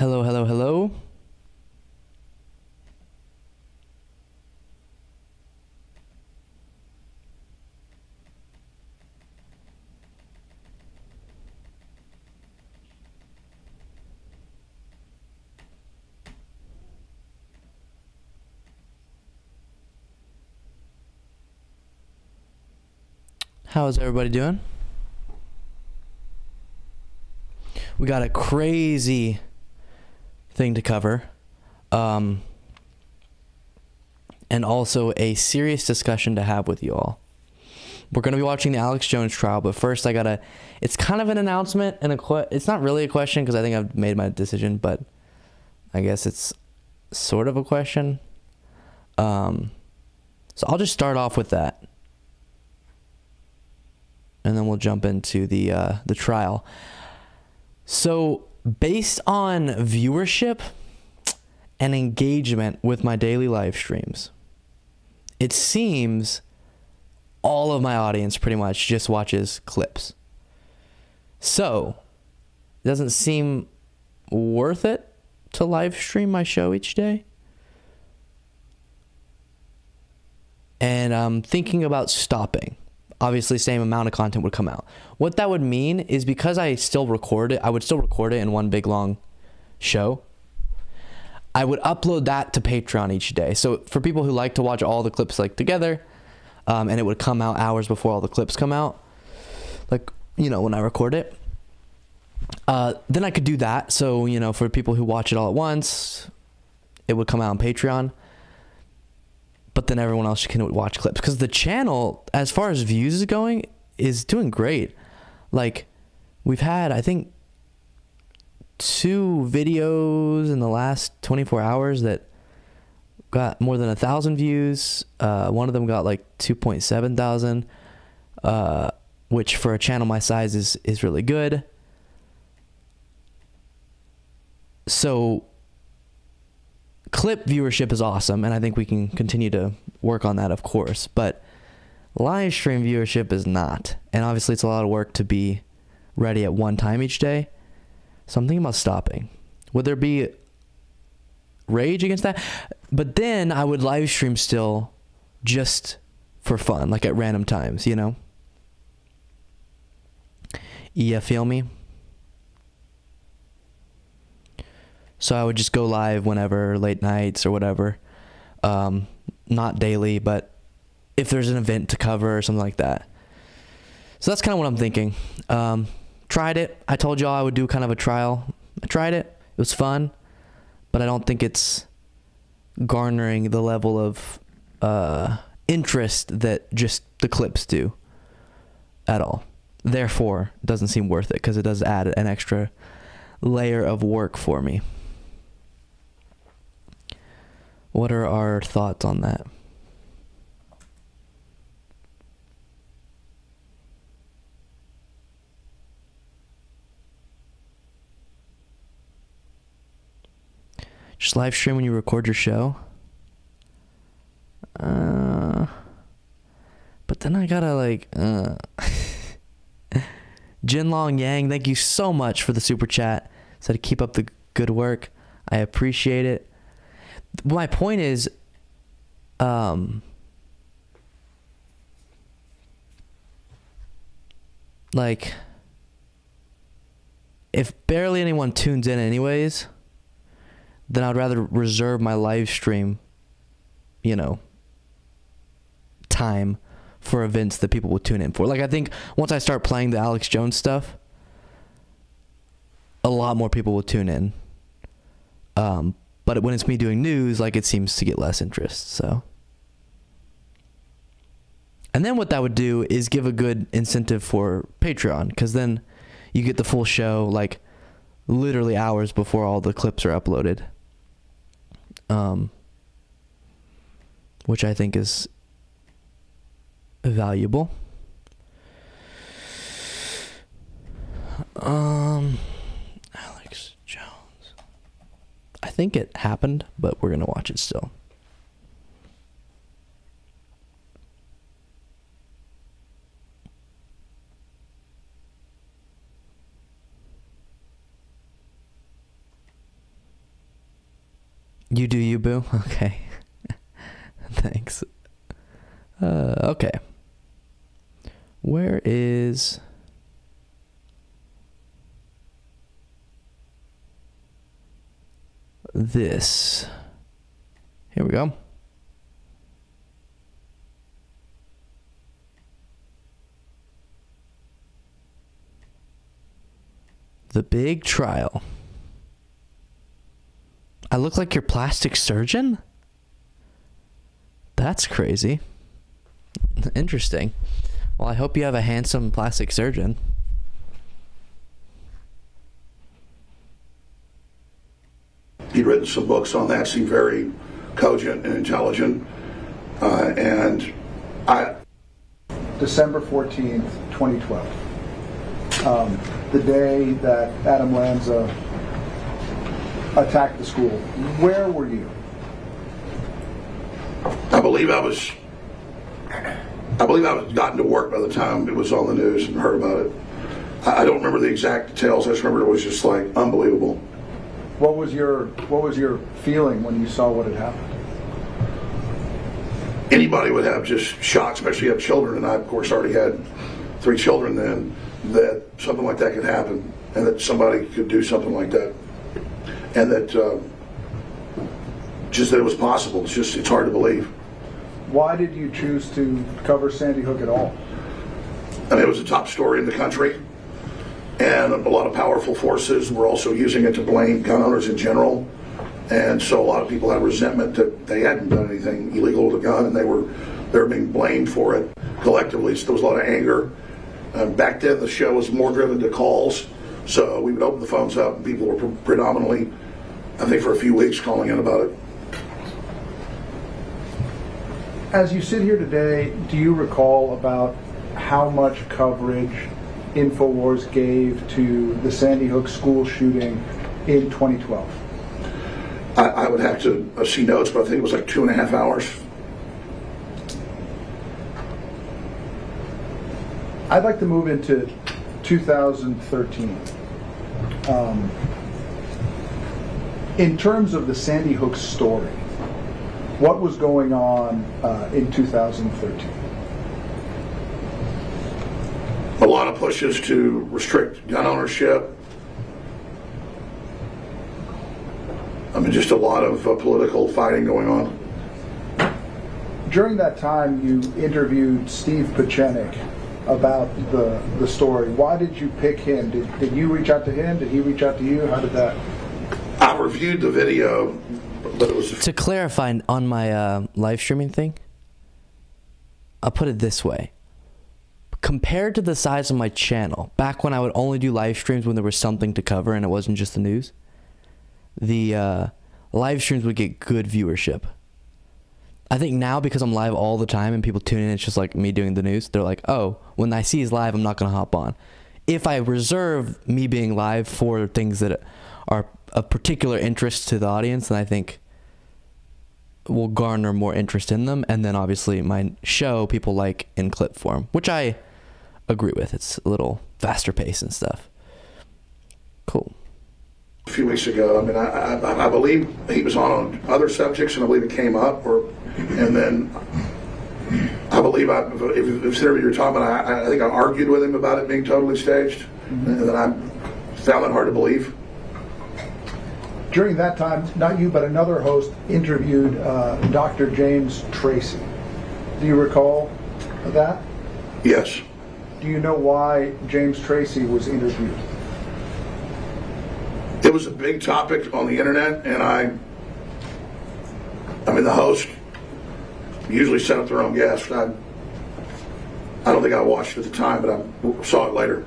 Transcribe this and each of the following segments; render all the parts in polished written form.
Hello, hello, hello. How is everybody doing? We got a crazy thing to cover. And also a serious discussion to have with you all. We're going to be watching the Alex Jones trial, but first it's kind of an announcement and it's not really a question because I think I've made my decision, but I guess it's sort of a question. So I'll just start off with that. And then we'll jump into the trial. So based on viewership and engagement with my daily live streams, it seems all of my audience pretty much just watches clips. So it doesn't seem worth it to live stream my show each day. And I'm thinking about stopping. Obviously, same amount of content would come out. What that would mean is because I would still record it in one big long show. I would upload that to Patreon each day. So for people who like to watch all the clips like together, and it would come out hours before all the clips come out, like, when I record it, then I could do that. So, for people who watch it all at once, it would come out on Patreon. But then everyone else can watch clips. Because the channel, as far as views is going, is doing great. Like, we've had, I think, 2 videos in the last 24 hours that got more than 1,000 views. One of them got like 2.7 thousand, which for a channel my size is really good. So clip viewership is awesome, and I think we can continue to work on that, of course, but live stream viewership is not. And obviously it's a lot of work to be ready at one time each day. So I'm thinking about stopping. Would there be rage against that? But then I would live stream still just for fun, like at random times, You feel me? So I would just go live whenever, late nights or whatever. Not daily, but if there's an event to cover or something like that. So that's kind of what I'm thinking. Tried it. I told y'all I would do kind of a trial. I tried it. It was fun, but I don't think it's garnering the level of interest that just the clips do at all. Therefore, it doesn't seem worth it because it does add an extra layer of work for me. What are our thoughts on that? Just live stream when you record your show? But then I gotta Jin Long Yang, thank you so much for the super chat. Said keep up the good work. I appreciate it. My point is, if barely anyone tunes in anyways, then I'd rather reserve my live stream, time for events that people will tune in for. Like, I think once I start playing the Alex Jones stuff, a lot more people will tune in. But when it's me doing news, it seems to get less interest, so. And then what that would do is give a good incentive for Patreon, because then you get the full show, literally hours before all the clips are uploaded. Which I think is valuable. Alex Jones. I think it happened, but we're gonna watch it still. You do you, boo? Okay. Thanks. Okay. Where is... this? Here we go. The big trial. I look like your plastic surgeon? That's crazy. Interesting. Well, I hope you have a handsome plastic surgeon. He'd written some books on that, seemed very cogent and intelligent. December 14th, 2012. The day that Adam Lanza attacked the school. Where were you? I believe I was gotten to work by the time it was on the news and heard about it. I don't remember the exact details. I just remember it was just like unbelievable. What was your feeling when you saw what had happened? Anybody would have just shock, especially if you have children, and I, of course, already had 3 children then, that something like that could happen, and that somebody could do something like that, and that just that it was possible. It's hard to believe. Why did you choose to cover Sandy Hook at all? I mean, it was a top story in the country, and a lot of powerful forces were also using it to blame gun owners in general. And so a lot of people had resentment that they hadn't done anything illegal with a gun, and they were being blamed for it collectively. So there was a lot of anger. Back then, the show was more driven to calls, so we would open the phones up, and people were predominantly, I think, for a few weeks calling in about it. As you sit here today, do you recall about how much coverage InfoWars gave to the Sandy Hook school shooting in 2012? I would have to see notes, but I think it was like 2.5 hours. I'd like to move into 2013. In terms of the Sandy Hook story, what was going on in 2013? A lot of pushes to restrict gun ownership. I mean, just a lot of political fighting going on. During that time, you interviewed Steve Pachenik about the story. Why did you pick him? Did you reach out to him? Did he reach out to you? How did that? I reviewed the video, but it was... To clarify on my live streaming thing, I'll put it this way. Compared to the size of my channel, back when I would only do live streams when there was something to cover and it wasn't just the news, the live streams would get good viewership. I think now, because I'm live all the time and people tune in, it's just like me doing the news. They're like, oh, when I see he's live, I'm not going to hop on. If I reserve me being live for things that are of particular interest to the audience, then I think will garner more interest in them. And then obviously my show, people like in clip form, which I agree with. It's a little faster pace and stuff. Cool. A few weeks ago, I mean, I believe he was on other subjects, and I believe it came up, and then I believe if this interview you're talking about, I think I argued with him about it being totally staged, and then I found that hard to believe. During that time, not you, but another host interviewed Dr. James Tracy. Do you recall that? Yes. Do you know why James Tracy was interviewed? It was a big topic on the internet, and I mean, the host usually set up their own guests. I don't think I watched it at the time, but I saw it later.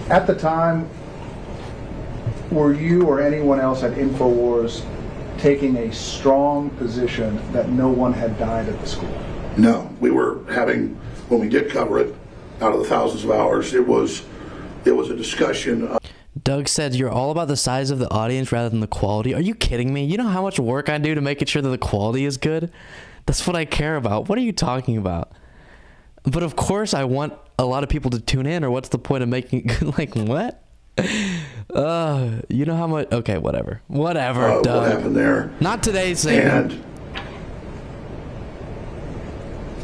At the time, were you or anyone else at InfoWars taking a strong position that no one had died at the school? No, we were having, when we did cover it, out of the thousands of hours, it was a discussion. Doug said, you're all about the size of the audience rather than the quality. Are you kidding me? You know how much work I do to make sure that the quality is good? That's what I care about. What are you talking about? But of course I want a lot of people to tune in, or what's the point of making like what? You know how much? Okay, whatever. What happened there? Not today, Sam. And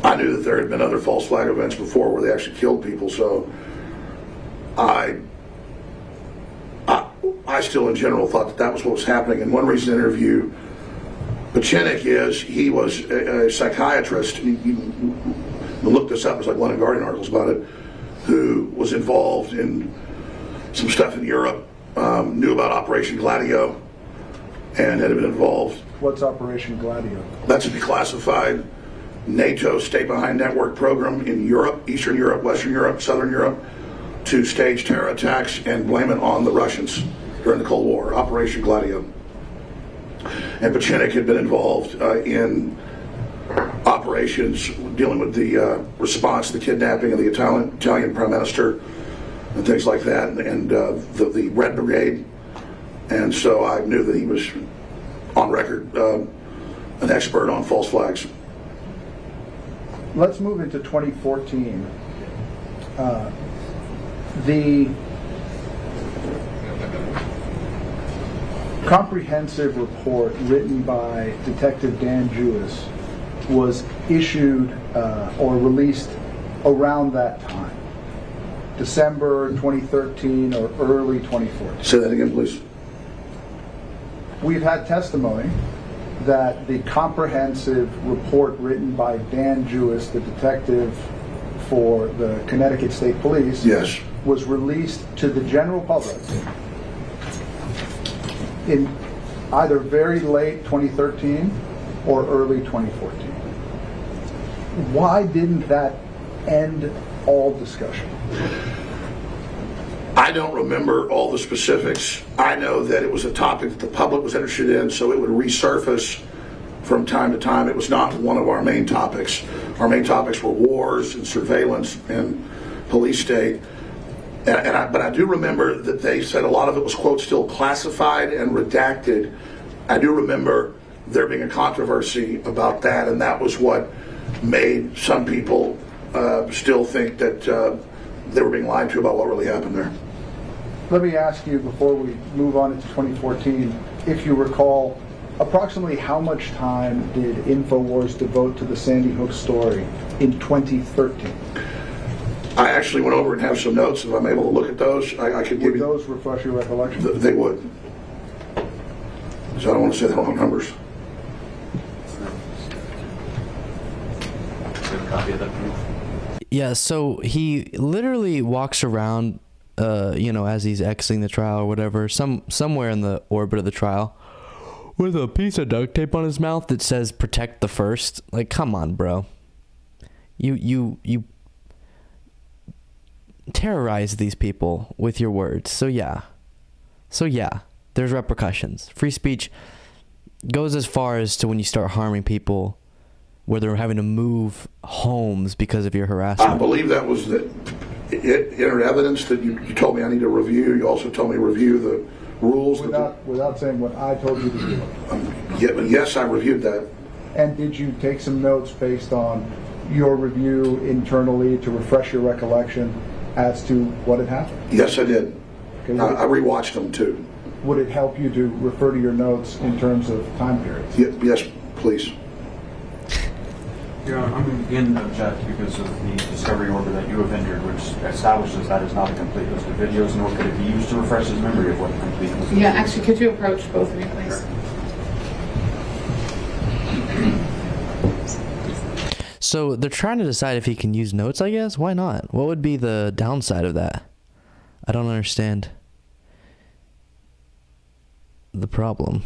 I knew that there had been other false flag events before where they actually killed people, so I still in general thought that was what was happening. And one recent interview, Pachinik he was a psychiatrist. You look this up, there's like London Guardian articles about it, who was involved in some stuff in Europe, knew about Operation Gladio, and had been involved. What's Operation Gladio? That's a declassified NATO stay-behind network program in Europe, Eastern Europe, Western Europe, Southern Europe, to stage terror attacks and blame it on the Russians during the Cold War, Operation Gladio. And Pachinik had been involved in operations dealing with the response to the kidnapping of the Italian Prime Minister and things like that, and the Red Brigade. And so I knew that he was, on record, an expert on false flags. Let's move into 2014. The comprehensive report written by Detective Dan Jewis was issued or released around that time, December 2013 or early 2014. Say that again, please. We've had testimony that the comprehensive report written by Dan Jewis, the detective for the Connecticut State Police, Yes. was released to the general public in either very late 2013 or early 2014. Why didn't that end all discussion? I don't remember all the specifics. I know that it was a topic that the public was interested in, so it would resurface from time to time. It was not one of our main topics. Our main topics were wars and surveillance and police state. But I do remember that they said a lot of it was, quote, still classified and redacted. I do remember there being a controversy about that, and that was what made some people still think that they were being lied to about what really happened there. Let me ask you, before we move on into 2014, if you recall, approximately how much time did InfoWars devote to the Sandy Hook story in 2013? I actually went over and have some notes. If I'm able to look at those, I could give Would you. those refresh your recollection? They would. So I don't want to say the wrong numbers. Copy of that. Yeah, so he literally walks around, as he's exiting the trial or whatever, somewhere in the orbit of the trial, with a piece of duct tape on his mouth that says "Protect the First." Like, come on, bro. You terrorize these people with your words. So yeah, there's repercussions. Free speech goes as far as to when you start harming people, where they're having to move homes because of your harassment. I believe that was it entered evidence that you told me I need to review. You also told me to review the rules. Without saying what I told you to do. Yes, I reviewed that. And did you take some notes based on your review internally to refresh your recollection as to what had happened? Yes, I did. Okay, I rewatched them too. Would it help you to refer to your notes in terms of time periods? Yes, please. Yeah, I'm going to object because of the discovery order that you have entered, which establishes that is not a complete list of videos, nor could it be used to refresh his memory of what the complete list Yeah, actually, could you approach both of you, please? So they're trying to decide if he can use notes, I guess? Why not? What would be the downside of that? I don't understand the problem.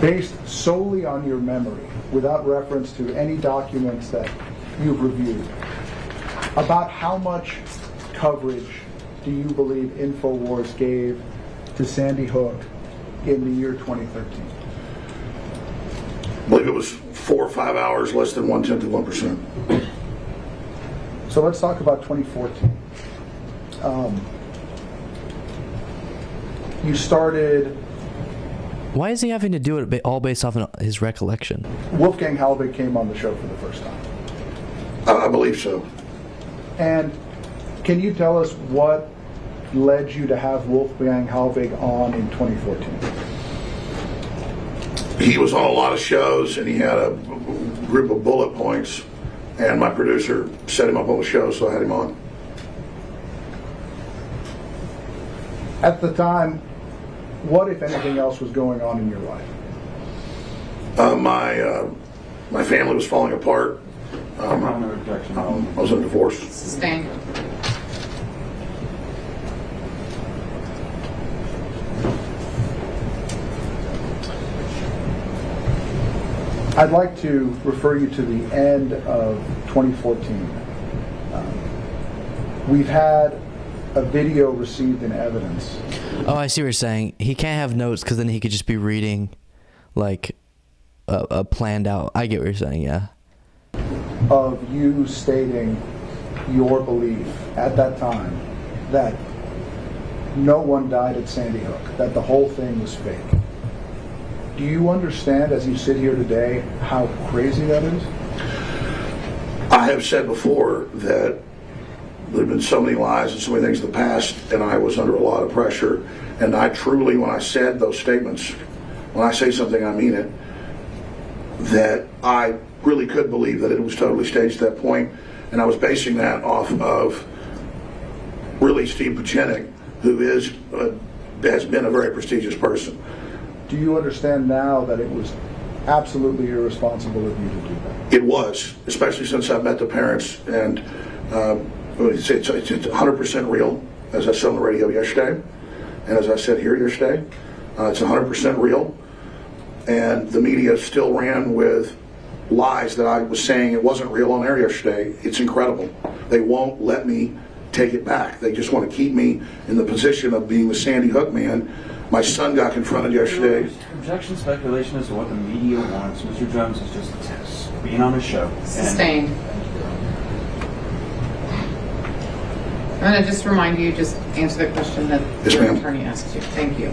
Based solely on your memory, without reference to any documents that you've reviewed, about how much coverage do you believe InfoWars gave to Sandy Hook in the year 2013? I believe it was 4 or 5 hours, less than 0.1%. So let's talk about 2014. You started. Why is he having to do it all based off of his recollection? Wolfgang Halbig came on the show for the first time. I believe so. And can you tell us what led you to have Wolfgang Halbig on in 2014? He was on a lot of shows, and he had a group of bullet points, and my producer set him up on the show, so I had him on. At the time, what, if anything else, was going on in your life? My family was falling apart. I was in a divorce. Sustained. I'd like to refer you to the end of 2014. We've had a video received in evidence. Oh, I see what you're saying. He can't have notes because then he could just be reading like a planned out. I get what you're saying, yeah. Of you stating your belief at that time that no one died at Sandy Hook, that the whole thing was fake. Do you understand, as you sit here today, how crazy that is? I have said before that there have been so many lies and so many things in the past, and I was under a lot of pressure. And I truly, when I said those statements, when I say something, I mean it, that I really could believe that it was totally staged at that point. And I was basing that off of really Steve Puchenik, who has been a very prestigious person. Do you understand now that it was absolutely irresponsible of you to do that? It was, especially since I've met the parents, and it's 100% real, as I said on the radio yesterday, and as I said here yesterday. It's 100% real, and the media still ran with lies that I was saying it wasn't real on air yesterday. It's incredible. They won't let me take it back. They just want to keep me in the position of being the Sandy Hook man. My son got confronted yesterday. Objection, speculation as to what the media wants. Mr. Jones is just being on a show. Sustained. I'm going to just remind you, just answer the question that Yes, your ma'am. attorney asked you. Thank you.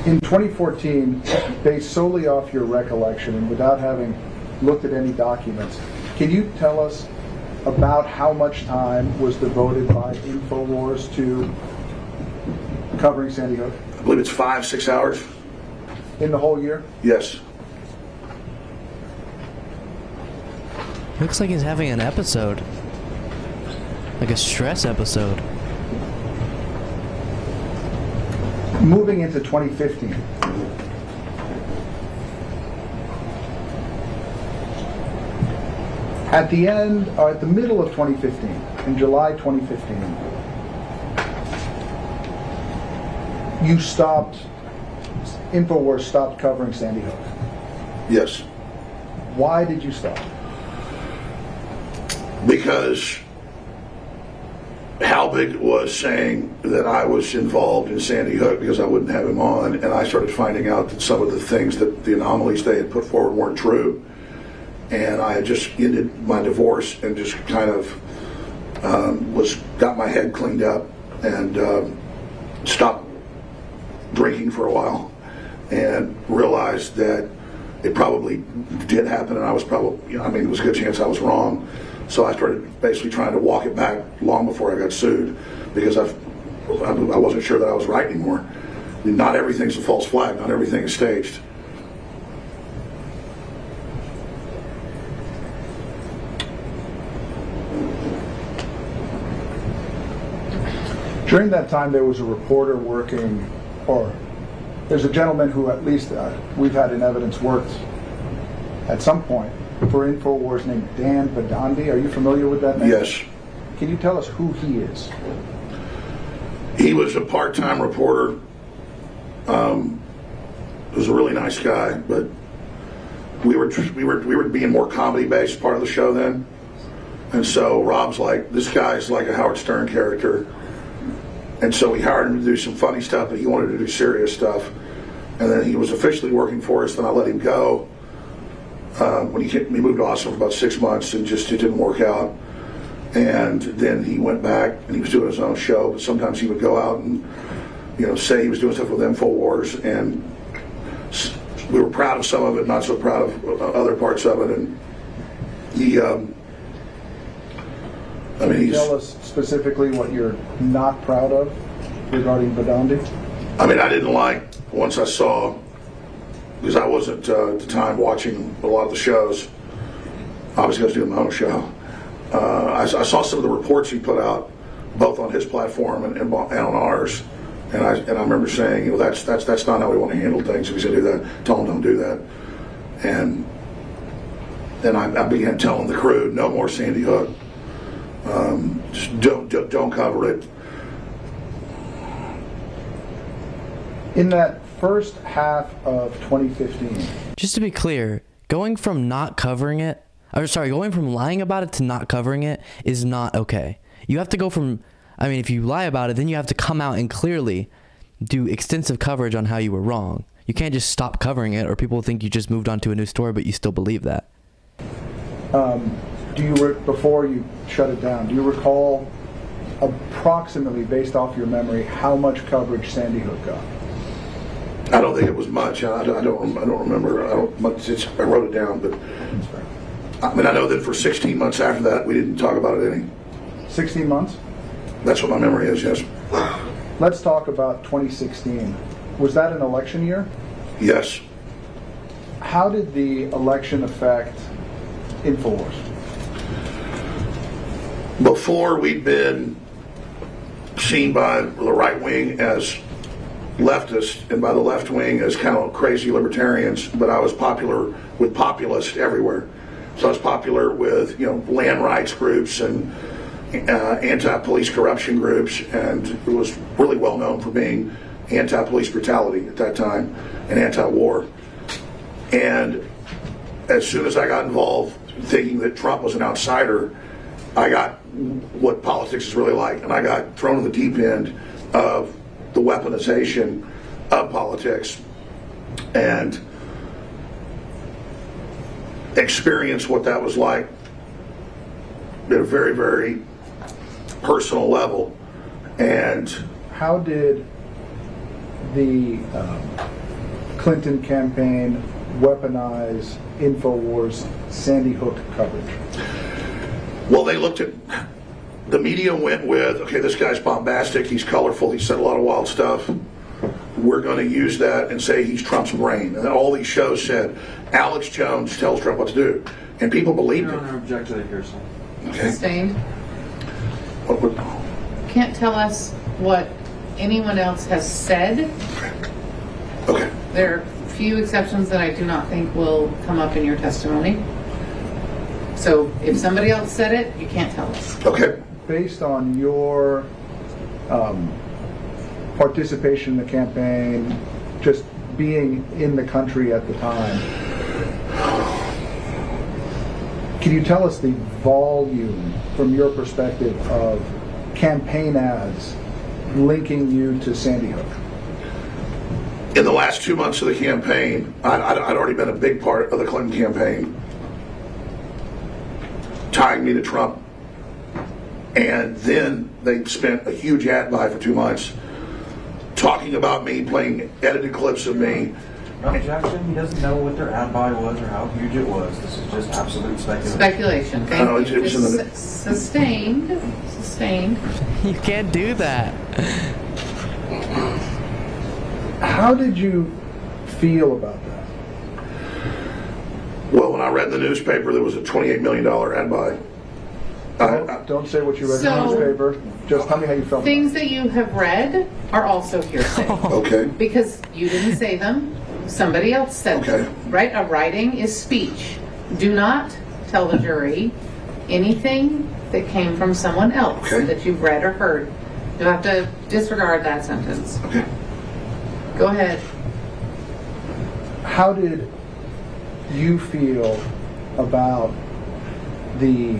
In 2014, based solely off your recollection and without having looked at any documents, can you tell us about how much time was devoted by InfoWars to covering Sandy Hook? I believe it's 5-6 hours. In the whole year? Yes. Looks like he's having an episode. Like a stress episode. Moving into 2015. At the end, or at the middle of 2015, in July 2015, you stopped, InfoWars stopped covering Sandy Hook. Yes. Why did you stop? Because Halbig was saying that I was involved in Sandy Hook because I wouldn't have him on, and I started finding out that some of the things, that the anomalies they had put forward weren't true. And I had just ended my divorce and just kind of got my head cleaned up and stopped drinking for a while, and realized that it probably did happen, and I was probably, there was a good chance I was wrong. So I started basically trying to walk it back long before I got sued, because I wasn't sure that I was right anymore. Not everything's a false flag. Not everything is staged. During that time, there was a reporter working, or there's a gentleman who at least we've had in evidence worked at some point for InfoWars named Dan Badandi. Are you familiar with that name? Yes. Can you tell us who he is? He was a part-time reporter. He was a really nice guy, but we were being more comedy-based part of the show then. And so Rob's like, this guy's like a Howard Stern character. And so we hired him to do some funny stuff, but he wanted to do serious stuff. and then he was officially working for us. Then I let him go when he moved to Austin for about 6 months, and it didn't work out. And then he went back and he was doing his own show. But sometimes he would go out and say he was doing stuff with InfoWars, and we were proud of some of it, not so proud of other parts of it. And he, Can you tell us specifically what you're not proud of regarding Badandi? I didn't like, once I saw, because I wasn't at the time watching a lot of the shows. Obviously I was doing my own show. I saw some of the reports he put out, both on his platform and on ours. And I remember saying, that's not how we want to handle things. If he's going to do that, tell him don't do that. And then I began telling the crew, no more Sandy Hook. Just don't cover it. In that first half of 2015. Just to be clear, going from lying about it to not covering it is not okay. You have to go from, if you lie about it, then you have to come out and clearly do extensive coverage on how you were wrong. You can't just stop covering it, or people will think you just moved on to a new story, but you still believe that. Before you shut it down, do you recall approximately, based off your memory, how much coverage Sandy Hook got? I don't think it was much. I don't remember. I wrote it down, but I know that for 16 months after that, we didn't talk about it any. 16 months? That's what my memory is. Yes. Let's talk about 2016. Was that an election year? Yes. How did the election affect InfoWars? Before, we'd been seen by the right wing as leftists, and by the left wing as kind of crazy libertarians, but I was popular with populists everywhere. So I was popular with land rights groups and anti-police corruption groups, and it was really well known for being anti-police brutality at that time and anti-war. And as soon as I got involved thinking that Trump was an outsider, I got what politics is really like, and I got thrown in the deep end of the weaponization of politics and experienced what that was like at a very, very personal level. And how did the Clinton campaign weaponize InfoWars Sandy Hook coverage? Well, they looked at, the media went with, okay, this guy's bombastic, he's colorful, he said a lot of wild stuff. We're going to use that and say he's Trump's brain. And then all these shows said, Alex Jones tells Trump what to do. And people believed Your it. Honor, object to that hearsay. Okay. Sustained. What Can't tell us what anyone else has said. okay. There are few exceptions that I do not think will come up in your testimony. So if somebody else said it, you can't tell us. Okay. Based on your participation in the campaign, just being in the country at the time, can you tell us the volume, from your perspective, of campaign ads linking you to Sandy Hook? In the last 2 months of the campaign, I'd already been a big part of the Clinton campaign, tying me to Trump. And then they spent a huge ad buy for 2 months talking about me, playing edited clips of me. Objection. He doesn't know what their ad buy was or how huge it was. This is just absolute speculation. Speculation. Thank No, you. it's in the- Just sustained. Sustained. You can't do that. How did you feel about that? Well, when I read in the newspaper, there was a $28 million ad buy. Don't say what you read in the So- newspaper. Just tell me how you felt. Things that you have read are also hearsay. Okay. Because you didn't say them, somebody else said them. Okay. Right? A writing is speech. Do not tell the jury anything that came from someone else Okay. that you've read or heard. You have to disregard that sentence. Okay. Go ahead. How did you feel about the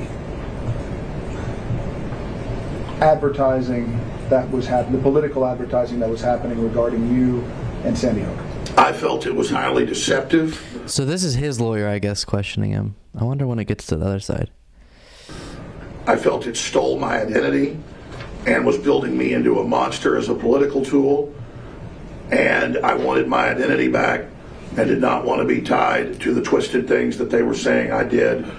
advertising that was happening, the political advertising that was happening regarding you and Sandy Hook? I felt it was highly deceptive. So this is his lawyer, I guess, questioning him. I wonder when it gets to the other side. I felt it stole my identity and was building me into a monster as a political tool. And I wanted my identity back and did not want to be tied to the twisted things that they were saying I did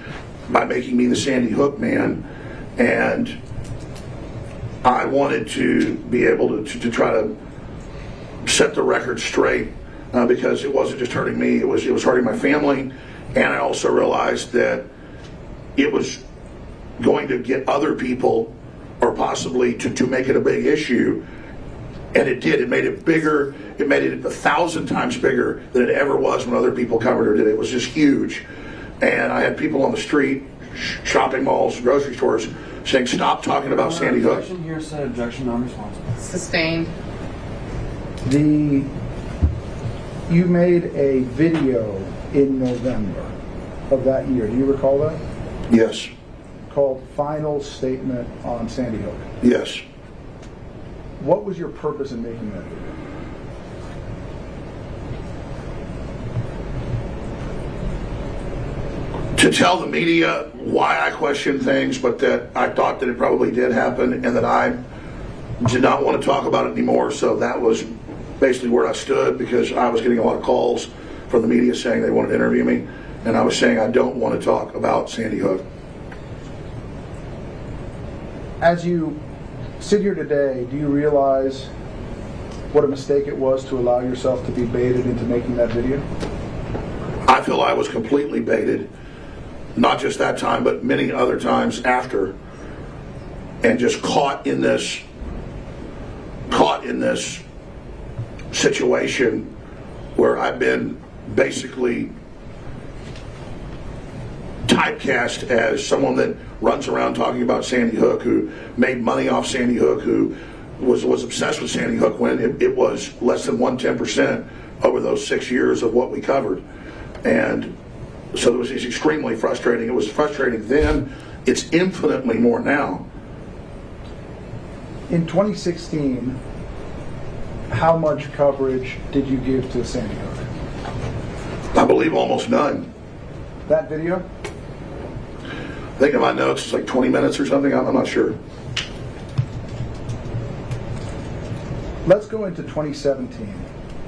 by making me the Sandy Hook man. And I wanted to be able to try to set the record straight because it wasn't just hurting me, it was hurting my family. And I also realized that it was going to get other people, or possibly to make it a big issue. And it did. It made it bigger. It made it 1,000 times bigger than it ever was when other people covered it. It was just huge. And I had people on the street, shopping malls, grocery stores, saying, "Stop talking about Sandy Hook." Objection, hearsay, objection, non-responsive. Sustained. You made a video in November of that year. Do you recall that? Yes. Called Final Statement on Sandy Hook. Yes. What was your purpose in making that video? To tell the media why I questioned things, but that I thought that it probably did happen and that I did not want to talk about it anymore. So that was basically where I stood, because I was getting a lot of calls from the media saying they wanted to interview me. And I was saying I don't want to talk about Sandy Hook. As you sit here today, do you realize what a mistake it was to allow yourself to be baited into making that video? I feel I was completely baited, not just that time, but many other times after, and just caught in this situation where I've been basically typecast as someone that runs around talking about Sandy Hook, who made money off Sandy Hook, who was obsessed with Sandy Hook when it was less than 1/10% over those 6 years of what we covered. And so it's extremely frustrating. It was frustrating then. It's infinitely more now. In 2016, how much coverage did you give to Sandy Hook? I believe almost none. That video? I think in my notes it's like 20 minutes or something. I'm not sure. Let's go into 2017,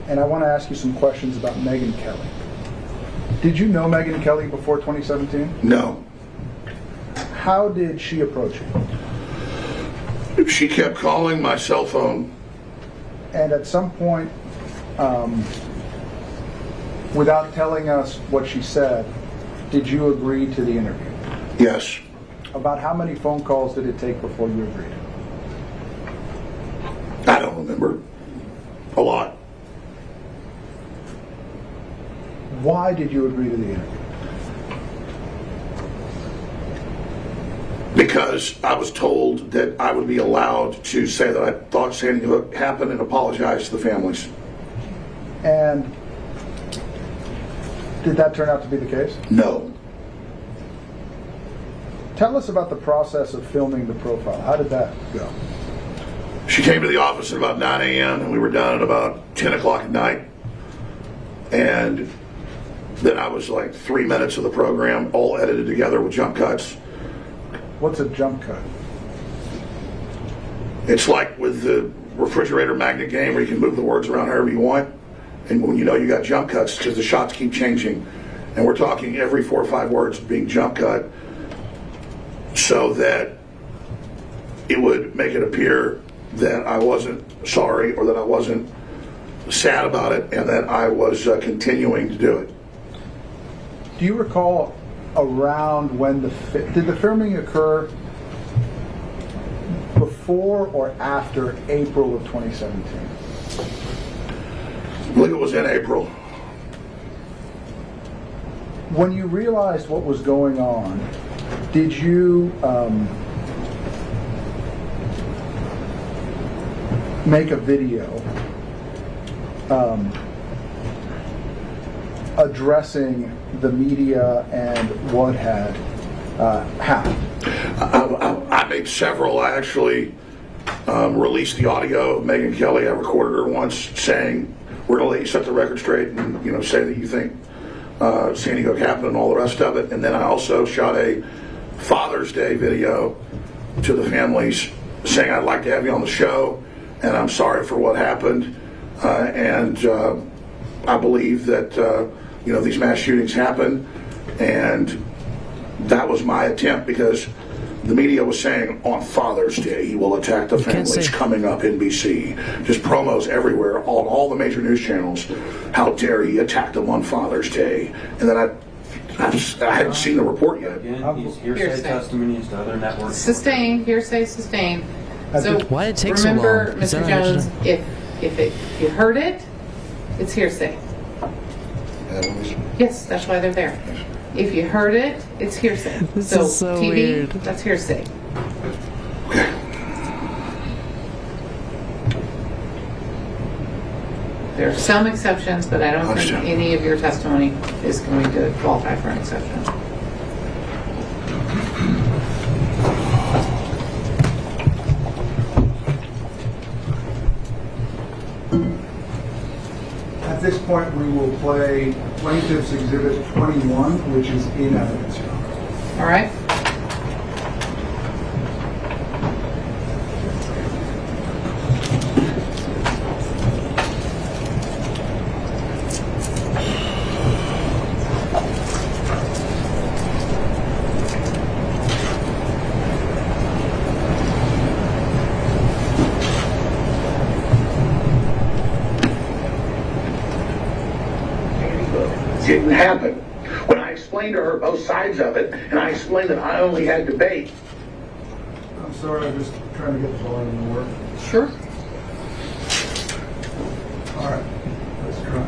and I want to ask you some questions about Megyn Kelly. Did you know Megyn Kelly before 2017? No. How did she approach you? She kept calling my cell phone. And at some point, without telling us what she said, did you agree to the interview? Yes. About how many phone calls did it take before you agreed? I don't remember. A lot. Why did you agree to the interview? Because I was told that I would be allowed to say that I thought Sandy Hook happened and apologize to the families. And did that turn out to be the case? No. Tell us about the process of filming the profile. How did that go? She came to the office at about 9 a.m. and we were done at about 10 o'clock at night. And then I was like 3 minutes of the program, all edited together with jump cuts. What's a jump cut? It's like with the refrigerator magnet game where you can move the words around however you want. And when you know you got jump cuts, because the shots keep changing. And we're talking every 4 or 5 words being jump cut so that it would make it appear that I wasn't sorry or that I wasn't sad about it and that I was continuing to do it. Do you recall around when did the filming occur before or after April of 2017? I believe it was in April. When you realized what was going on, did you make a video addressing the media and what had happened? I made several. I actually released the audio of Megyn Kelly. I recorded her once saying, we're going to let you set the record straight and, you know, say that you think Sandy Hook happened and all the rest of it. And then I also shot a Father's Day video to the families saying I'd like to have you on the show and I'm sorry for what happened. And I believe that, you know, these mass shootings happen. And that was my attempt, because the media was saying on Father's Day he will attack the families coming up NBC. Just promos everywhere on all the major news channels. How dare he attack them on Father's Day? And then I hadn't seen the report yet. Again, he's hearsay testimonies to other networks. Sustained, hearsay sustained. So why did it take so long? remember, Is Mr. that Jones, understood? if you heard it, it's hearsay. Yes, that's why they're there. If you heard it, it's hearsay. This is so TV, weird. that's hearsay. There are some exceptions, but I don't think Understood. any of your testimony is going to qualify for an exception. At this point, we will play Plaintiff's Exhibit 21, which is in evidence. All right? Didn't happen. When I explained to her both sides of it, and I explained that I only had debate. I'm sorry, I'm just trying to get the volume to work. Sure. All right, let's try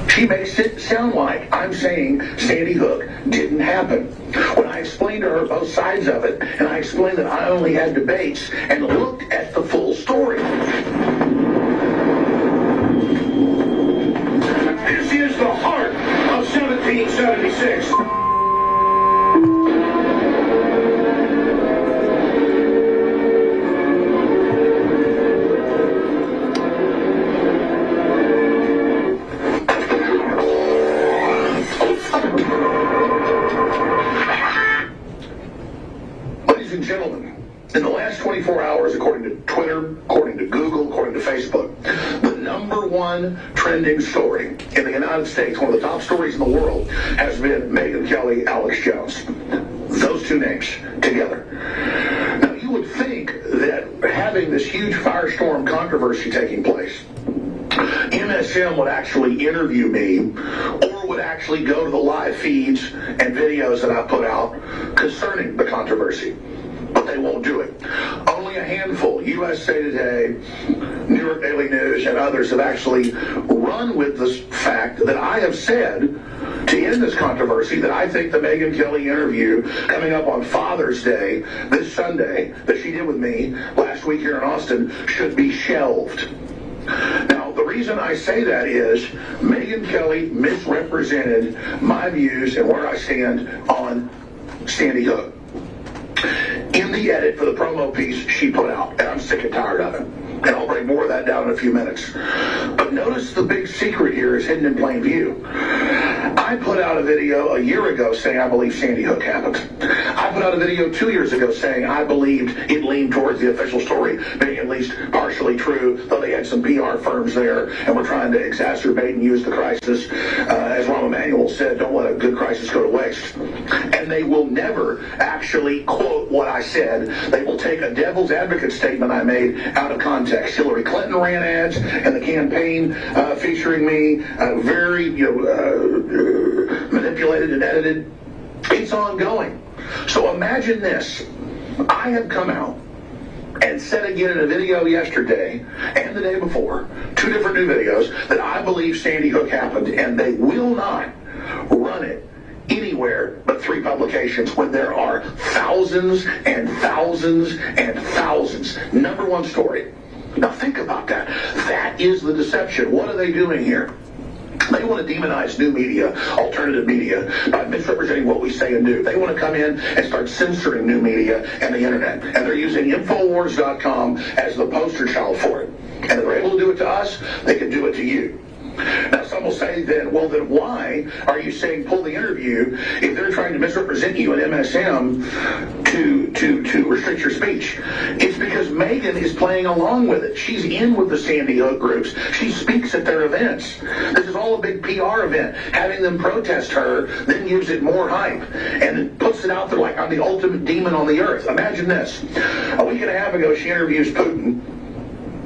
it. She makes it sound like I'm saying Sandy Hook didn't happen. When I explained to her both sides of it, and I explained that I only had debates and looked at the full story. This is the heart of 1776. Ladies and gentlemen, in the last 24 hours, according to Twitter, according to Google, according to Facebook, the number one trending story in the United States, one of the top stories in the world, has been Megyn Kelly, Alex Jones. Those two names together. Now, you would think that having this huge firestorm controversy taking place, MSM would actually interview me or would actually go to the live feeds and videos that I put out concerning the controversy. But they won't do it. Only a handful, USA Today, New York Daily News, and others have actually run with the fact that I have said to end this controversy that I think the Megyn Kelly interview coming up on Father's Day this Sunday that she did with me last week here in Austin should be shelved. Now, the reason I say that is Megyn Kelly misrepresented my views and where I stand on Sandy Hook in the edit for the promo piece she put out, and I'm sick and tired of it. And I'll break more of that down in a few minutes. But notice the big secret here is hidden in plain view. I put out a video a year ago saying I believe Sandy Hook happened. I put out a video 2 years ago saying I believed it leaned towards the official story being at least partially true, though they had some PR firms there and were trying to exacerbate and use the crisis. As Rahm Emanuel said, don't let a good crisis go to waste. And they will never actually quote what I said. They will take a devil's advocate statement I made out of context. Hillary Clinton ran ads and the campaign featuring me, very manipulated and edited. It's ongoing. So imagine this. I have come out and said again in a video yesterday and the day before, 2 different new videos, that I believe Sandy Hook happened, and they will not run it anywhere but 3 publications when there are thousands and thousands and thousands. Number one story. Now think about that. That is the deception. What are they doing here? They want to demonize new media, alternative media, by misrepresenting what we say and do. They want to come in and start censoring new media and the internet. And they're using Infowars.com as the poster child for it. And if they're able to do it to us, they can do it to you. Now, some will say then, well, then why are you saying pull the interview if they're trying to misrepresent you in MSM to restrict your speech? It's because Megan is playing along with it. She's in with the Sandy Hook groups. She speaks at their events. This is all a big PR event. Having them protest her then gives it more hype and it puts it out there like I'm the ultimate demon on the earth. Imagine this. A week and a half ago, she interviews Putin.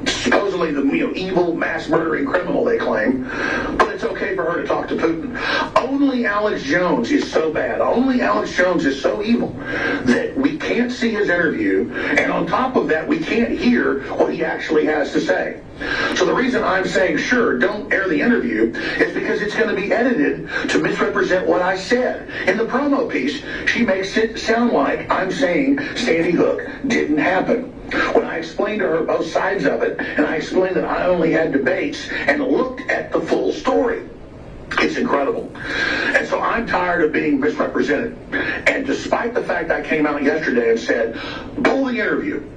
Supposedly the evil mass murdering criminal, they claim, but it's okay for her to talk to Putin. Only Alex Jones is so bad. Only Alex Jones is so evil that we can't see his interview, and on top of that, we can't hear what he actually has to say. So the reason I'm saying, sure, don't air the interview is because it's going to be edited to misrepresent what I said. In the promo piece, she makes it sound like I'm saying Sandy Hook didn't happen. When I explained to her both sides of it, and I explained that I only had debates and looked at the full story, it's incredible. And so I'm tired of being misrepresented. And despite the fact I came out yesterday and said, pull the interview,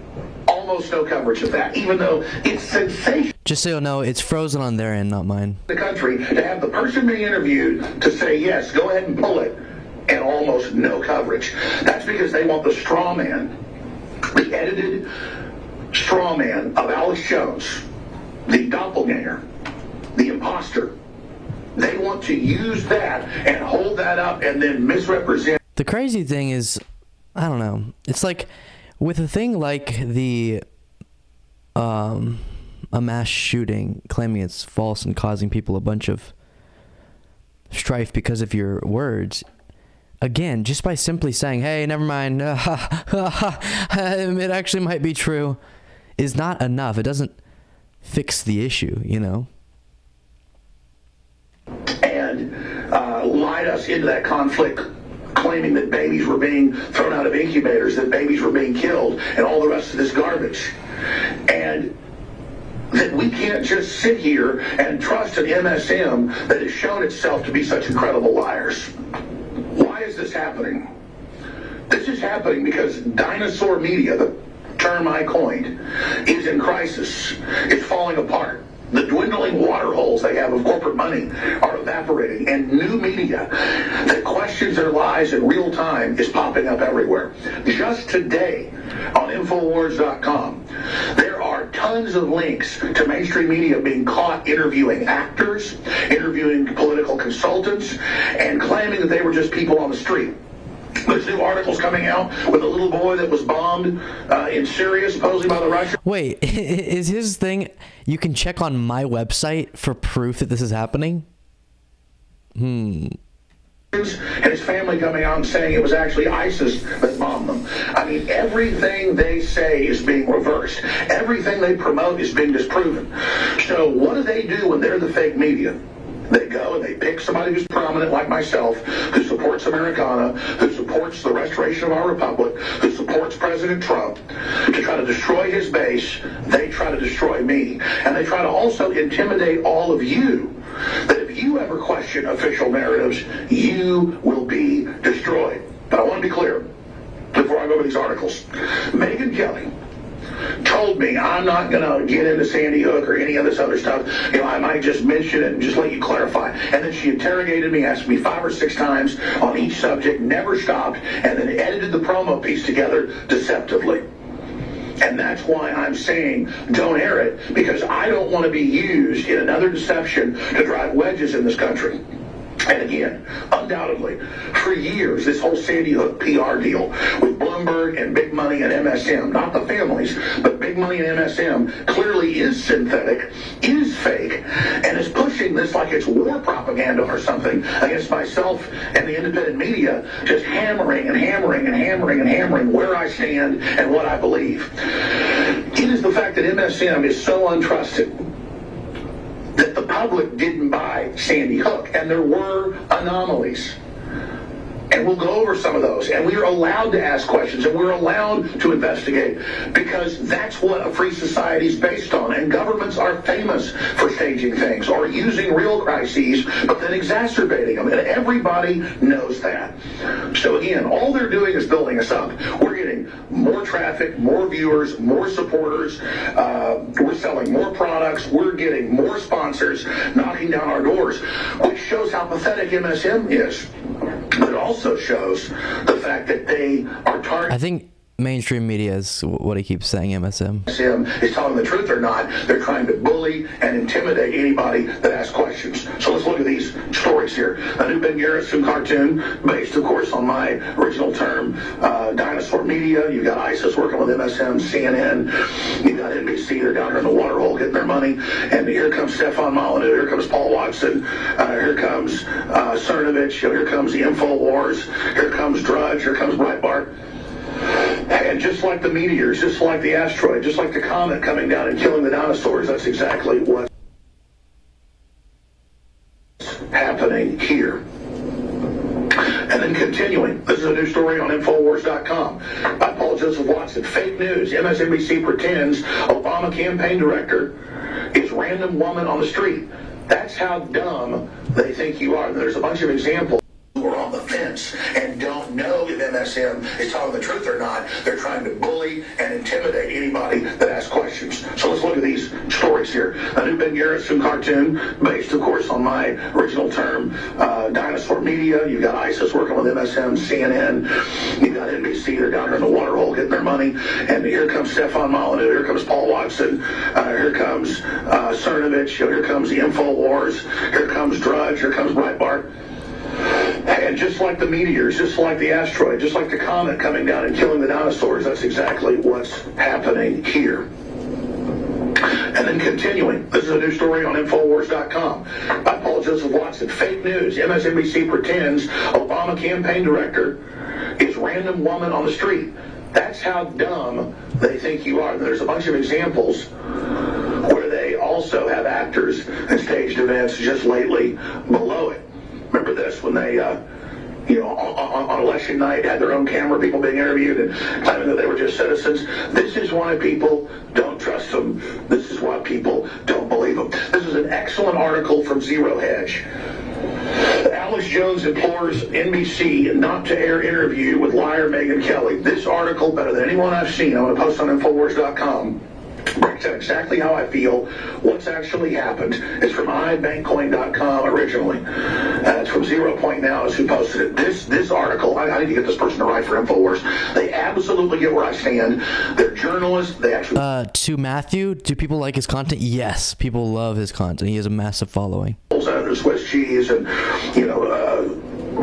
almost no coverage of that, even though it's sensational. Just so you'll know, it's frozen on their end, not mine. The country to have the person being interviewed to say, yes, go ahead and pull it, and almost no coverage. That's because they want the straw man, the edited straw man of Alex Jones, the doppelganger, the imposter. They want to use that and hold that up and then misrepresent. The crazy thing is, I don't know. It's like with a thing like the a mass shooting, claiming it's false and causing people a bunch of strife because of your words. Again, just by simply saying, hey, never mind, it actually might be true, is not enough. It doesn't fix the issue, you know? And lied us into that conflict, claiming that babies were being thrown out of incubators, that babies were being killed, and all the rest of this garbage. And that we can't just sit here and trust an MSM that has shown itself to be such incredible liars. Why is this happening? This is happening because dinosaur media, the term I coined, is in crisis. It's falling apart. The dwindling water holes they have of corporate money are evaporating, and new media that questions their lies in real time is popping up everywhere. Just today on Infowars.com, there are tons of links to mainstream media being caught interviewing actors, interviewing political consultants, and claiming that they were just people on the street. There's new articles coming out with a little boy that was bombed in Syria, supposedly by the Russians. Wait, is his thing, you can check on my website for proof that this is happening? And his family coming out and saying it was actually ISIS that bombed them. I mean, everything they say is being reversed. Everything they promote is being disproven. So what do they do when they're the fake media? They go and they pick somebody who's prominent like myself, who supports Americana, who supports the restoration of our republic, who supports President Trump, to try to destroy his base. They try to destroy me. And they try to also intimidate all of you, that if you ever question official narratives, you will be destroyed. But I want to be clear, before I go over these articles, Megyn Kelly told me I'm not going to get into Sandy Hook or any of this other stuff. You know, I might just mention it and just let you clarify. And then she interrogated me, asked me 5 or 6 times on each subject, never stopped, and then edited the promo piece together deceptively. And that's why I'm saying don't air it, because I don't want to be used in another deception to drive wedges in this country. And again, undoubtedly, for years, this whole Sandy Hook PR deal with Bloomberg and Big Money and MSM, not the families, but Big Money and MSM, clearly is synthetic, is fake, and is pushing this like it's war propaganda or something against myself and the independent media, just hammering and hammering and hammering and hammering where I stand and what I believe. It is the fact that MSM is so untrusted that the public didn't buy Sandy Hook, and there were anomalies. And we'll go over some of those. And we are allowed to ask questions, and we're allowed to investigate, because that's what a free society is based on. And governments are famous for staging things or using real crises, but then exacerbating them. And everybody knows that. So again, all they're doing is building us up. We're getting more traffic. traffic, more viewers, more supporters. We're selling more products. We're getting more sponsors knocking down our doors, which shows how pathetic MSM is. But it also shows the fact that they are targeting. I think mainstream media is what he keeps saying, MSM. Is telling the truth or not. They're trying to bully and intimidate anybody that asks questions. So let's look at these stories here. A new Ben Garrison cartoon, based, of course, on my original term, dinosaur media. You've got ISIS working with MSM, CNN. You've got NBC. They're down here in the water hole getting their money. And here comes Stefan Molyneux. Here comes Paul Watson. Here comes Cernovich. Here comes the InfoWars. Here comes Drudge. Here comes Breitbart. And just like the meteors, just like the asteroid, just like the comet coming down and killing the dinosaurs, that's exactly what's happening here. And then continuing, this is a new story on Infowars.com by Paul Joseph Watson. Fake news. MSNBC pretends Obama campaign director is random woman on the street. That's how dumb they think you are. There's a bunch of examples. Who are on the fence and don't know if MSM is telling the truth or not. They're trying to bully and intimidate anybody that asks questions. So let's look at these stories here. A new Ben Garrison cartoon, based, of course, on my original term, dinosaur media. You've got ISIS working with MSM, CNN. You've got NBC. They're down here in the water hole getting their money. And here comes Stefan Molyneux. Here comes Paul Watson. Here comes Cernovich. Here comes the InfoWars. Here comes Drudge. Here comes Breitbart. And just like the meteors, just like the asteroid, just like the comet coming down and killing the dinosaurs, that's exactly what's happening here. And then continuing, this is a new story on Infowars.com by Paul Joseph Watson. Fake news. MSNBC pretends Obama campaign director is random woman on the street. That's how dumb they think you are. There's a bunch of examples where they also have actors and staged events just lately below it. Remember this, when they, on election night had their own camera, people being interviewed and claiming that they were just citizens. This is why people don't trust them. This is why people don't believe them. This is an excellent article from Zero Hedge. Alex Jones implores NBC not to air interview with liar Megyn Kelly. This article, better than anyone I've seen, I'm going to post on Infowars.com. Breaks down exactly how I feel, what's actually happened. It's from iBankcoin.com originally. It's from 0 Point Now is who posted it. This article, I need to get this person to write for Infowars. They absolutely get where I stand. They're journalists. They actually... To Matthew, do people like his content? Yes, people love his content. He has a massive following. Under Swiss cheese and,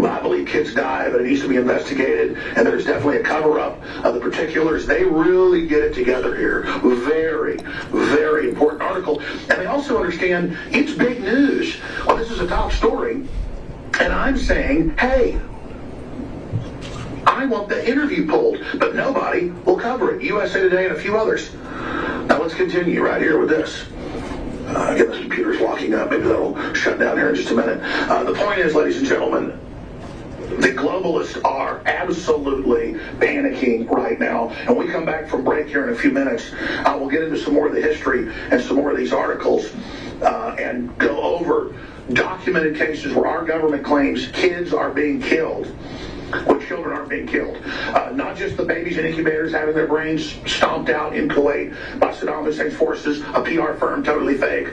I believe kids die, but it needs to be investigated, and there's definitely a cover-up of the particulars. They really get it together here. Very, very important article. And they also understand it's big news. Well, this is a top story, and I'm saying, hey, I want the interview pulled, but nobody will cover it. USA Today and a few others. Now let's continue right here with this. Again, this computer's locking up. Maybe that'll shut down here in just a minute. The point is, ladies and gentlemen, the globalists are absolutely panicking right now. And when we come back from break here in a few minutes, I will get into some more of the history and some more of these articles and go over documented cases where our government claims kids are being killed when children aren't being killed. Not just the babies in incubators having their brains stomped out in Kuwait by Saddam Hussein's forces, a PR firm, totally fake.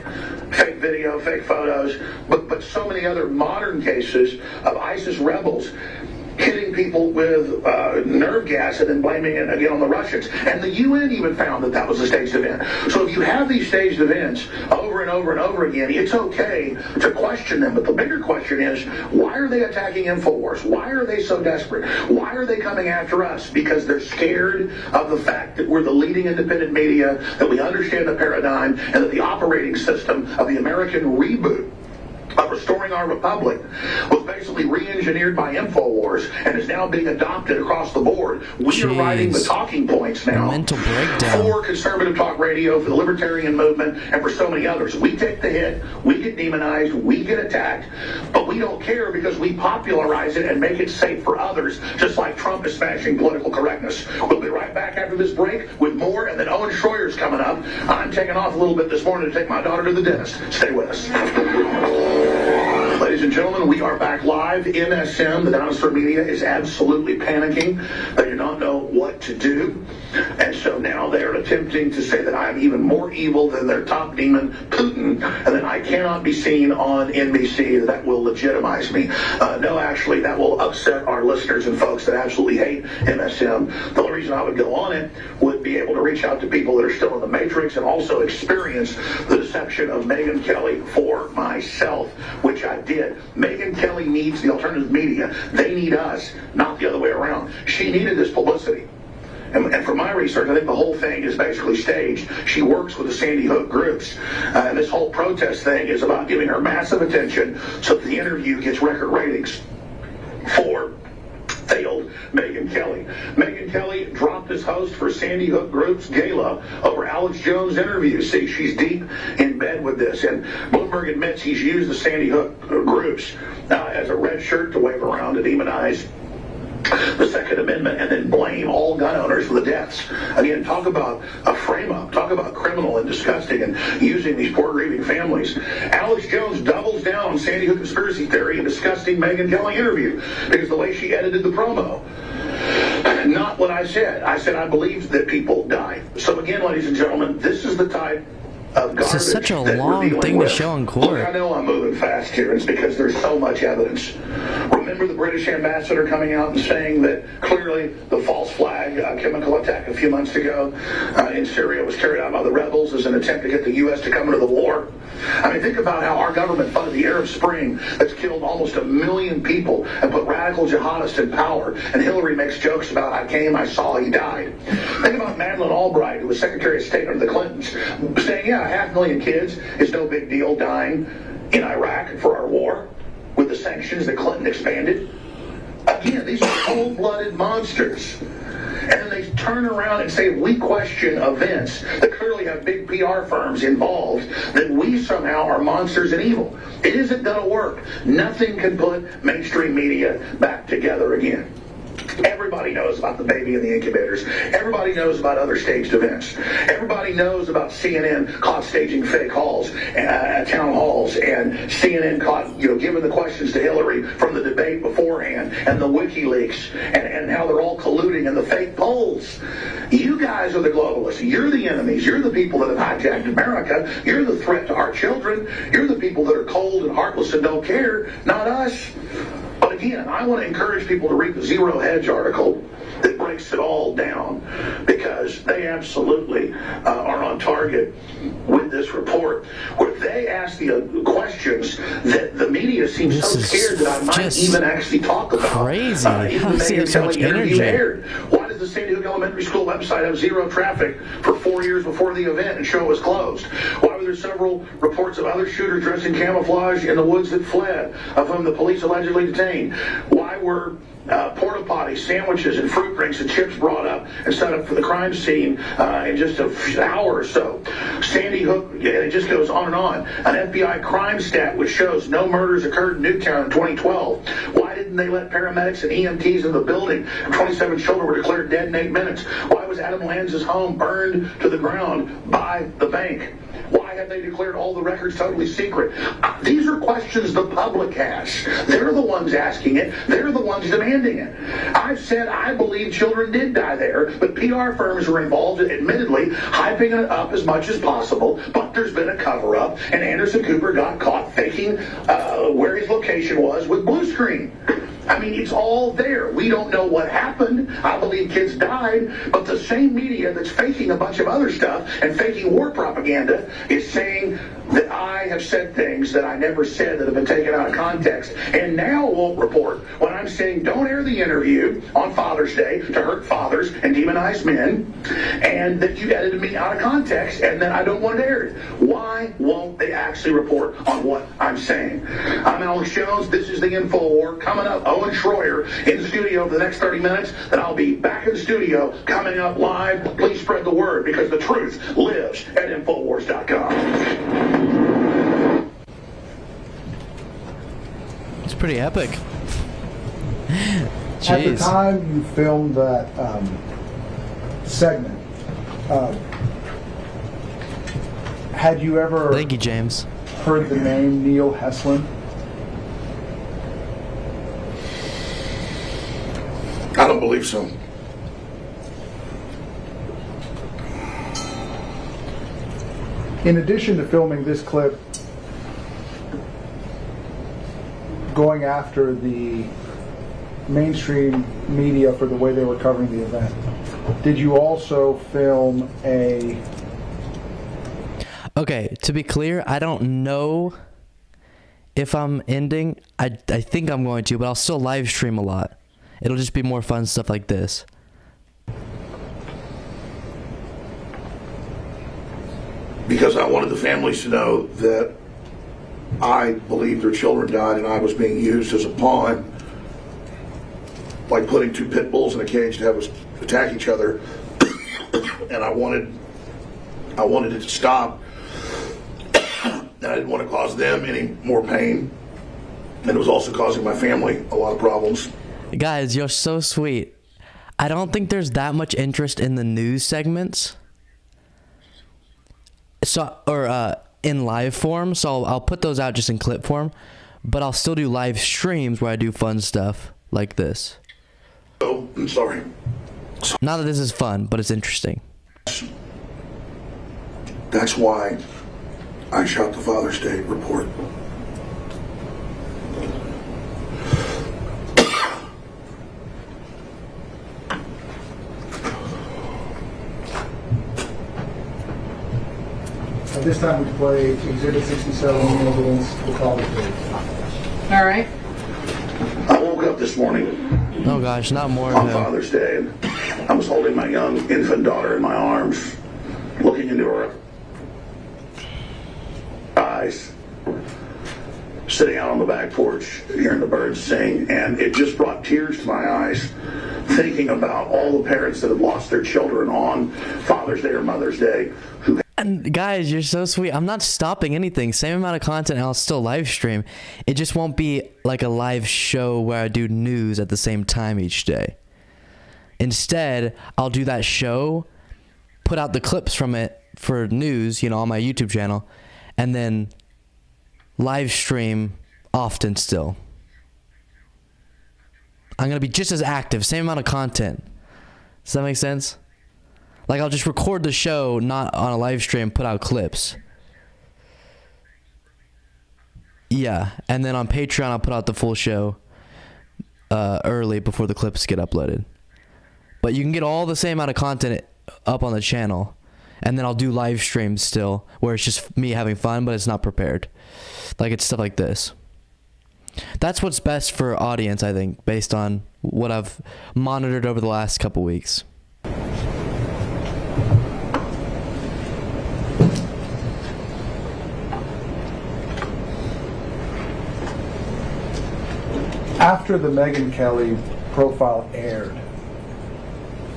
Fake video, fake photos, but so many other modern cases of ISIS rebels hitting people with nerve gas and then blaming it again on the Russians. And the UN even found that that was a staged event. So if you have these staged events over and over and over again, it's okay to question them. But the bigger question is, why are they attacking InfoWars? Why are they so desperate? Why are they coming after us? Because they're scared of the fact that we're the leading independent media, that we understand the paradigm, and that the operating system of the American reboot of restoring our republic was basically re-engineered by InfoWars and is now being adopted across the board. We are writing the talking points now mental breakdown for conservative talk radio, for the libertarian movement, and for so many others. We take the hit, we get demonized, we get attacked, but we don't care because we popularize it and make it safe for others, just like Trump is smashing political correctness. We'll be right back after this break with more, and then Owen Schroyer's coming up. I'm taking off a little bit this morning to take my daughter to the dentist. Stay with us. Ladies and gentlemen, we are back live. MSM, the dinosaur media, is absolutely panicking. They do not know what to do. And so now they're attempting to say that I'm even more evil than their top demon, Putin, and that I cannot be seen on NBC, that will legitimize me. No, actually, that will upset our listeners and folks that absolutely hate MSM. The only reason I would go on it would be able to reach out to people that are still in the Matrix and also experience the deception of Megyn Kelly for myself, which I did. Megyn Kelly needs the alternative media. They need us, not the other way around. She needed this publicity. And from my research, I think the whole thing is basically staged. She works with the Sandy Hook groups. And this whole protest thing is about giving her massive attention so that the interview gets record ratings for failed Megyn Kelly. Megyn Kelly dropped as host for Sandy Hook Group's gala over Alex Jones' interview. See, she's deep in bed with this. And Bloomberg admits he's used the Sandy Hook groups as a red shirt to wave around to demonize the Second Amendment and then blame all gun owners for the deaths. Again, talk about a frame-up. Talk about criminal and disgusting and using these poor grieving families. Alex Jones doubles down on Sandy Hook conspiracy theory and disgusting Megyn Kelly interview because the way she edited the promo. Not what I said. I said I believed that people died. So again, ladies and gentlemen, this is the type of garbage. This is such a long thing to show in court. Look, I know I'm moving fast here. It's because there's so much evidence. Remember the British ambassador coming out and saying that clearly the false flag chemical attack a few months ago in Syria was carried out by the rebels as an attempt to get the U.S. to come into the war? I mean, think about how our government funded the Arab Spring that's killed almost 1 million people and put radical jihadists in power. And Hillary makes jokes about, I came, I saw, he died. Think about Madeleine Albright, who was Secretary of State under the Clintons, saying, yeah, 500,000 kids is no big deal dying in Iraq for our war with the sanctions that Clinton expanded. Again, these are cold-blooded monsters. And then they turn around and say, we question events that clearly have big PR firms involved, that we somehow are monsters and evil. It isn't going to work. Nothing can put mainstream media back together again. Everybody knows about the baby in the incubators. Everybody knows about other staged events. Everybody knows about CNN caught staging fake halls, town halls, and CNN caught, giving the questions to Hillary from the debate beforehand, and the WikiLeaks, and how they're all colluding in the fake polls. You guys are the globalists. You're the enemies. You're the people that have hijacked America. You're the threat to our children. You're the people that are cold and heartless and don't care, not us. But again, I want to encourage people to read the Zero Hedge article that breaks it all down, because they absolutely are on target with this report, where they ask the questions that the media seems so scared that I might even actually talk about. Crazy. How is there so much energy? Why does the Sandy Hook Elementary School website have zero traffic for 4 years before the event and show was closed? Why were there several reports of other shooters dressed in camouflage in the woods that fled, of whom the police allegedly detained? Why were porta potties, sandwiches, and fruit drinks and chips brought up and set up for the crime scene in just an hour or so? Sandy Hook, it just goes on and on. An FBI crime stat which shows no murders occurred in Newtown in 2012. Why didn't they let paramedics and EMTs in the building? 27 children were declared dead in 8 minutes. Why was Adam Lanza's home burned to the ground by the bank? Why have they declared all the records totally secret? These are questions the public has. They're the ones asking it. They're the ones demanding it. I've said I believe children did die there, but PR firms were involved, admittedly, hyping it up as much as possible, but there's been a cover-up, and Anderson Cooper got caught faking where his location was with blue screen. I mean, it's all there. We don't know what happened. I believe kids died, but the same media that's faking a bunch of other stuff and faking war propaganda is saying that I have said things that I never said that have been taken out of context, and now won't report when I'm saying don't air the interview on Father's Day to hurt fathers and demonize men, and that you edited me out of context and that I don't want it aired. Why won't they actually report on what I'm saying? I'm Alex Jones. This is the InfoWar. Coming up, Owen Schroyer in the studio for the next 30 minutes. Then I'll be back in the studio coming up live. Please spread the word, because the truth lives at Infowars.com. It's pretty epic. At the Jeez. time you filmed that segment, had you ever Thank you, James. heard the name Neil Heslin? I don't believe so. In addition to filming this clip, going after the mainstream media for the way they were covering the event, did you also film a... Okay, to be clear, I don't know if I'm ending. I think I'm going to, but I'll still live stream a lot. It'll just be more fun stuff like this. Because I wanted the families to know that I believed their children died and I was being used as a pawn, like putting two pit bulls in a cage to have us attack each other. And I wanted it to stop. And I didn't want to cause them any more pain. And it was also causing my family a lot of problems. Guys, you're so sweet. I don't think there's that much interest in the news segments. So, or in live form, so I'll put those out just in clip form, but I'll still do live streams where I do fun stuff like this. Oh, I'm sorry. Not that this is fun, but it's interesting. That's why I shot the Father's Day report. At this time, we play Exhibit 67 in evidence, the Father's Day. All right. I woke up this morning Oh gosh, not more on of him. Father's Day, and I was holding my young infant daughter in my arms, looking into her eyes, sitting out on the back porch, hearing the birds sing, and it just brought tears to my eyes, thinking about all the parents that have lost their children on Father's Day or Mother's Day, who... And guys, you're so sweet. I'm not stopping anything. Same amount of content, and I'll still live stream. It just won't be like a live show where I do news at the same time each day. Instead, I'll do that show, put out the clips from it for news, you know, on my YouTube channel, and then live stream often still. I'm going to be just as active, same amount of content. Does that make sense? Like, I'll just record the show, not on a live stream, put out clips. Yeah, and then on Patreon, I'll put out the full show early before the clips get uploaded. But you can get all the same amount of content up on the channel. And then I'll do live streams still, where it's just me having fun, but it's not prepared. Like, it's stuff like this. That's what's best for audience, I think, based on what I've monitored over the last couple weeks. After the Megyn Kelly profile aired,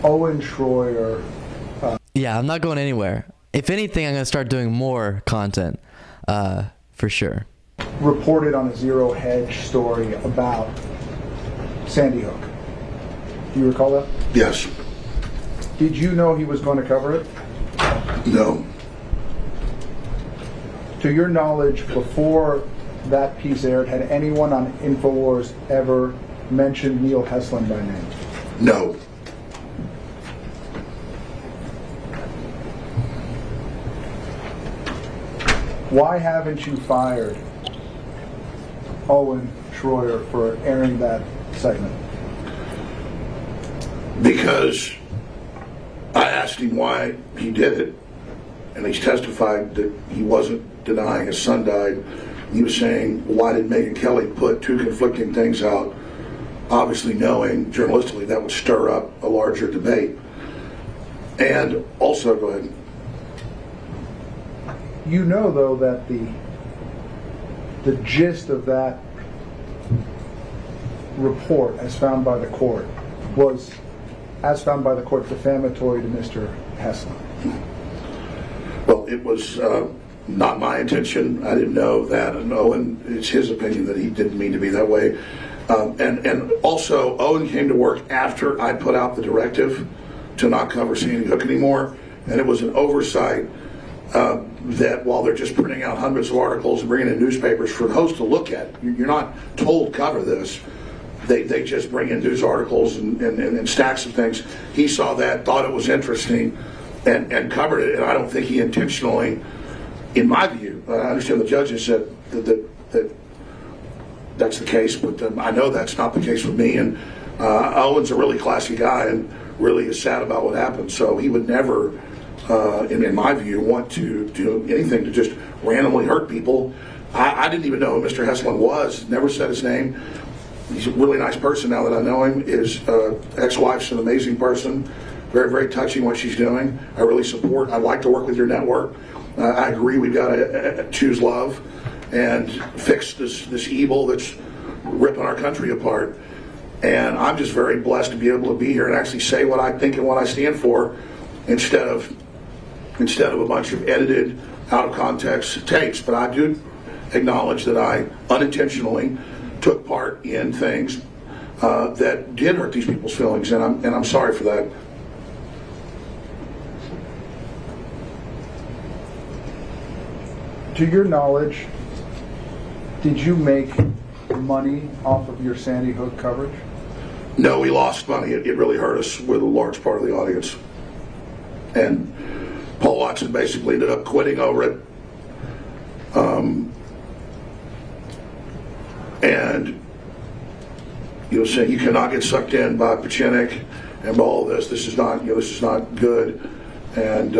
Owen Schroyer... Yeah, I'm not going anywhere. If anything, I'm going to start doing more content, for sure. reported on a Zero Hedge story about Sandy Hook. Do you recall that? Yes. Did you know he was going to cover it? No. To your knowledge, before that piece aired, had anyone on InfoWars ever mentioned Neil Heslin by name? No. Why haven't you fired Owen Schroyer for airing that segment? Because I asked him why he did it, and he's testified that he wasn't denying his son died. He was saying, why did Megyn Kelly put two conflicting things out, obviously knowing journalistically that would stir up a larger debate. And also, go ahead. You know, though, that the gist of that report, as found by the court, was, as found by the court, defamatory to Mr. Heslin. Well, it was not my intention. I didn't know that. And Owen, it's his opinion that he didn't mean to be that way. And also, Owen came to work after I put out the directive to not cover Sandy Hook anymore. And it was an oversight that while they're just printing out hundreds of articles and bringing in newspapers for the host to look at, you're not told cover this. They just bring in news articles and stacks of things. He saw that, thought it was interesting, and covered it. And I don't think he intentionally in my view, I understand the judges said that that's the case, but I know that's not the case with me. And Owen's a really classy guy and really is sad about what happened. So he would never, in my view, want to do anything to just randomly hurt people. I didn't even know who Mr. Heslin was, never said his name. He's a really nice person now that I know him. His ex-wife's an amazing person, very, very touching what she's doing. I really support, I'd like to work with your network. I agree we've got to choose love and fix this evil that's ripping our country apart. And I'm just very blessed to be able to be here and actually say what I think and what I stand for instead of a bunch of edited, out of context tapes. But I do acknowledge that I unintentionally took part in things that did hurt these people's feelings, and I'm sorry for that. To your knowledge, did you make money off of your Sandy Hook coverage? No, we lost money. It really hurt us with a large part of the audience. And Paul Watson basically ended up quitting over it. And you'll say you cannot get sucked in by Pachinik and by all this. This is not, this is not good. And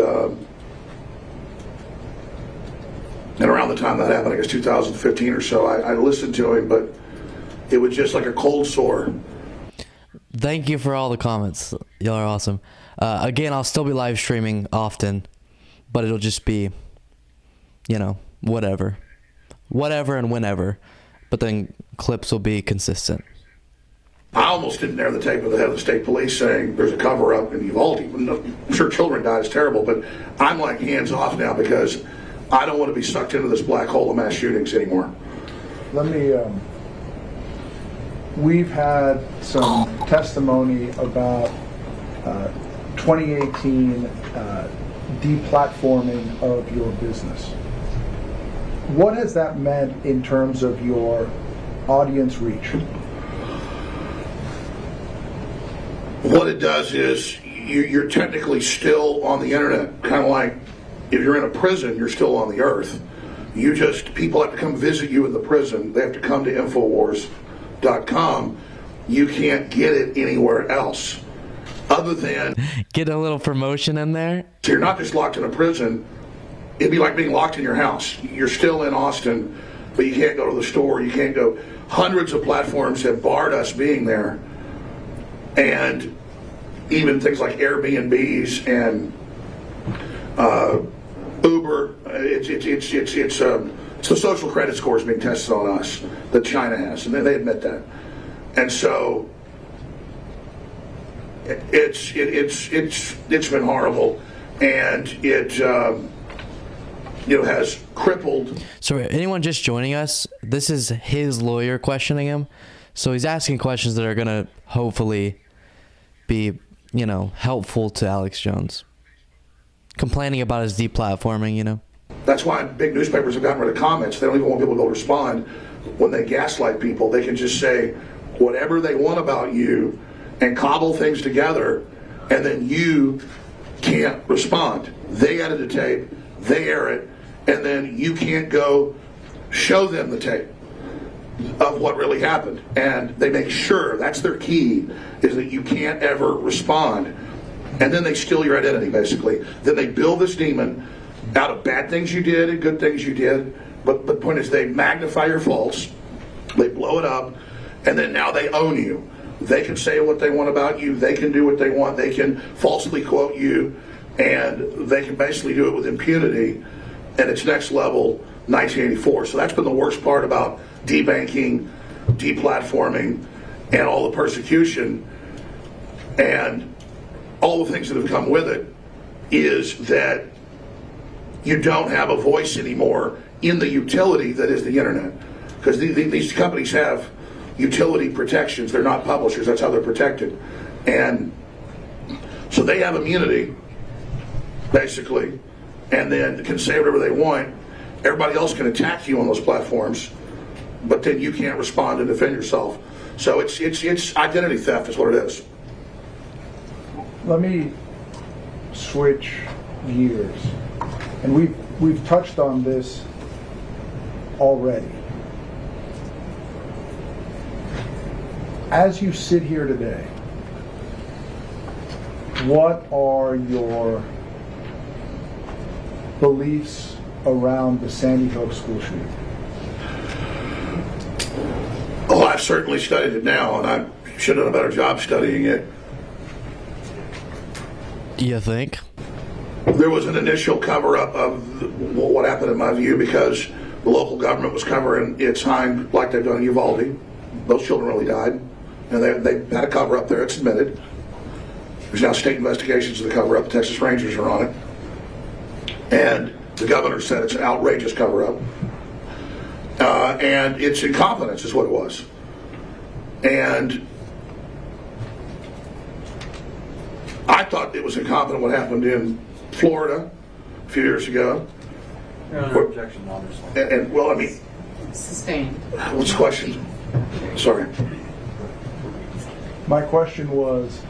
around the time that happened, I guess 2015 or so, I listened to him, but it was just like a cold sore. Thank you for all the comments. Y'all are awesome. Again, I'll still be live streaming often, but it'll just be, whatever and whenever. But then clips will be consistent. I almost didn't air the tape of the head of the state police saying there's a cover-up in Uvalde. I'm sure children died, it's terrible, but I'm like hands off now because I don't want to be sucked into this black hole of mass shootings anymore. Let me, we've had some testimony about 2018 deplatforming of your business. What has that meant in terms of your audience reach? What it does is you're technically still on the internet, kind of like if you're in a prison, you're still on the earth. People have to come visit you in the prison. They have to come to Infowars.com. You can't get it anywhere else other than... Get a little promotion in there. So you're not just locked in a prison. It'd be like being locked in your house. You're still in Austin, but you can't go to the store. You can't go. Hundreds of platforms have barred us being there. And even things like Airbnbs and Uber, it's the social credit scores being tested on us that China has, and they admit that. And so it's been horrible, and it has crippled. So anyone just joining us, this is his lawyer questioning him. So he's asking questions that are gonna hopefully be, helpful to Alex Jones. Complaining about his deplatforming, That's why big newspapers have gotten rid of comments. They don't even want people to go respond. When they gaslight people, they can just say whatever they want about you and cobble things together, and then you can't respond. They edit the tape, they air it, and then you can't go show them the tape of what really happened. And they make sure, that's their key, is that you can't ever respond. And then they steal your identity, basically. Then they build this demon out of bad things you did and good things you did. But the point is they magnify your faults, they blow it up, and then now they own you. They can say what they want about you, they can do what they want, they can falsely quote you, and they can basically do it with impunity. And it's next level 1984. So that's been the worst part about debanking, deplatforming, and all the persecution and all the things that have come with it, is that you don't have a voice anymore in the utility that is the internet. Because these companies have utility protections. They're not publishers. That's how they're protected. And so they have immunity, basically, and then can say whatever they want. Everybody else can attack you on those platforms, but then you can't respond and defend yourself. So it's identity theft is what it is. Let me switch gears. And we've touched on this already. As you sit here today, what are your beliefs around the Sandy Hook school shooting? Oh, I've certainly studied it now, and I should have done a better job studying it. You think? There was an initial cover-up of what happened in my view because the local government was covering its hind like they've done in Uvalde. Those children really died, and they had a cover-up there. It's admitted. There's now state investigations of the cover-up. The Texas Rangers are on it. And the governor said it's an outrageous cover-up. And it's incompetence is what it was. And I thought it was incompetent what happened in Florida a few years ago. No objection on this one. And well, I mean, Sustained. what's the question? Sorry. My question was,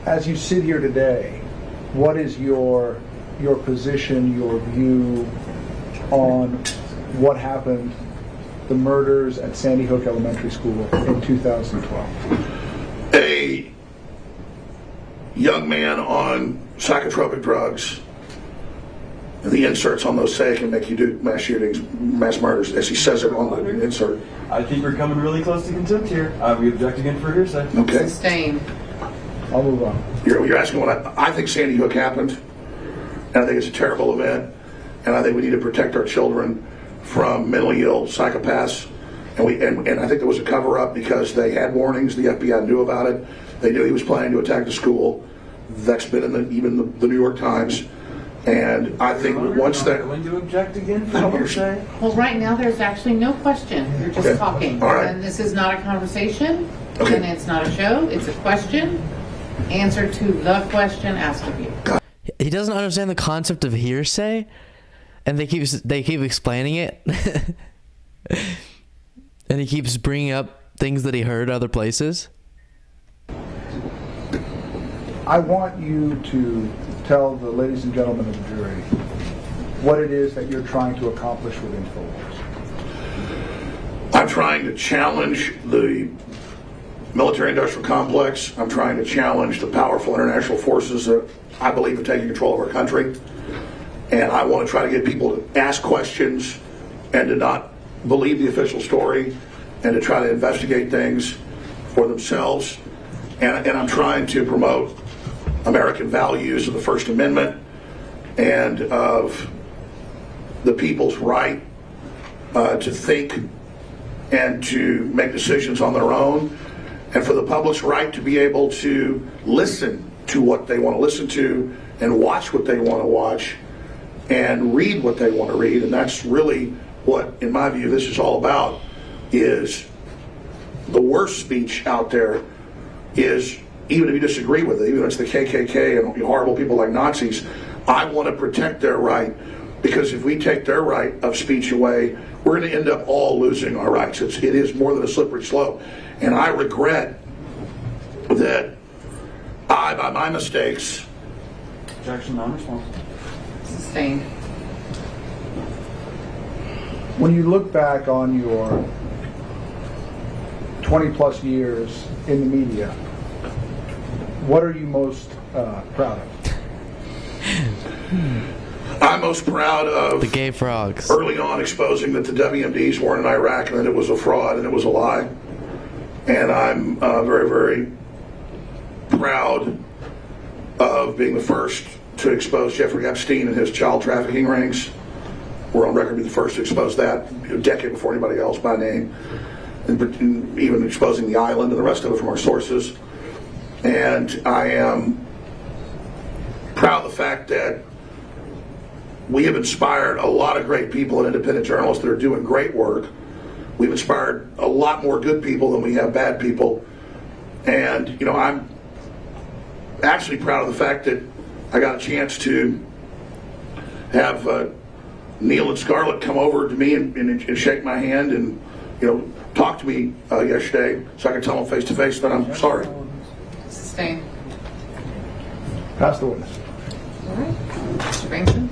as you sit here today, what is your position, your view on what happened, the murders at Sandy Hook Elementary School in 2012? A young man on psychotropic drugs, and the inserts on those say it can make you do mass shootings, mass murders, as he says it on the insert. I think we're coming really close to contempt here. We object again for hearsay. Okay. Sustained. I'll move on. You're asking what I think Sandy Hook happened, and I think it's a terrible event, and I think we need to protect our children from mentally ill psychopaths, and I think there was a cover-up because they had warnings. The FBI knew about it. They knew he was planning to attack the school. That's been in even the New York Times, and I think once that. Going to object again for hearsay? Well, right now, there's actually no question. You're just Okay. talking. All right. And this is not a conversation, Okay. and it's not a show. It's a question. Answer to the question asked of you. He doesn't understand the concept of hearsay, and they keep explaining it, and he keeps bringing up things that he heard other places. I want you to tell the ladies and gentlemen of the jury what it is that you're trying to accomplish with InfoWars. I'm trying to challenge the military-industrial complex. I'm trying to challenge the powerful international forces that I believe are taking control of our country. And I want to try to get people to ask questions and to not believe the official story and to try to investigate things for themselves. And I'm trying to promote American values of the First Amendment and of the people's right to think and to make decisions on their own, and for the public's right to be able to listen to what they want to listen to and watch what they want to watch and read what they want to read. And that's really what, in my view, this is all about, is the worst speech out there is, even if you disagree with it, even if it's the KKK and horrible people like Nazis, I want to protect their right, because if we take their right of speech away, we're going to end up all losing our rights. It is more than a slippery slope. And I regret that I, by my mistakes... Objection, non-responsive. Sustained. When you look back on your 20 plus years in the media, what are you most proud of? I'm most proud of The gay frogs. early on exposing that the WMDs weren't in Iraq and that it was a fraud and it was a lie. And I'm very, very proud of being the first to expose Jeffrey Epstein and his child trafficking rings. We're on record to be the first to expose that a decade before anybody else by name, and even exposing the island and the rest of it from our sources. And I am proud of the fact that we have inspired a lot of great people and independent journalists that are doing great work. We've inspired a lot more good people than we have bad people. And, you know, I'm actually proud of the fact that I got a chance to have Neil and Scarlett come over to me and shake my hand and, you know, talk to me yesterday so I could tell them face to face that I'm sorry. Sustained. Pass the witness. All right. Mr. Bankson.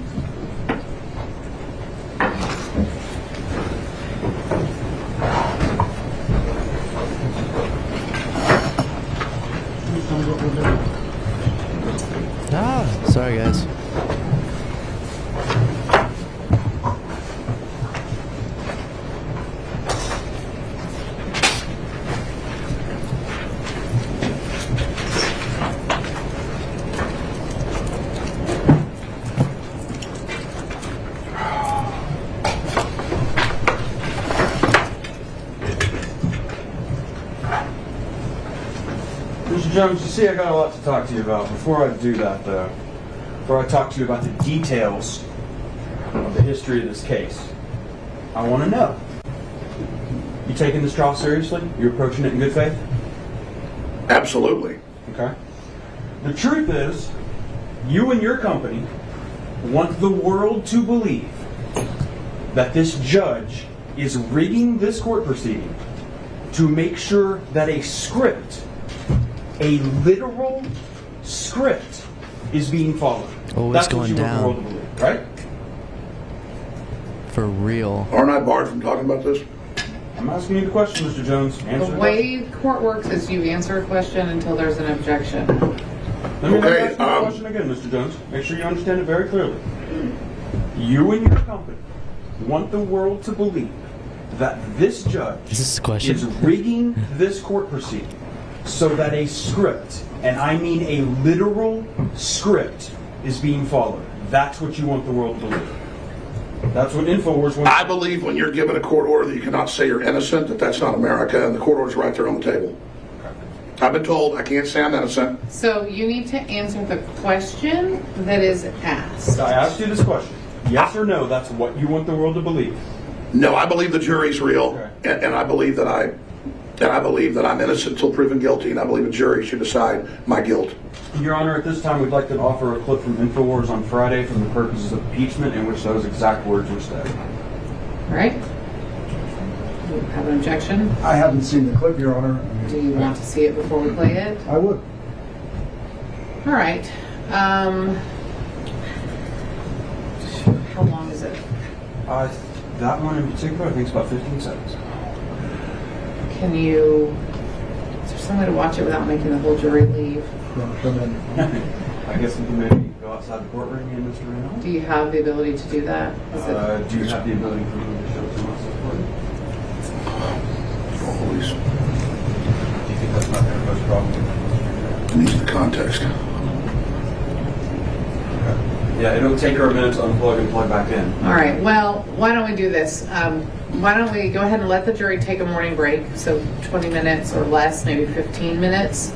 Sorry, guys. Mr. Jones, you see I got a lot to talk to you about. Before I do that, though, before I talk to you about the details of the history of this case, I want to know, you taking this trial seriously? You approaching it in good faith? Absolutely. Okay. The truth is, you and your company want the world to believe that this judge is rigging this court proceeding to make sure that a script, a literal script, is being followed. Oh, That's it's what going you want the down. world to believe, right? For real. Aren't I barred from talking about this? I'm asking you the question, Mr. Jones. Answer The the way court works is you answer a question until there's an objection. question. Let me Okay, ask you the question again, Mr. Jones. Make sure you understand it very clearly. You and your company want the world to believe that this judge Is this a question? is rigging this court proceeding so that a script, and I mean a literal script, is being followed. That's what you want the world to believe. That's what InfoWars wants. I believe when you're given a court order that you cannot say you're innocent, that's not America, and the court order's right there on the table. I've been told I can't say I'm innocent. So you need to answer the question that is asked. I asked you this question. Yes or no, that's what you want the world to believe. No, I believe the jury's real, Okay. and I believe that I'm innocent until proven guilty, and I believe a jury should decide my guilt. Your Honor, at this time, we'd like to offer a clip from InfoWars on Friday from the purposes of impeachment in which those exact words were said. All right? You have an objection? I haven't seen the clip, Your Honor. Do you want to see it before we play it? I would. All right. How long is it? That one in particular, I think it's about 15 seconds. Can you... Is there some way to watch it without making the whole jury leave? I guess we can maybe go outside the courtroom and Mr. Reynolds. Do you have the ability to do that? Is it... Do you have the ability for me to show it to us? Police. Do you think that's not going to pose a problem? Needs the context. Yeah, it'll take her a minute to unplug and plug back in. All right, well, why don't we do this? Why don't we go ahead and let the jury take a morning break, so 20 minutes or less, maybe 15 minutes,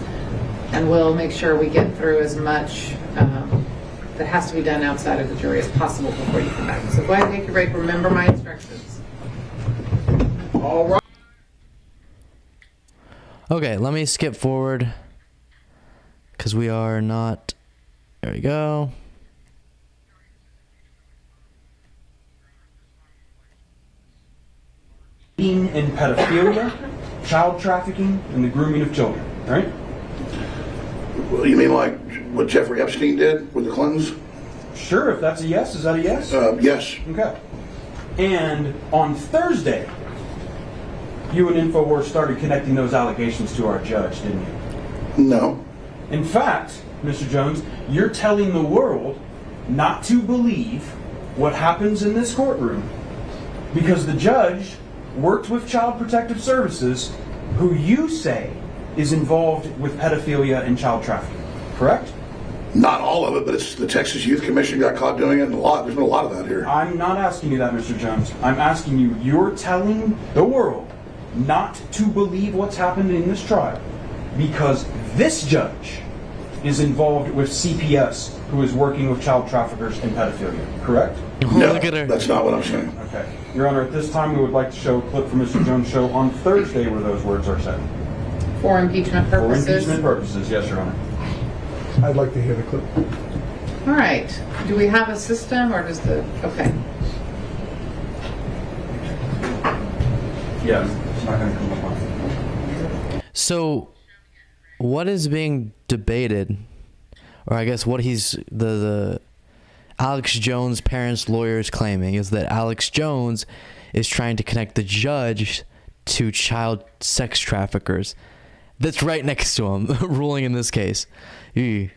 and we'll make sure we get through as much that has to be done outside of the jury as possible before you come back. So go ahead and take your break. Remember my instructions. All right. Okay, let me skip forward because we are not. There we go. In pedophilia, child trafficking, and the grooming of children, right? Well, you mean like what Jeffrey Epstein did with the Clintons? Sure, if that's a yes, is that a yes? Yes. Okay. And on Thursday, you and InfoWars started connecting those allegations to our judge, didn't you? No. In fact, Mr. Jones, you're telling the world not to believe what happens in this courtroom because the judge worked with Child Protective Services, who you say is involved with pedophilia and child trafficking, correct? Not all of it, but it's the Texas Youth Commission got caught doing it, and there's been a lot of that here. I'm not asking you that, Mr. Jones. I'm asking you, you're telling the world not to believe what's happened in this trial because this judge is involved with CPS, who is working with child traffickers and pedophilia, correct? No, Look at her. that's not what I'm saying. Okay. Your Honor, at this time, we would like to show a clip from Mr. Jones' show on Thursday where those words are said. For impeachment For purposes. impeachment purposes, yes, Your Honor. I'd like to hear the clip. All right. Do we have a system or does the... Okay. Yeah, it's not going to come up on. So, what is being debated, or I guess what he's the Alex Jones' parents' lawyers claiming is that Alex Jones is trying to connect the judge to child sex traffickers. That's right next to him, ruling in this case. Ew.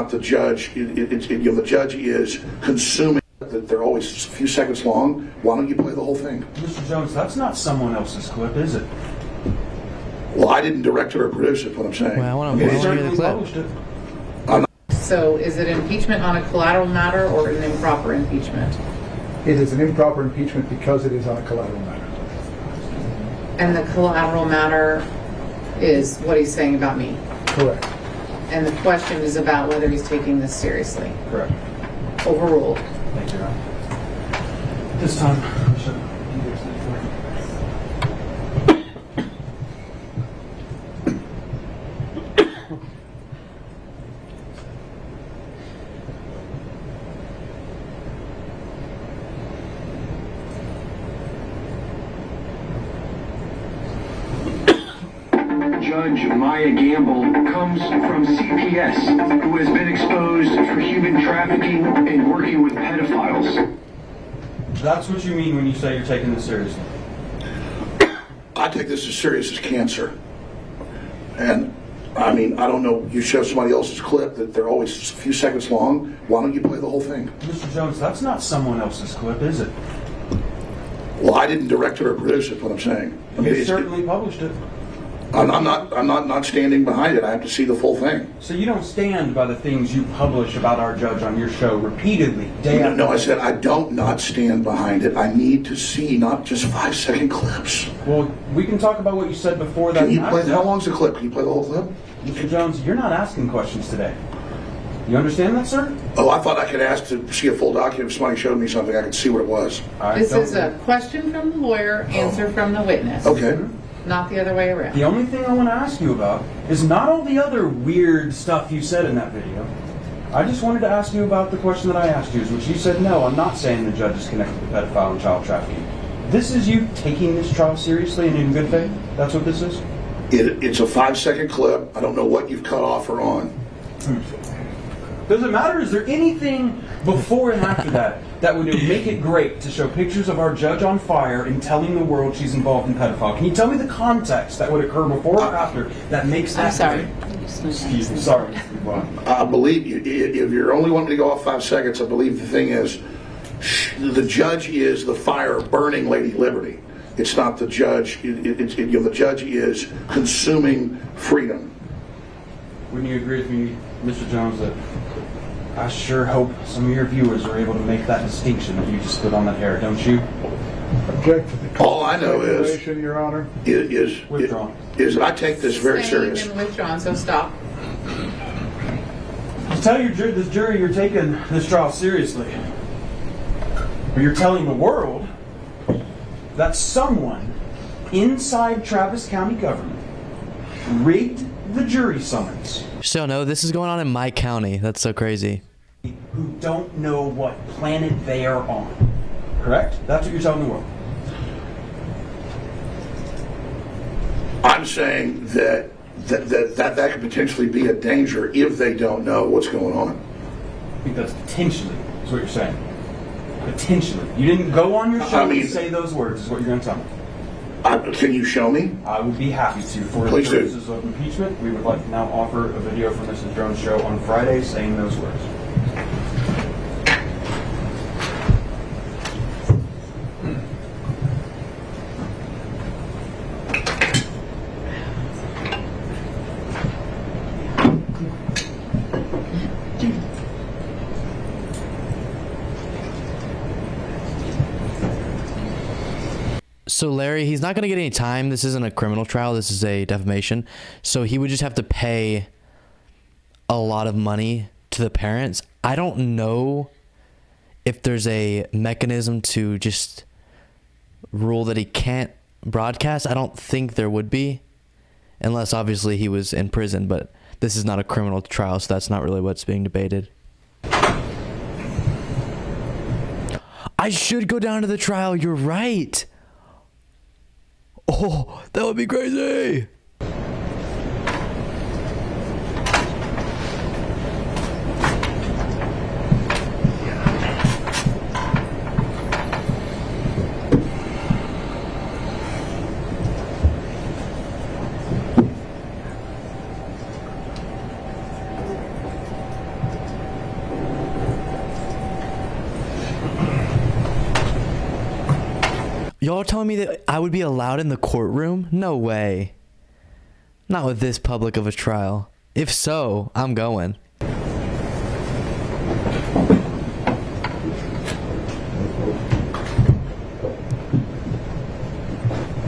not the judge. The judge is consuming. That they're always a few seconds long. Why don't you play the whole thing? Mr. Jones, that's not someone else's clip, is it? Well, I didn't direct it or produce it. What I'm saying. Well, I want You to hear the certainly clip. published it. So is it impeachment on a collateral matter or an improper impeachment? It is an improper impeachment because it is on a collateral matter. And the collateral matter is what he's saying about me. Correct. And the question is about whether he's taking this seriously. Correct. Overruled. Thank you, Your Honor. This time, Bishop. Judge Maya Gamble comes from CPS, who has been exposed for human trafficking and working with pedophiles. That's what you mean when you say you're taking this seriously. I take this as serious as cancer. And I mean, I don't know. You show somebody else's clip that they're always a few seconds long. Why don't you play the whole thing? Mr. Jones, that's not someone else's clip, is it? Well, I didn't direct it or produce it. What I'm saying. I mean, You certainly published it. I'm not standing behind it. I have to see the full thing. So you don't stand by the things you publish about our judge on your show repeatedly, day after No, I day. said I don't not stand behind it. I need to see not just 5-second clips. Well, we can talk about what you said before that. Can you and play? after How that. long's the clip? Can you play the whole clip? Mr. Jones, you're not asking questions today. You understand that, sir? Oh, I thought I could ask to see a full document. If somebody showed me something, I could see what it was. I This don't- is a question from the lawyer, answer from the witness. Okay. Not the other way around. The only thing I want to ask you about is not all the other weird stuff you said in that video. I just wanted to ask you about the question that I asked you, which you said, no, I'm not saying the judge is connected to pedophile and child trafficking. This is you taking this trial seriously and in good faith? That's what this is? It's a 5-second clip. I don't know what you've cut off or on. Does it matter? Is there anything before and after that that would make it great to show pictures of our judge on fire and telling the world she's involved in pedophile? Can you tell me the context that would occur before or after that makes that I'm sorry. great? Excuse me. Sorry, Mr. Dubois. I believe you. If you're only wanting to go off 5 seconds, I believe the thing is, the judge is the fire burning Lady Liberty. It's not the judge. The judge is consuming freedom. Wouldn't you agree with me, Mr. Jones, that I sure hope some of your viewers are able to make that distinction that you just put on that hair, don't you? Object to the All I know is- regulation, Your Honor. Withdrawn. Is I take this very Sustained serious. and withdrawn, so stop. You tell this jury you're taking this trial seriously. But you're telling the world that someone inside Travis County government rigged the jury summons So no, this is going on in my county. That's so crazy. who don't know what planet they are on. Correct? That's what you're telling the world. I'm saying that could potentially be a danger if they don't know what's going on. I think that's potentially is what you're saying. Potentially. You didn't go on your show I mean- and say those words is what you're going to tell me. Can you show me? I would be happy to. For Please do. purposes of impeachment, we would like to now offer a video from Mrs. Jones' show on Friday saying those words. So Larry, he's not going to get any time. This isn't a criminal trial. This is a defamation. So he would just have to pay a lot of money to the parents. I don't know if there's a mechanism to just rule that he can't broadcast. I don't think there would be, unless obviously he was in prison, but this is not a criminal trial, so that's not really what's being debated. I should go down to the trial. You're right. Oh, that would be crazy. Y'all telling me that I would be allowed in the courtroom? No way. Not with this public of a trial. If so, I'm going.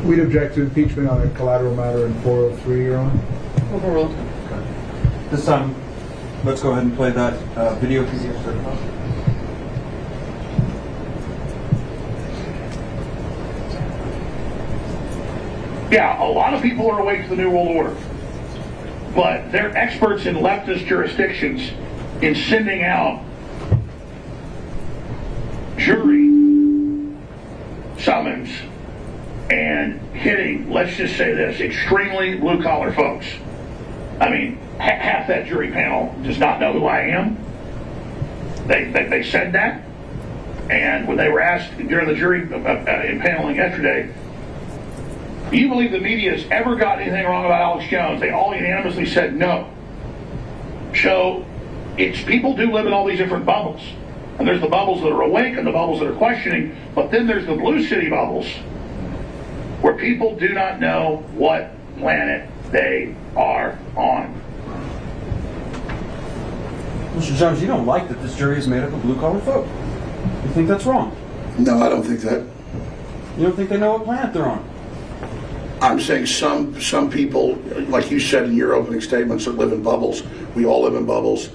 We'd object to impeachment on a collateral matter in 403, Your Honor. Overruled. This time, let's go ahead and play that video PDF certified. Yeah, a lot of people are awake to the New World Order, but they're experts in leftist jurisdictions in sending out jury summons and hitting, let's just say this, extremely blue-collar folks. I mean, half that jury panel does not know who I am. They said that, and when they were asked during the jury impaneling yesterday, do you believe the media has ever got anything wrong about Alex Jones? They all unanimously said no. So, it's people do live in all these different bubbles. And there's the bubbles that are awake and the bubbles that are questioning, but then there's the blue city bubbles where people do not know what planet they are on. Mr. Jones, you don't like that this jury is made up of blue-collar folk. You think that's wrong? No, I don't think that. You don't think they know what planet they're on? I'm saying some people, like you said in your opening statements, that live in bubbles. We all live in bubbles.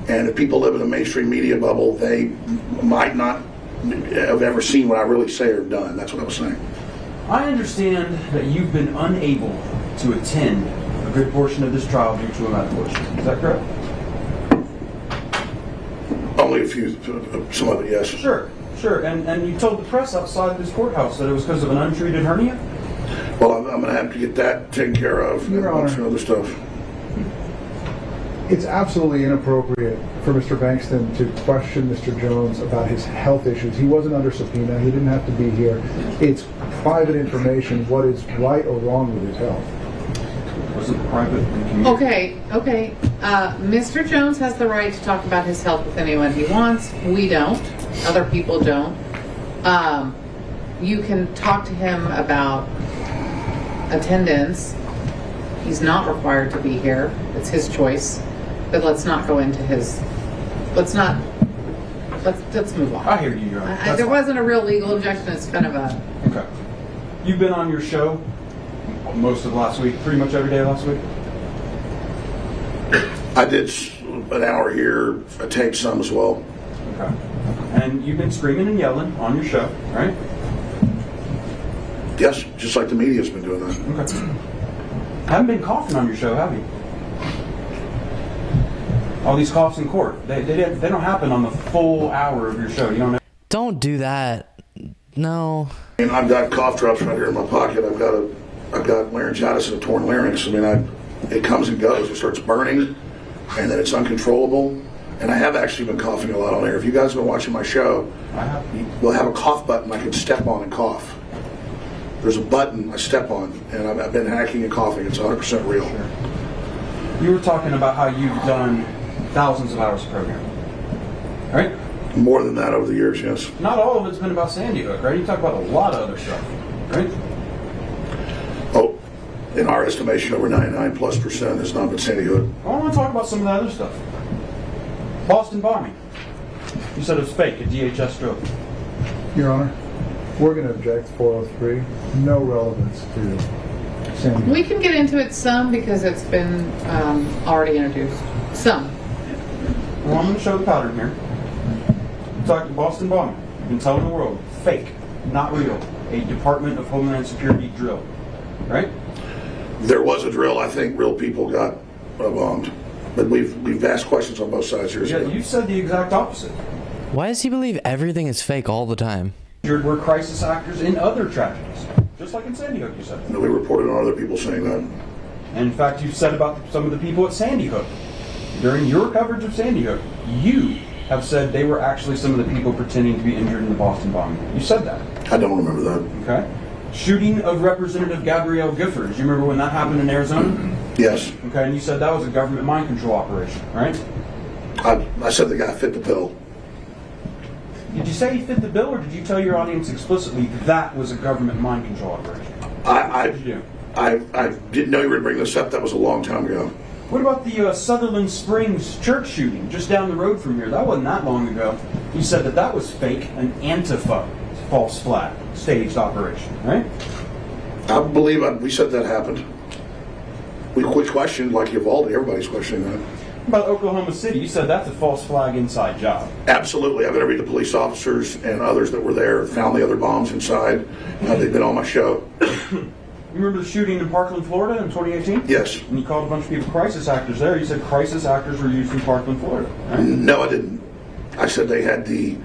And if people live in a mainstream media bubble, they might not have ever seen what I really say or done. That's what I was saying. I understand that you've been unable to attend a good portion of this trial due to a medical issue. Is that correct? Only a few, some of it, yes. Sure. And you told the press outside this courthouse that it was because of an untreated hernia? Well, I'm going to have to get that taken care of and a bunch of other stuff. It's absolutely inappropriate for Mr. Bankston to question Mr. Jones about his health issues. He wasn't under subpoena. He didn't have to be here. It's private information, what is right or wrong with his health. Was it private? Okay. Mr. Jones has the right to talk about his health with anyone he wants. We don't. Other people don't. You can talk to him about attendance. He's not required to be here. It's his choice. But let's not go into his. Let's move on. I hear you, Your Honor. There wasn't a real legal objection. It's kind of a. Okay. You've been on your show most of last week, pretty much every day last week? I did an hour here. I taped some as well. Okay. And you've been screaming and yelling on your show, right? Yes, just like the media's been doing that. Okay. Haven't been coughing on your show, have you? All these coughs in court, they don't happen on the full hour of your show. You don't know. Don't do that. No. And I've got cough drops right here in my pocket. I've got laryngitis and a torn larynx. I mean, it comes and goes. It starts burning, and then it's uncontrollable. And I have actually been coughing a lot on air. If you guys have been watching my show, we'll have a cough button I can step on and cough. There's a button I step on, and I've been hacking and coughing. It's 100% real. Sure. You were talking about how you've done thousands of hours of programming, right? More than that over the years, yes. Not all of it's been about Sandy Hook, right? You talk about a lot of other stuff, right? Oh, in our estimation, over 99+% has not been Sandy Hook. I want to talk about some of the other stuff. Boston bombing. You said it was fake, a DHS stroke. Your Honor, we're going to object 403. No relevance to Sandy Hook. We can get into it some because it's been already introduced. Some. Well, I'm going to show the pattern here. Talking Boston bombing. You've been telling the world, fake, not real. A Department of Homeland Security drill, right? There was a drill. I think real people got bombed. But we've asked questions on both sides here. Yeah, you said the exact opposite. Why does he believe everything is fake all the time? We're crisis actors in other tragedies. Just like in Sandy Hook, you said. No, we reported on other people saying that. And in fact, you've said about some of the people at Sandy Hook. During your coverage of Sandy Hook, you have said they were actually some of the people pretending to be injured in the Boston bombing. You said that. I don't remember that. Okay. Shooting of Representative Gabrielle Giffords. You remember when that happened in Arizona? Yes. Okay, and you said that was a government mind control operation, right? I said the guy fit the bill. Did you say he fit the bill, or did you tell your audience explicitly that was a government mind control operation? I What did you do? I didn't know you were going to bring this up. That was a long time ago. What about the Sutherland Springs church shooting just down the road from here? That wasn't that long ago. You said that was fake, an Antifa false flag staged operation, right? I believe we said that happened. We questioned, like Uvalde, everybody's questioning that. What about Oklahoma City? You said that's a false flag inside job. Absolutely. I've interviewed the police officers and others that were there, found the other bombs inside. They've been on my show. You remember the shooting in Parkland, Florida in 2018? Yes. And you called a bunch of people crisis actors there. You said crisis actors were used in Parkland, Florida, right? No, I didn't. I said they had the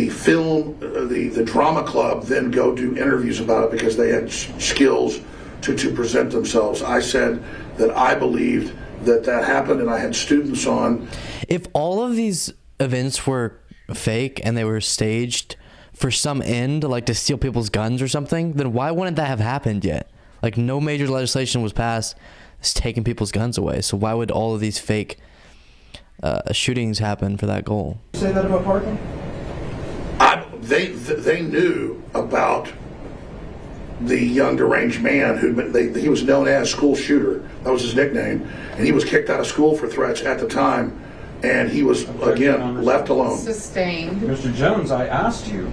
film, the drama club then go do interviews about it because they had skills to present themselves. I said that I believed that happened, and I had students on. If all of these events were fake and they were staged for some end, like to steal people's guns or something, then why wouldn't that have happened yet? Like, no major legislation was passed that's taking people's guns away. So why would all of these fake shootings happen for that goal? You say that about Parkland? They knew about the young deranged man he was known as School Shooter. That was his nickname, and he was kicked out of school for threats at the time, and he was again left alone. Sustained. Mr. Jones, I asked you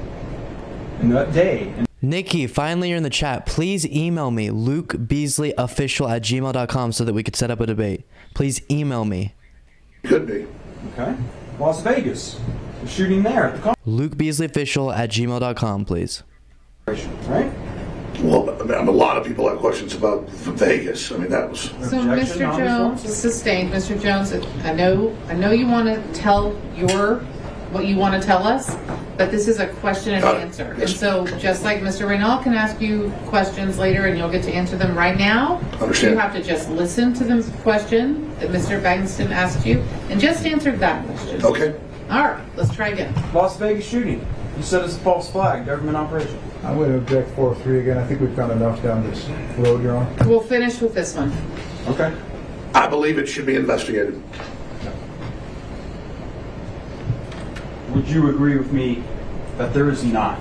in that day. Nikki, finally you're in the chat. Please email me, lukebeasleyofficial@gmail.com, so that we could set up a debate. Please email me. Could be. Okay. Las Vegas. The shooting there at the lukebeasleyofficial@gmail.com, please. right? Well, a lot of people have questions about Vegas. I mean, that was. So, Objection, Mr. Jones, sustained. Mr. Jones, I know you want to tell what you want to tell us, but this is a question and answer. Yes. And so, just like Mr. Reynal can ask you questions later and you'll get to answer them right now, Understand. you have to just listen to the question that Mr. Bangston asked you and just answer that question. Okay. All right, let's try again. Las Vegas shooting. You said it's a false flag, government operation. I'm going to object 4-3 again. I think we've gone enough down this road, Your Honor. We'll finish with this one. Okay. I believe it should be investigated. Would you agree with me that there is not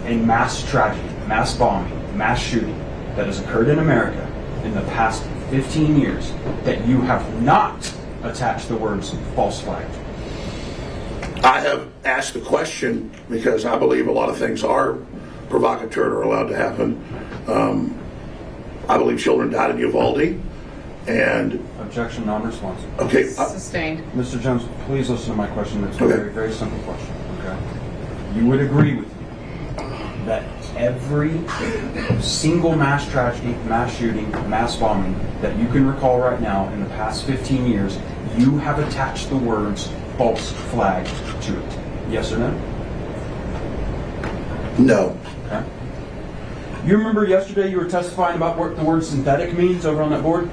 a mass tragedy, mass bombing, mass shooting that has occurred in America in the past 15 years that you have not attached the words false flag to? I have asked the question because I believe a lot of things are provocateur or allowed to happen. I believe children died in Uvalde, and Objection, non-responsive. okay, Sustained. Mr. Jones, please listen to my question. It's a Okay. very, very simple question. Okay. You would agree with me that every single mass tragedy, mass shooting, mass bombing that you can recall right now in the past 15 years, you have attached the words false flag to it. Yes or no? no. Okay. You remember yesterday you were testifying about what the word synthetic means over on that board?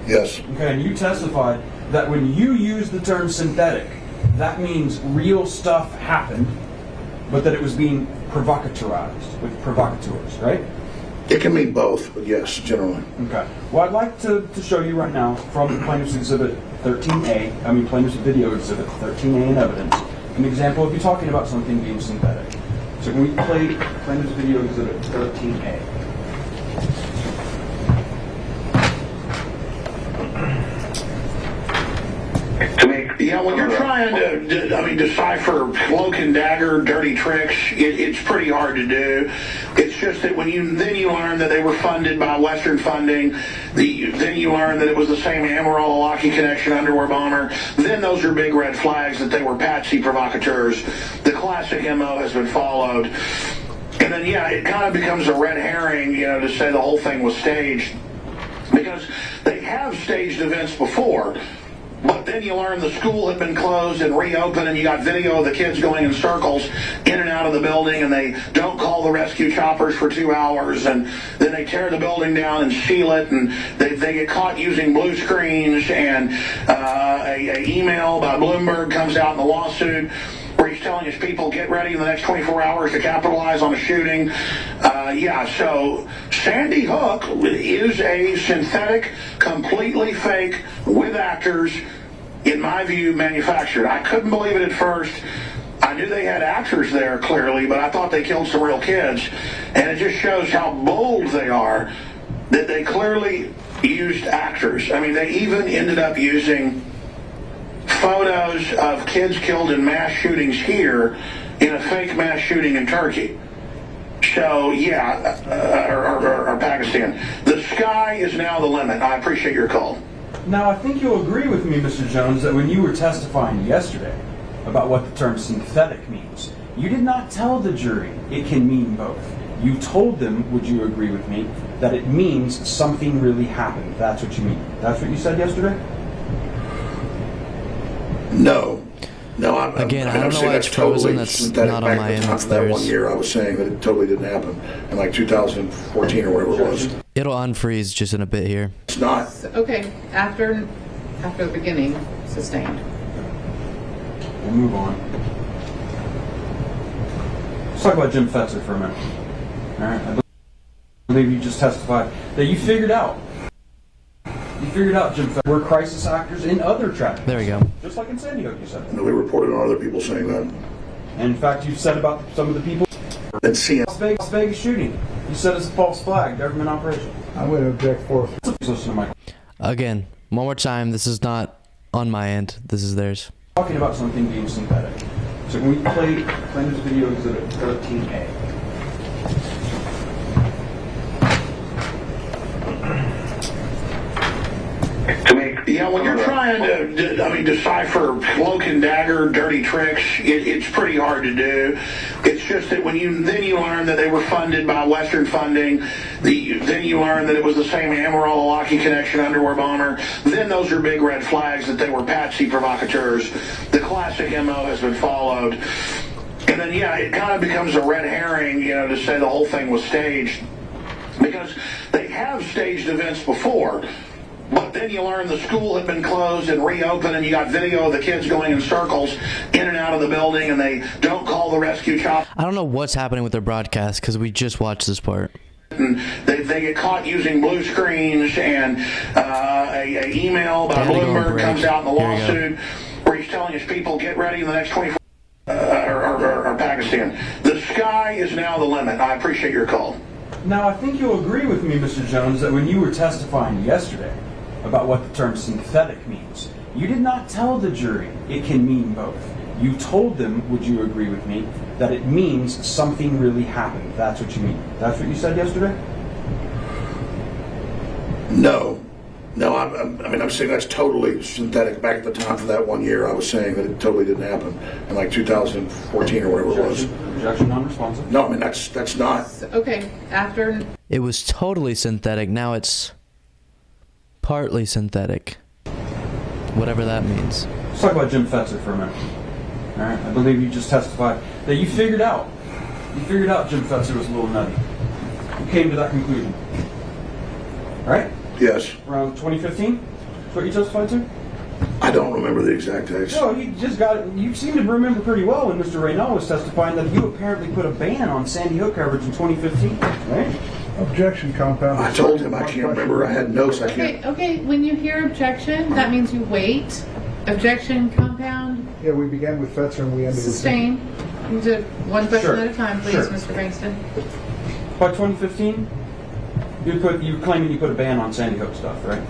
Yes. Okay, and you testified that when you use the term synthetic, that means real stuff happened, but that it was being provocatorized with provocateurs, right? It can mean both, but yes, generally. Okay. Well, I'd like to show you right now from Plaintiff's Exhibit 13A, Plaintiff's Video Exhibit 13A in evidence, an example of you talking about something being synthetic. So can we play Plaintiff's Video Exhibit 13A? Yeah, when you're trying to decipher cloak and dagger, dirty tricks, it's pretty hard to do. It's just that when you learn that they were funded by Western funding, then you learn that it was the same Amarillo-Lockheed connection underwear bomber. Then those are big red flags that they were patsy provocateurs. The classic MO has been followed. And then, yeah, it kind of becomes a red herring, to say the whole thing was staged. Because they have staged events before. But then you learn the school had been closed and reopened, and you got video of the kids going in circles in and out of the building, and they don't call the rescue choppers for 2 hours, and then they tear the building down and seal it, and they get caught using blue screens, and a email by Bloomberg comes out in the lawsuit where he's telling his people, get ready in the next 24 hours to capitalize on a shooting. So Sandy Hook is a synthetic, completely fake, with actors, in my view, manufactured. I couldn't believe it at first. I knew they had actors there clearly, but I thought they killed some real kids. And it just shows how bold they are that they clearly used actors. I mean, they even ended up using photos of kids killed in mass shootings here in a fake mass shooting in Turkey. So, yeah, or Pakistan. The sky is now the limit. I appreciate your call. Now, I think you'll agree with me, Mr. Jones, that when you were testifying yesterday about what the term synthetic means, you did not tell the jury it can mean both. You told them, would you agree with me, that it means something really happened. That's what you mean. That's what you said yesterday? No. No, Again, I don't I'm know saying why it's that's totally frozen. That's synthetic. not on Back my at the end. time It's of that one theirs. year, I was saying that it totally didn't happen in like 2014 or whatever it was. It'll unfreeze just in a bit here. It's not. Okay, after the beginning, sustained. We'll move on. Let's talk about Jim Fetzer for a minute. All right. I believe you just testified that you figured out. You figured out, Jim Fetzer, were crisis actors in other tragedies. There we go. Just like in Sandy Hook, you said. And we reported on other people saying that. And in fact, you said about some of the people. And seeing Las Vegas shooting. You said it's a false flag, government operation. I'm going to object forth. Listen to my Again, one more time. This is not on my end. This is theirs. talking about something being synthetic. So when we play this video exhibit 13A. Yeah, when you're trying to, decipher cloak and dagger, dirty tricks, it's pretty hard to do. It's just that when you learn that they were funded by Western funding, then you learn that it was the same Amarillo-Lockheed connection underwear bomber. Then those are big red flags that they were patsy provocateurs. The classic MO has been followed. And then, yeah, it kind of becomes a red herring, to say the whole thing was staged. Because they have staged events before. But then you learn the school had been closed and reopened, and you got video of the kids going in circles in and out of the building, and they don't call the rescue chopper. I don't know what's happening with their broadcast because we just watched this part. And they get caught using blue screens, and a email about Bloomberg comes out in the lawsuit where he's telling his people, get ready in the next 24 or Pakistan. The sky is now the limit. I appreciate your call. Now, I think you'll agree with me, Mr. Jones, that when you were testifying yesterday about what the term synthetic means, you did not tell the jury it can mean both. You told them, would you agree with me, that it means something really happened. That's what you mean. That's what you said yesterday? No. No, I'm saying that's totally synthetic. Back at the time for that 1 year, I was saying that it totally didn't happen in like 2014 or whatever it was. Objection non-responsive. No, that's not. Okay, after It was totally synthetic. Now it's partly synthetic. Whatever that means. Let's talk about Jim Fetzer for a minute. All right. I believe you just testified that you figured out Jim Fetzer was a little nutty. You came to that conclusion. Right? Yes. Around 2015? That's what you testified to? I don't remember the exact text. No, you just got it. You seem to remember pretty well when Mr. Reynal was testifying that you apparently put a ban on Sandy Hook coverage in 2015, right? Objection, compound. I told him I can't remember. I had notes. I can't. okay, when you hear objection, that means you wait. Objection, compound, Yeah, we began with Fetzer and we ended with... sustain. You do one question Sure. at a time, please, Sure. Mr. Bankston. By 2015, you claiming you put a ban on Sandy Hook stuff, right?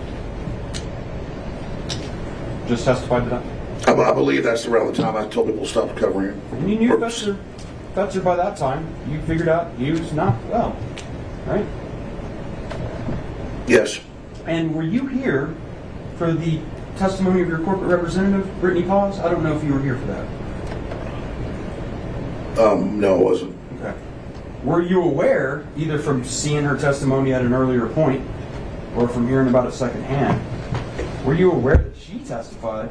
Just testified to that? I believe that's around the time I told people to stop covering it. And you knew Fetzer by that time. You figured out he was not well, right? Yes. And were you here for the testimony of your corporate representative, Brittany Paz? I don't know if you were here for that. No, it wasn't. Okay. Were you aware, either from seeing her testimony at an earlier point or from hearing about it secondhand, were you aware that she testified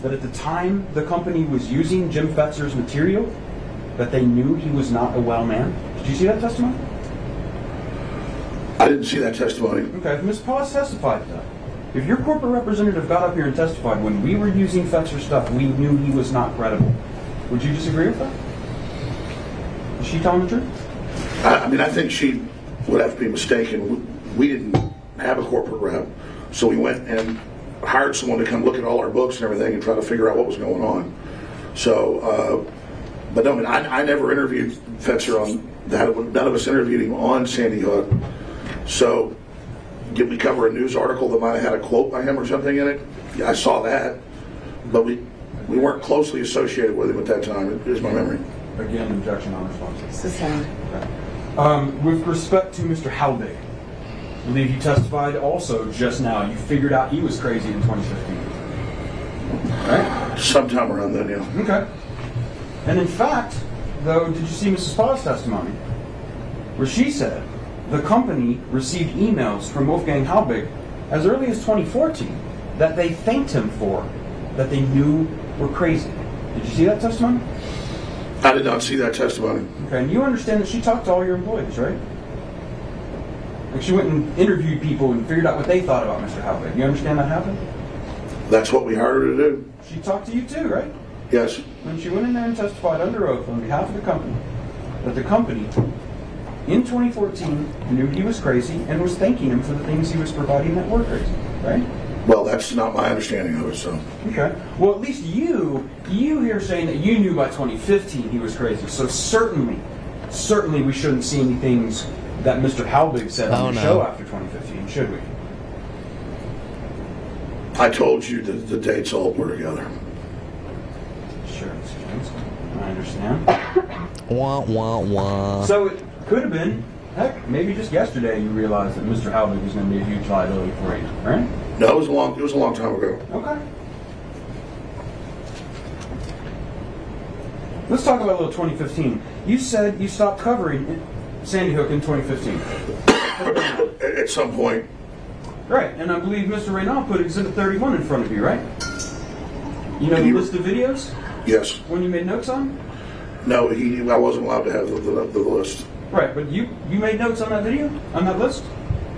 that at the time the company was using Jim Fetzer's material, that they knew he was not a well man? Did you see that testimony? I didn't see that testimony. Okay, if Ms. Paz testified to that, if your corporate representative got up here and testified when we were using Fetzer's stuff, we knew he was not credible, would you disagree with that? Is she telling the truth? I think she would have to be mistaken. We didn't have a corporate rep, so we went and hired someone to come look at all our books and everything and try to figure out what was going on. So But no, I never interviewed Fetzer on that. None of us interviewed him on Sandy Hook. So, did we cover a news article that might have had a quote by him or something in it? Yeah, I saw that, but we weren't closely associated with him at that time, is my memory. Again, objection on response. Sustained. With respect to Mr. Halbig, I believe you testified also just now. You figured out he was crazy in 2015. Right? Sometime around then, yeah. Okay. And in fact, though, did you see Mrs. Pa's testimony? Where she said the company received emails from Wolfgang Halbig as early as 2014 that they thanked him for, that they knew were crazy. Did you see that testimony? I did not see that testimony. Okay, and you understand that she talked to all your employees, right? Like she went and interviewed people and figured out what they thought about Mr. Halbig. You understand that happened? That's what we hired her to do. She talked to you too, right? Yes. When she went in there and testified under oath on behalf of the company, that the company, in 2014, knew he was crazy and was thanking him for the things he was providing that were crazy, right? Well, that's not my understanding of it, so. Okay. Well, at least you here saying that you knew by 2015 he was crazy. So certainly we shouldn't see any things that Mr. Halbig said on the show after 2015, should we? I told you that the dates all blur together. Sure, Mr. Jones. I understand. Wah, wah, wah. So it could have been, heck, maybe just yesterday you realized that Mr. Halbig was going to be a huge liability for you, right? No, it was a long time ago. Okay. Let's talk about a little 2015. You said you stopped covering Sandy Hook in 2015. At some point. Right, and I believe Mr. Reynal put Exhibit 31 in front of you, right? You know the list of videos? Yes. When you made notes on? No, I wasn't allowed to have the list. Right, but you made notes on that video? On that list?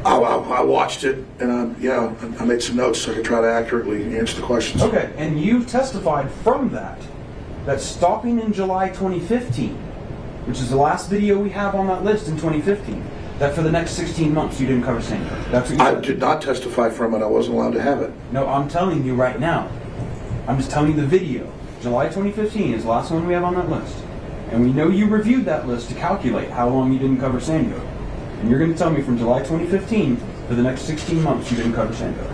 I watched it, and I made some notes so I could try to accurately answer the questions. Okay, and you testified from that stopping in July 2015, which is the last video we have on that list in 2015, that for the next 16 months you didn't cover Sandy Hook. That's what you said. I did not testify from it. I wasn't allowed to have it. No, I'm telling you right now. I'm just telling you the video. July 2015 is the last one we have on that list. And we know you reviewed that list to calculate how long you didn't cover Sandy Hook. And you're going to tell me from July 2015 for the next 16 months you didn't cover Sandy Hook.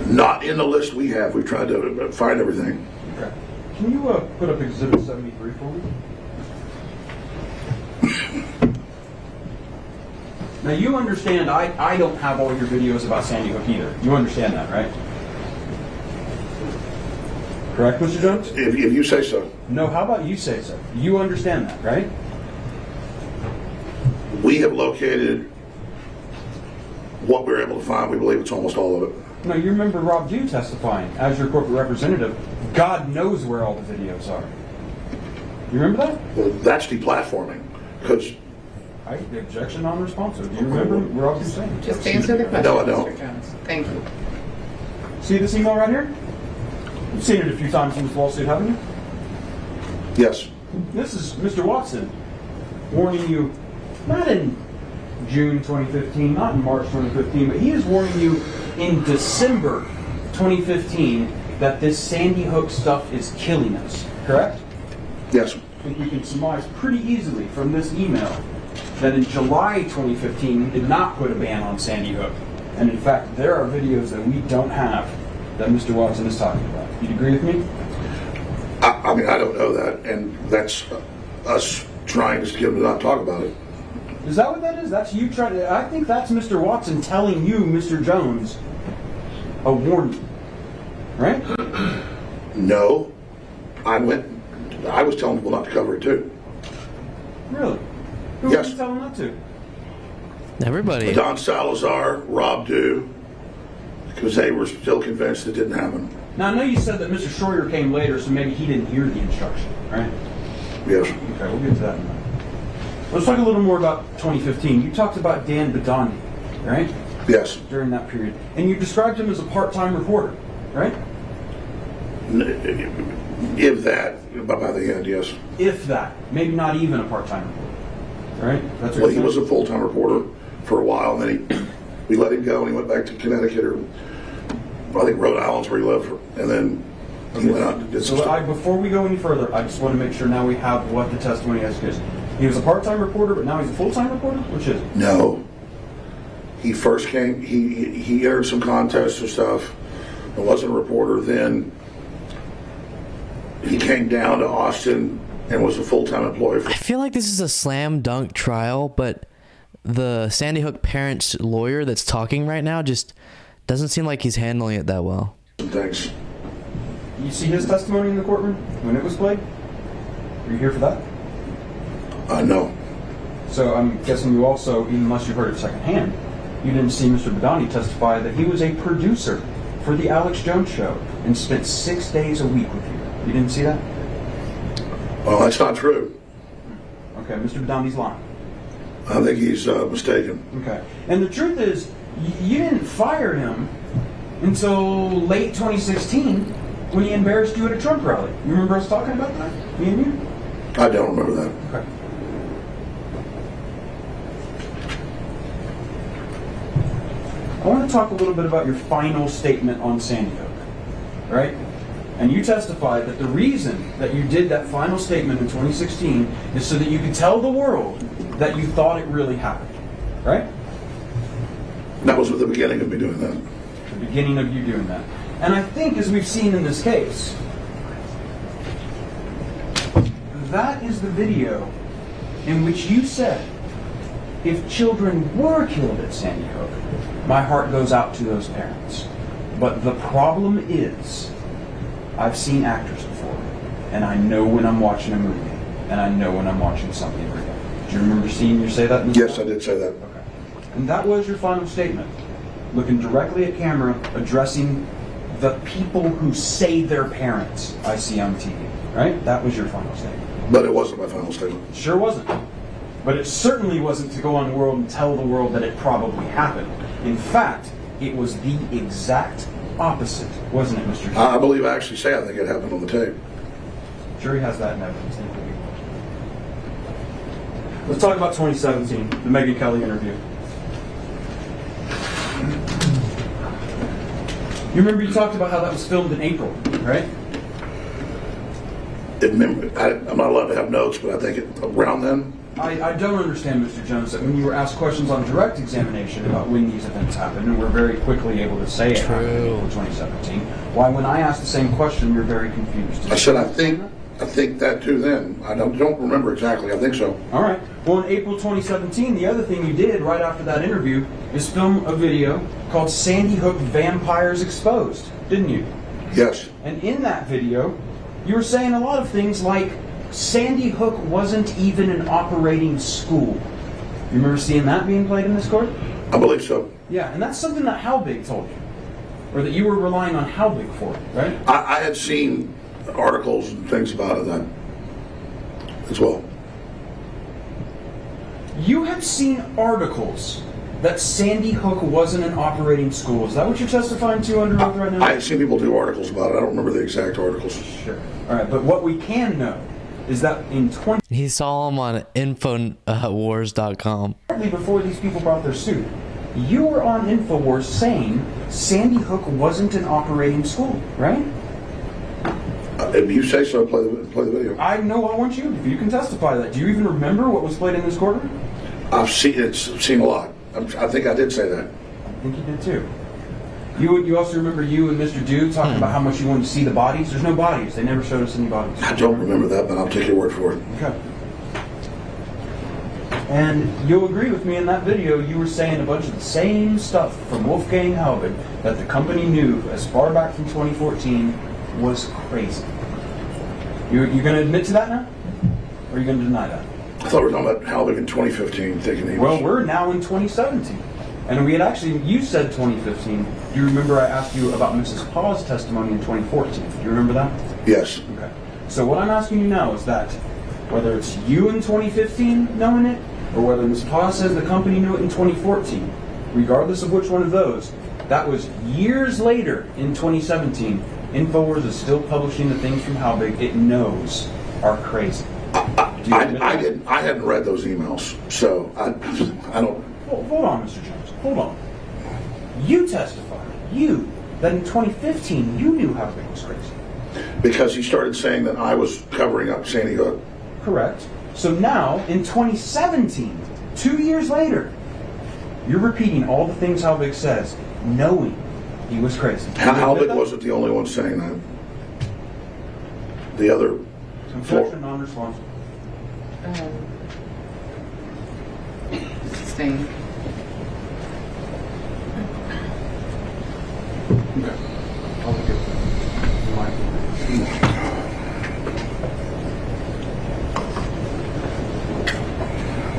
Not in the list we have. We've tried to find everything. Okay. Can you put up Exhibit 73 for me? Now you understand I don't have all your videos about Sandy Hook either. You understand that, right? Correct, Mr. Jones? If you say so. No, how about you say so? You understand that, right? We have located what we were able to find. We believe it's almost all of it. Now, you remember Rob Dew testifying as your corporate representative. God knows where all the videos are. You remember that? Well, that's deplatforming. Because The objection non-responsive. Do you remember what Rob Dew saying? Just answer the question, No, I don't. Mr. Jones. Thank you. See this email right here? You've seen it a few times in this lawsuit, haven't you? yes, This is Mr. Watson warning you, not in June 2015, not in March 2015, but he is warning you in December 2015 that this Sandy Hook stuff is killing us, correct? yes. I think we can surmise pretty easily from this email that in July 2015 he did not put a ban on Sandy Hook. And in fact, there are videos that we don't have that Mr. Watson is talking about. You'd agree with me? I mean, I don't know that, and that's us trying to get him to not talk about it. Is that what that is? That's you trying to... I think that's Mr. Watson telling you, Mr. Jones, a warning. Right? No, I was telling people not to cover it too. Really? Who Yes. was you telling that to? Everybody. Don Salazar, Rob Dew, because they were still convinced it didn't happen. Now, I know you said that Mr. Schroyer came later, so maybe he didn't hear the instruction, right? Yes. Okay, we'll get to that in a minute. Let's talk a little more about 2015. You talked about Dan Badani, right? Yes. During that period. And you described him as a part-time reporter, right? If that, by the end, yes. If that. Maybe not even a part-time reporter, right? That's what Well, you're he was saying? a full-time reporter for a while, and then we let him go, and he went back to Connecticut, or I think Rhode Island's where he lived, and then He went out and did some So stuff. before we go any further, I just want to make sure now we have what the testimony as is. He was a part-time reporter, but now he's a full-time reporter? Which is it? No. He first came, he entered some contests and stuff. I wasn't a reporter then. He came down to Austin and was a full-time employee for I feel like this is a slam dunk trial, but the Sandy Hook parents' lawyer that's talking right now just doesn't seem like he's handling it that well. some things. You see his testimony in the courtroom when it was played? Were you here for that? No. So I'm guessing you also, even unless you heard it secondhand, you didn't see Mr. Badani testify that he was a producer for the Alex Jones show and spent 6 days a week with you. You didn't see that? Well, that's not true. Okay, Mr. Badani's lying. I think he's mistaken. Okay. And the truth is, you didn't fire him until late 2016 when he embarrassed you at a Trump rally. You remember us talking about that? Me and you? I don't remember that. Okay. I want to talk a little bit about your final statement on Sandy Hook, right? And you testified that the reason that you did that final statement in 2016 is so that you could tell the world that you thought it really happened, right? That was at the beginning of me doing that. The beginning of you doing that. And I think, as we've seen in this case, that is the video in which you said, if children were killed at Sandy Hook, my heart goes out to those parents. But the problem is, I've seen actors before, and I know when I'm watching a movie, and I know when I'm watching something real. Do you remember seeing you say that in the Yes, I did say that. Okay. And that was your final statement, looking directly at camera, addressing the people who say they're parents I see on TV, right? That was your final statement. But it wasn't my final statement. Sure wasn't. But it certainly wasn't to go on the world and tell the world that it probably happened. In fact, it was the exact opposite, wasn't it, Mr. Jones? I believe I actually say I think it happened on the tape. Jury has that in evidence. Let's talk about 2017, the Megyn Kelly interview. You remember you talked about how that was filmed in April, right? I'm not allowed to have notes, but I think around then. I don't understand, Mr. Jones, that when you were asked questions on direct examination about when these events happened, and we're very quickly able to say it happened in April 2017, why when I asked the same question, you're very confused? I said I think that too then. I don't remember exactly. I think so. All right. Well, in April 2017, the other thing you did right after that interview is film a video called Sandy Hook Vampires Exposed, didn't you? Yes. And in that video, you were saying a lot of things like Sandy Hook wasn't even an operating school. You remember seeing that being played in this court? I believe so. Yeah, and that's something that Halbig told you. Or that you were relying on Halbig for, right? I had seen articles and things about it then as well. You have seen articles that Sandy Hook wasn't an operating school. Is that what you're testifying to under oath right now? I had seen people do articles about it. I don't remember the exact articles. Sure. All right, but what we can know is that in He saw him on Infowars.com. before these people brought their suit, you were on Infowars saying Sandy Hook wasn't an operating school, right? If you say so, play the video. I know I want you, if you can testify to that. Do you even remember what was played in this courtroom? I've seen a lot. I think I did say that. I think you did too. You also remember you and Mr. Dude talking about how much you wanted to see the bodies? There's no bodies. They never showed us any bodies. I don't remember that, but I'll take your word for it. Okay. And you'll agree with me in that video, you were saying a bunch of the same stuff from Wolfgang Halbig that the company knew as far back from 2014 was crazy. You going to admit to that now? Or are you going to deny that? I thought we were talking about Halbig in 2015, thinking he was... Well, we're now in 2017. And we had actually, you said 2015. Do you remember I asked you about Mrs. Paul's testimony in 2014? Do you remember that? Yes. Okay. So what I'm asking you now is that whether it's you in 2015 knowing it, or whether Ms. Paul says the company knew it in 2014, regardless of which one of those, that was years later in 2017, Infowars is still publishing the things from Halbig it knows are crazy. I hadn't read those emails, so I don't... Hold on, Mr. Jones. Hold on. You testified, that in 2015 you knew Halbig was crazy. Because he started saying that I was covering up Sandy Hook. Correct. So now, in 2017, 2 years later, you're repeating all the things Halbig says, knowing he was crazy. Halbig wasn't the only one saying that. The other... Confession, non-responsive. Sustained. Okay. I'll look at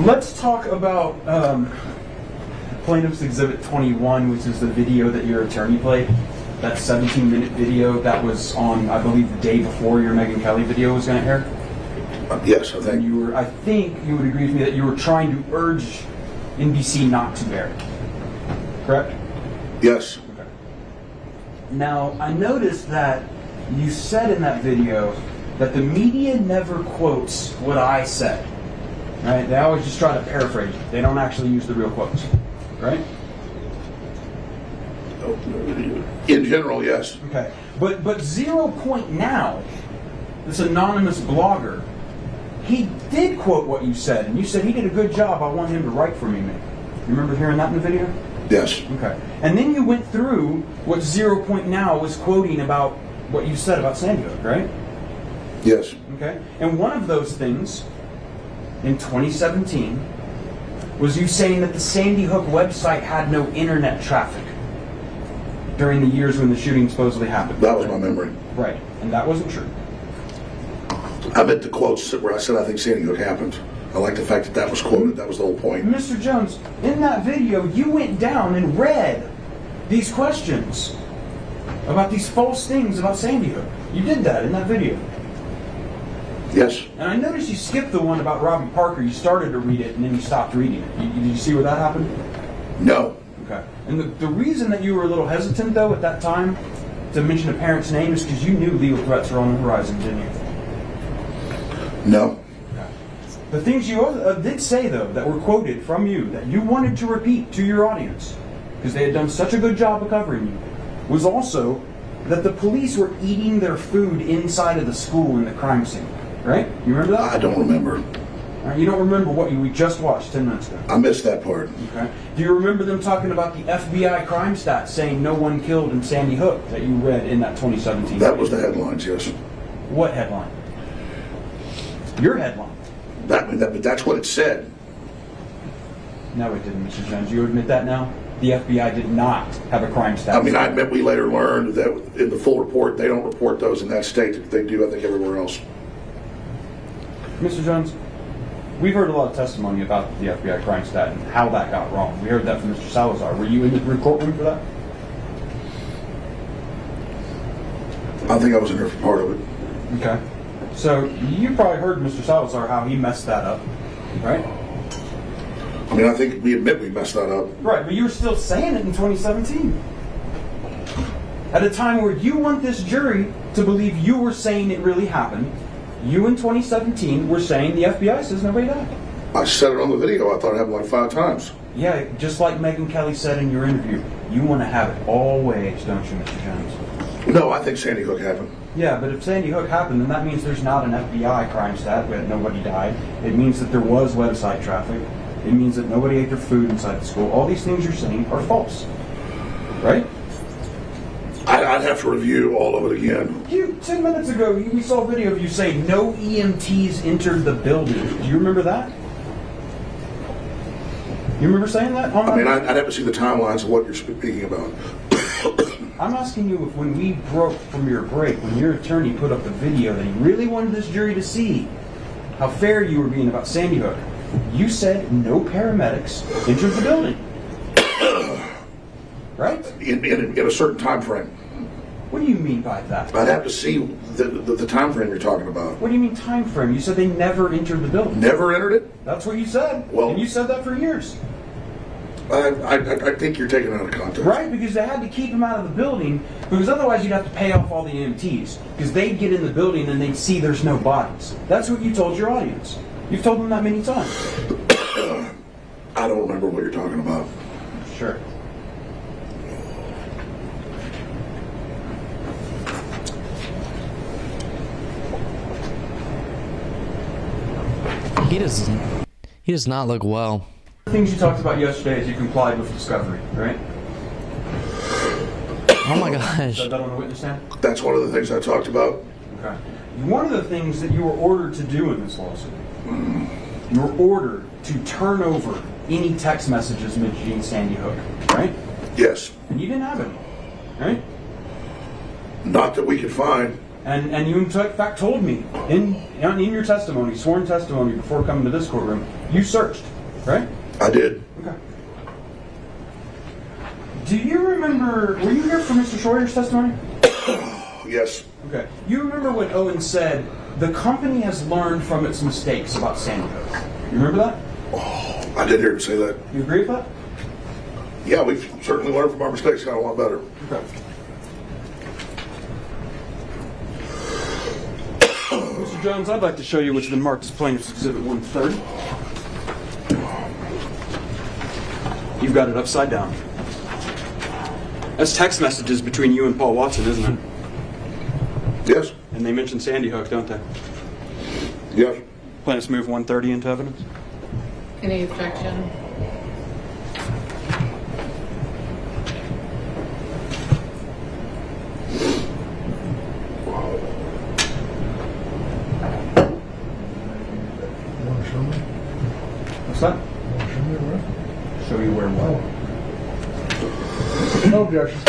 Let's talk about Plaintiff's Exhibit 21, which is the video that your attorney played. That 17-minute video that was on, I believe, the day before your Megyn Kelly video was going to air. Yes, I And think. I think you would agree with me that you were trying to urge NBC not to air it. Correct? Yes. Okay. Now, I noticed that you said in that video that the media never quotes what I said. Right? They always just try to paraphrase it. They don't actually use the real quotes. Right? In general, yes. Okay. But 0 Point Now, this anonymous blogger, he did quote what you said, and you said he did a good job. I want him to write for me, man. You remember hearing that in the video? Yes. Okay. And then you went through what 0 Point Now was quoting about what you said about Sandy Hook, right? Yes. Okay. And one of those things in 2017 was you saying that the Sandy Hook website had no internet traffic during the years when the shooting supposedly happened. That was my memory. Right. And that wasn't true. I meant the quotes where I said I think Sandy Hook happened. I like the fact that that was quoted. That was the whole point. Mr. Jones, in that video, you went down and read these questions about these false things about Sandy Hook. You did that in that video. Yes. And I noticed you skipped the one about Robbie Parker. You started to read it and then you stopped reading it. Did you see where that happened? No. Okay. And the reason that you were a little hesitant, though, at that time to mention a parent's name is because you knew legal threats were on the horizon, didn't you? No. The things you did say, though, that were quoted from you, that you wanted to repeat to your audience, because they had done such a good job of covering you, was also that the police were eating their food inside of the school in the crime scene. Right? You remember that? I don't remember. You don't remember what we just watched 10 minutes ago? I missed that part. Okay. Do you remember them talking about the FBI crime stats saying no one killed in Sandy Hook that you read in that 2017? That was the headlines, yes. What headline? Your headline. That's what it said. No, it didn't, Mr. Jones. You admit that now? The FBI did not have a crime stat. I mean, I admit we later learned that in the full report, they don't report those in that state. They do, I think, everywhere else. Mr. Jones, we've heard a lot of testimony about the FBI crime stat and how that got wrong. We heard that from Mr. Salazar. Were you in the courtroom for that? I think I was in there for part of it. Okay. So you probably heard Mr. Salazar how he messed that up, right? I mean, I think we admit we messed that up. Right, but you were still saying it in 2017. At a time where you want this jury to believe you were saying it really happened, you in 2017 were saying the FBI says nobody died. I said it on the video. I thought it happened like 5 times. Yeah, just like Megyn Kelly said in your interview, you want to have it all ways, don't you, Mr. Jones? No, I think Sandy Hook happened. Yeah, but if Sandy Hook happened, then that means there's not an FBI crime stat where nobody died. It means that there was website traffic. It means that nobody ate their food inside the school. All these things you're saying are false. Right? I'd have to review all of it again. 10 minutes ago, we saw a video of you saying no EMTs entered the building. Do you remember that? You remember saying that? I mean, I'd have to see the timelines of what you're speaking about. I'm asking you if when we broke from your break, when your attorney put up the video that he really wanted this jury to see how fair you were being about Sandy Hook, you said no paramedics entered the building. Right? In a certain time frame. What do you mean by that? I'd have to see the time frame you're talking about. What do you mean time frame? You said they never entered the building. Never entered it? That's what you said. Well, and you said that for years. I think you're taking it out of context. Right, because they had to keep him out of the building, because otherwise you'd have to pay off all the EMTs. Because they'd get in the building and they'd see there's no bodies. That's what you told your audience. You've told them that many times. I don't remember what you're talking about. Sure. He does not look well. The things you talked about yesterday is you complied with discovery, right? Oh my gosh. Said that on the witness stand? That's one of the things I talked about. Okay. One of the things that you were ordered to do in this lawsuit, you were ordered to turn over any text messages mentioning Sandy Hook, right? Yes. And you didn't have any, right? Not that we could find. And you in fact told me in your testimony, sworn testimony before coming to this courtroom, you searched, right? I did. Okay. Do you remember, were you here for Mr. Schroyer's testimony? Yes. Okay. You remember when Owen said, the company has learned from its mistakes about Sandy Hook? You remember that? Oh, I did hear him say that. You agree with that? Yeah, we've certainly learned from our mistakes, got a lot better. Okay. Mr. Jones, I'd like to show you what's been marked as Plaintiff's Exhibit 130. You've got it upside down. That's text messages between you and Paul Watson, isn't it? Yes. And they mention Sandy Hook, don't they? Yes. Plaintiffs move 130 into evidence? Any objection? What's that? Show you where what? No objection.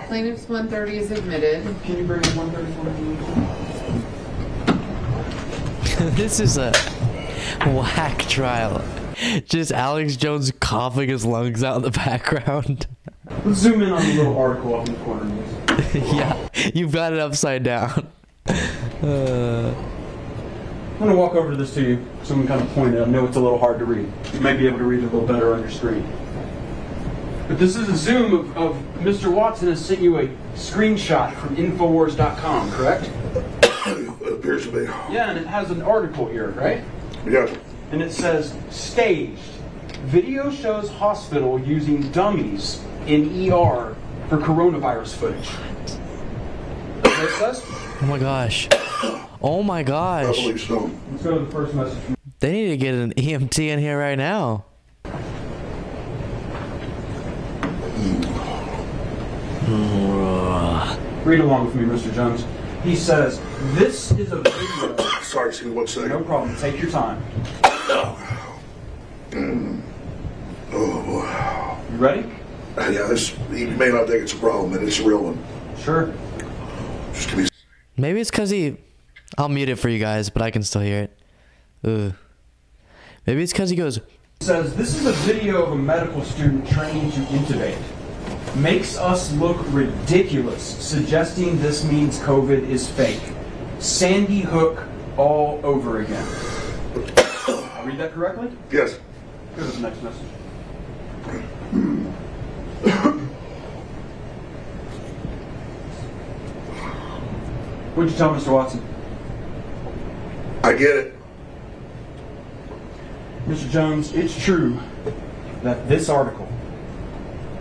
Plaintiff's 130 is admitted. Can you bring in 130? This is a whack trial. Just Alex Jones coughing his lungs out in the background. Let's zoom in on the little article up in the corner. Yeah, you've got it upside down. I'm going to walk over to this to you so we can kind of point it. I know it's a little hard to read. You may be able to read it a little better on your screen. But this is a zoom of Mr. Watson has sent you a screenshot from Infowars.com, correct? It appears to be. Yeah, and it has an article here, right? Yes. And it says, staged. Video shows hospital using dummies in ER for coronavirus footage. Is that what it says? Oh my gosh. Oh my I gosh. believe so. Let's go to the first message. They need to get an EMT in here right now. Read along with me, Mr. Jones. He says, this is a video. Sorry, excuse me 1 second. No problem. Take your time. Oh, boy. You ready? Yeah, this, you may not think it's a problem, but it's a real one. Sure. Just give me. Maybe it's because I'll mute it for you guys, but I can still hear it. Ugh. Maybe it's because he goes, It says, this is a video of a medical student training to intubate. Makes us look ridiculous, suggesting this means COVID is fake. Sandy Hook all over again. I read that correctly? Yes. Go to the next message. What'd you tell Mr. Watson? I get it. Mr. Jones, it's true that this article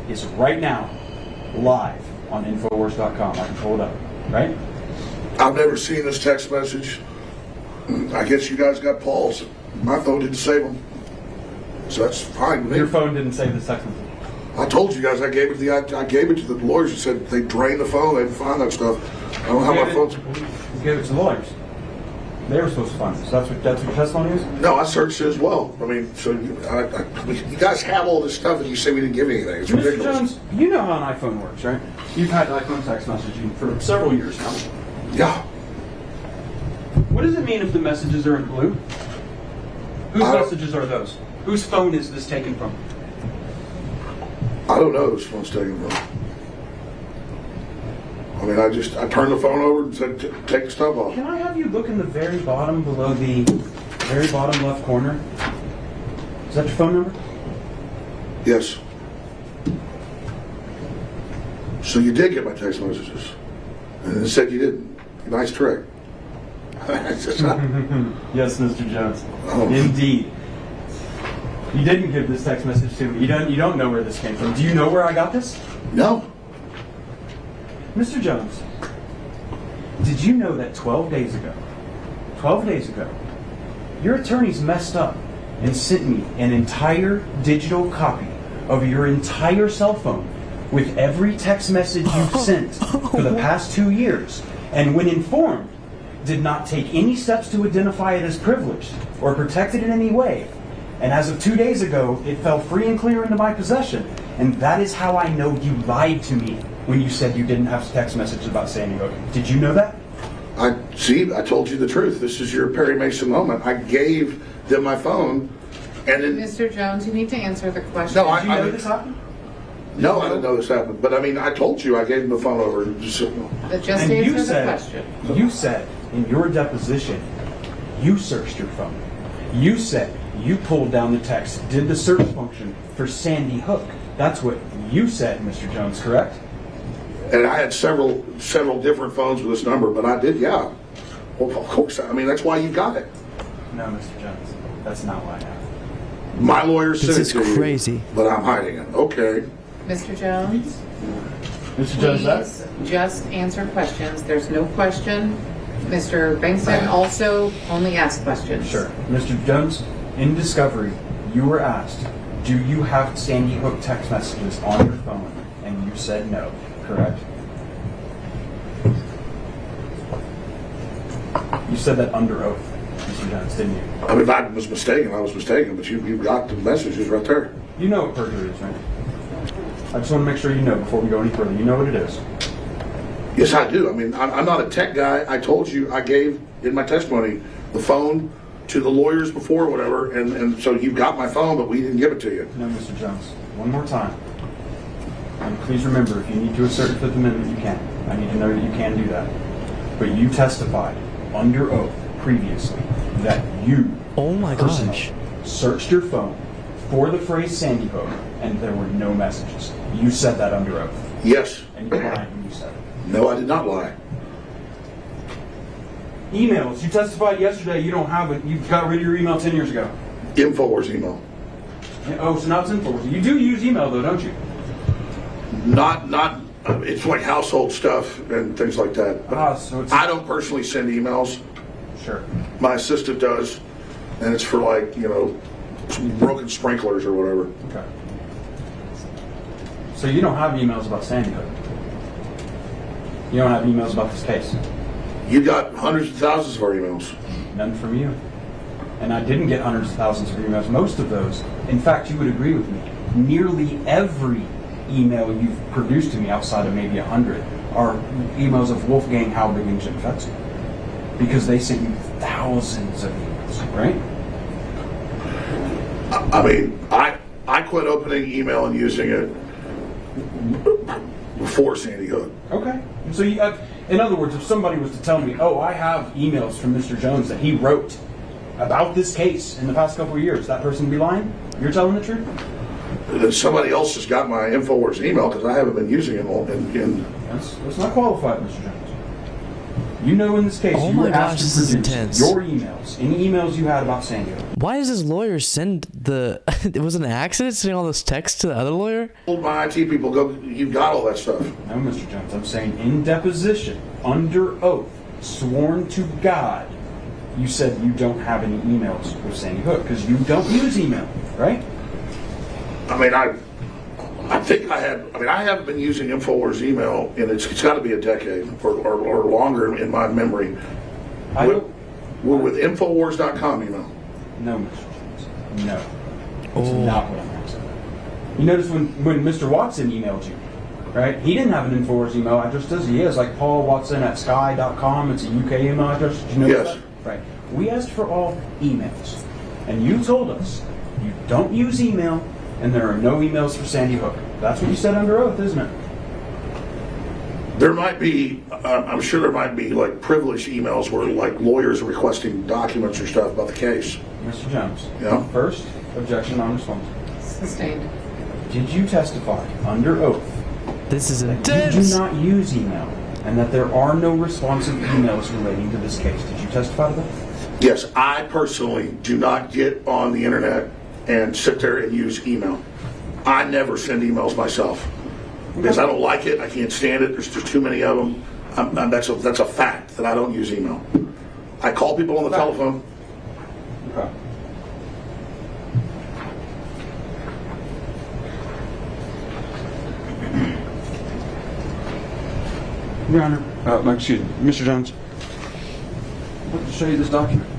is right now live on Infowars.com. I can pull it up, right? I've never seen this text message. I guess you guys got Paul's. My phone didn't save them. So that's fine with me. Your phone didn't save this text message. I told you guys I gave it to the lawyers and said they drained the phone, they didn't find that stuff. I don't have my phones. You gave it to the lawyers. They were supposed to find this. That's what your testimony is? No, I searched it as well. I mean, so you guys have all this stuff and you say we didn't give you anything. It's Mr. ridiculous. Jones, you know how an iPhone works, right? You've had iPhone text messaging for several years now. Yeah. What does it mean if the messages are in blue? Whose I don't- messages are those? Whose phone is this taken from? I don't know whose phone's taken from. I mean, I turned the phone over and said, take the stuff off. Can I have you look in the very bottom below the very bottom left corner? Is that your phone number? Yes. So you did get my text messages. And it said you didn't. Nice trick. Yes, Mr. Jones. Oh. Indeed. You didn't give this text message to me. You don't know where this came from. Do you know where I got this? No. Mr. Jones, did you know that 12 days ago, Your attorneys messed up and sent me an entire digital copy of your entire cell phone with every text message you've sent for the past 2 years, and when informed, did not take any steps to identify it as privileged or protect it in any way. And as of 2 days ago, it fell free and clear into my possession. And that is how I know you lied to me when you said you didn't have text messages about Sandy Hook. Did you know that? I told you the truth. This is your Perry Mason moment. I gave them my phone, and then Mr. Jones, you need to answer the question. No, Did you know this happened? no, I didn't know this happened. But I mean, I told you I gave them the phone over. Just And answer the question. you said in your deposition, you searched your phone. You said you pulled down the text, did the search function for Sandy Hook. That's what you said, Mr. Jones, correct? And I had several different phones with this number, but I did, yeah. Well, of course. I mean, that's why you got it. No, Mr. Jones, that's not what happened. My lawyer said This it is to crazy. you, but I'm hiding it. Okay. Mr. Jones, Mr. Jones, please just answer questions. There's no question. Mr. Bankston also only asked questions. Sure. Mr. Jones, in discovery, you were asked, do you have Sandy Hook text messages on your phone? And you said no, correct? You said that under oath, Mr. Jones, didn't you? I mean, if I was mistaken, I was mistaken, but you got the messages right there. You know what perjury is, right? I just want to make sure you know before we go any further. You know what it is. Yes, I do. I mean, I'm not a tech guy. I told you I gave in my testimony the phone to the lawyers before or whatever, and so you got my phone, but we didn't give it to you. No, Mr. Jones. One more time. And please remember, if you need to assert the Fifth Amendment, you can. I need to know that you can do that. But you testified under oath previously that you Oh my personally gosh. searched your phone for the phrase Sandy Hook, and there were no messages. You said that under oath. Yes. And you lied when you said it. No, I did not lie. Emails. You testified yesterday you don't have it. You got rid of your email 10 years ago. InfoWars email. Oh, so now it's InfoWars. You do use email though, don't you? Not. It's like household stuff and things like that. So it's... I don't personally send emails. Sure. My assistant does, and it's for like broken sprinklers or whatever. Okay. So you don't have emails about Sandy Hook. You don't have emails about this case. You got hundreds of thousands of our emails. None from you. And I didn't get hundreds of thousands of emails. Most of those, in fact, you would agree with me, nearly every email you've produced to me outside of maybe 100 are emails of Wolfgang Halbig and Jim Fetzel. Because they sent you thousands of emails, right? I mean, I quit opening email and using it before Sandy Hook. Okay. So you have, in other words, if somebody was to tell me, oh, I have emails from Mr. Jones that he wrote about this case in the past couple of years, that person would be lying? You're telling the truth? Somebody else has got my InfoWars email because I haven't been using it That's not qualified, Mr. Jones. You know in this case, Oh you my were gosh, asked this to is produce intense. your emails, any emails you had about Sandy Hook. Why does his lawyer send the... It was an accident sending all those texts to the other lawyer? told my IT people, go, you got all that stuff. No, Mr. Jones, I'm saying in deposition, under oath, sworn to God, you said you don't have any emails with Sandy Hook because you don't use email, right? I mean, I think I haven't been using InfoWars email, and it's got to be a decade or longer in my memory. We're with Infowars.com email. No, Mr. Jones. No. That's not what I'm asking. You notice when Mr. Watson emailed you, right? He didn't have an InfoWars email address, does he? He has like Paul Watson at sky.com. It's a UK email address. Did you know Yes. that? Right. We asked for all emails. And you told us you don't use email and there are no emails for Sandy Hook. That's what you said under oath, isn't it? There might be, I'm sure there might be like privileged emails where like lawyers are requesting documents or stuff about the case. Mr. Jones. Yeah. First, objection non-responsive. Sustained. Did you testify under oath This is that intense. you do not use email and that there are no responsive emails relating to this case? Did you testify to that? Yes, I personally do not get on the internet and sit there and use email. I never send emails myself because I don't like it. I can't stand it. There's just too many of them. That's a fact that I don't use email. I call people on the telephone. Your Honor, excuse me, Mr. Jones. I'd like to show you this document.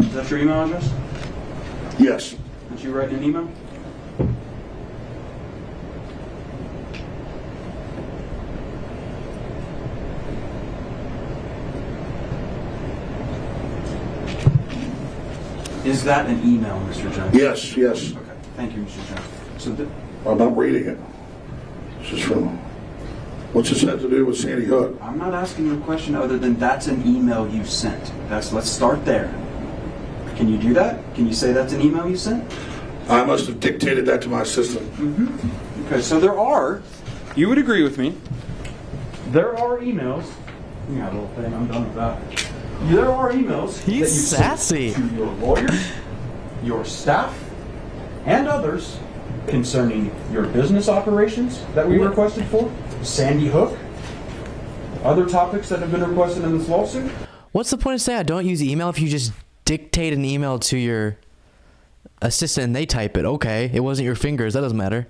Is that your email address? Yes. Did you write an email? Is that an email, Mr. Jones? Yes, yes. Okay, thank you, Mr. Jones. So, I'm not reading it. This is from, what's this have to do with Sandy Hook? I'm not asking you a question other than that's an email you sent. Let's start there. Can you do that? Can you say that's an email you sent? I must have dictated that to my assistant. Okay, so you would agree with me, there are emails, you got a little thing, I'm done with that. There are emails that you sassy. sent to your lawyers, your staff, and others concerning your business operations that we requested for, Sandy Hook, other topics that have been requested in this lawsuit. What's the point of saying I don't use email if you just dictate an email to your assistant and they type it? Okay, it wasn't your fingers. That doesn't matter.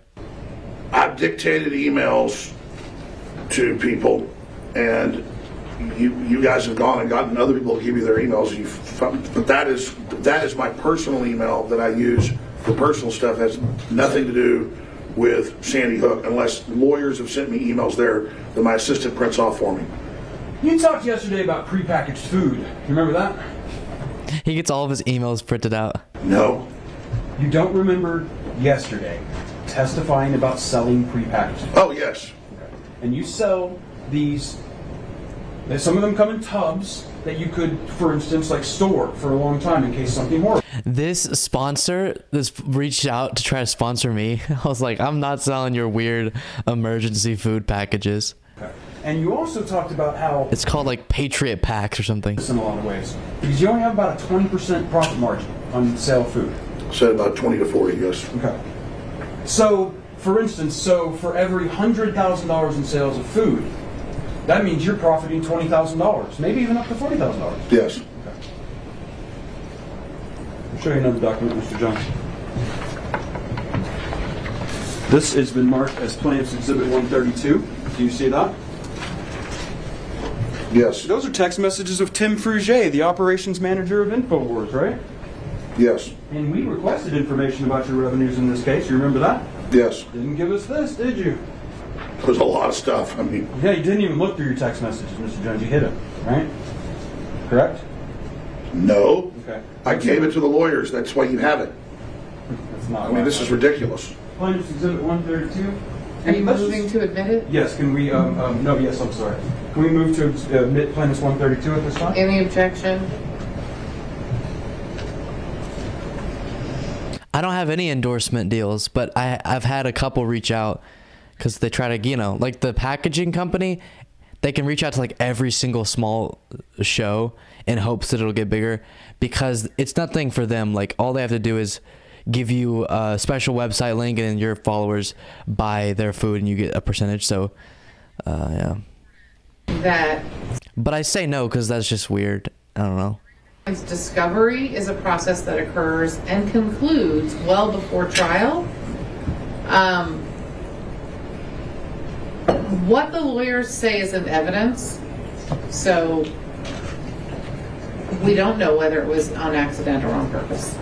I've dictated emails to people, and you guys have gone and gotten other people to give you their emails. But that is my personal email that I use for personal stuff. It has nothing to do with Sandy Hook, unless lawyers have sent me emails there that my assistant prints off for me. You talked yesterday about prepackaged food. You remember that? He gets all of his emails printed out. No. You don't remember yesterday testifying about selling prepackaged food. Oh, yes. And you sell these, some of them come in tubs that you could, for instance, like store for a long time in case something horrible. This sponsor reached out to try to sponsor me. I was like, I'm not selling your weird emergency food packages. Okay. And you also talked about how It's called like Patriot Packs or something. in a lot of ways, because you only have about a 20% profit margin on the sale of food. Said about 20 to 40, yes. Okay. So, for instance, for every $100,000 in sales of food, that means you're profiting $20,000, maybe even up to $40,000. Yes. I'll show you another document, Mr. Jones. This has been marked as Plaintiff's Exhibit 132. Do you see that? Yes. Those are text messages of Tim Frugier, the operations manager of InfoWars, right? Yes. And we requested information about your revenues in this case. You remember that? Yes. Didn't give us this, did you? There's a lot of stuff. I mean, Yeah, you didn't even look through your text messages, Mr. Jones. You hid them, right? Correct? no. Okay. I gave it to the lawyers. That's why you have it. That's not. I mean, this is ridiculous. Plaintiff's Exhibit 132. Are you Let's moving just- to admit it? Yes, can we, no, yes, I'm sorry. Can we move to admit Plaintiff's 132 at this time? Any objection? I don't have any endorsement deals, but I've had a couple reach out because they try to, like the packaging company, they can reach out to like every single small show in hopes that it'll get bigger, because it's nothing for them. Like all they have to do is give you a special website link and then your followers buy their food and you get a percentage. So, yeah. That But I say no because that's just weird. I don't know. discovery is a process that occurs and concludes well before trial. What the lawyers say is in evidence, so we don't know whether it was on accident or on purpose,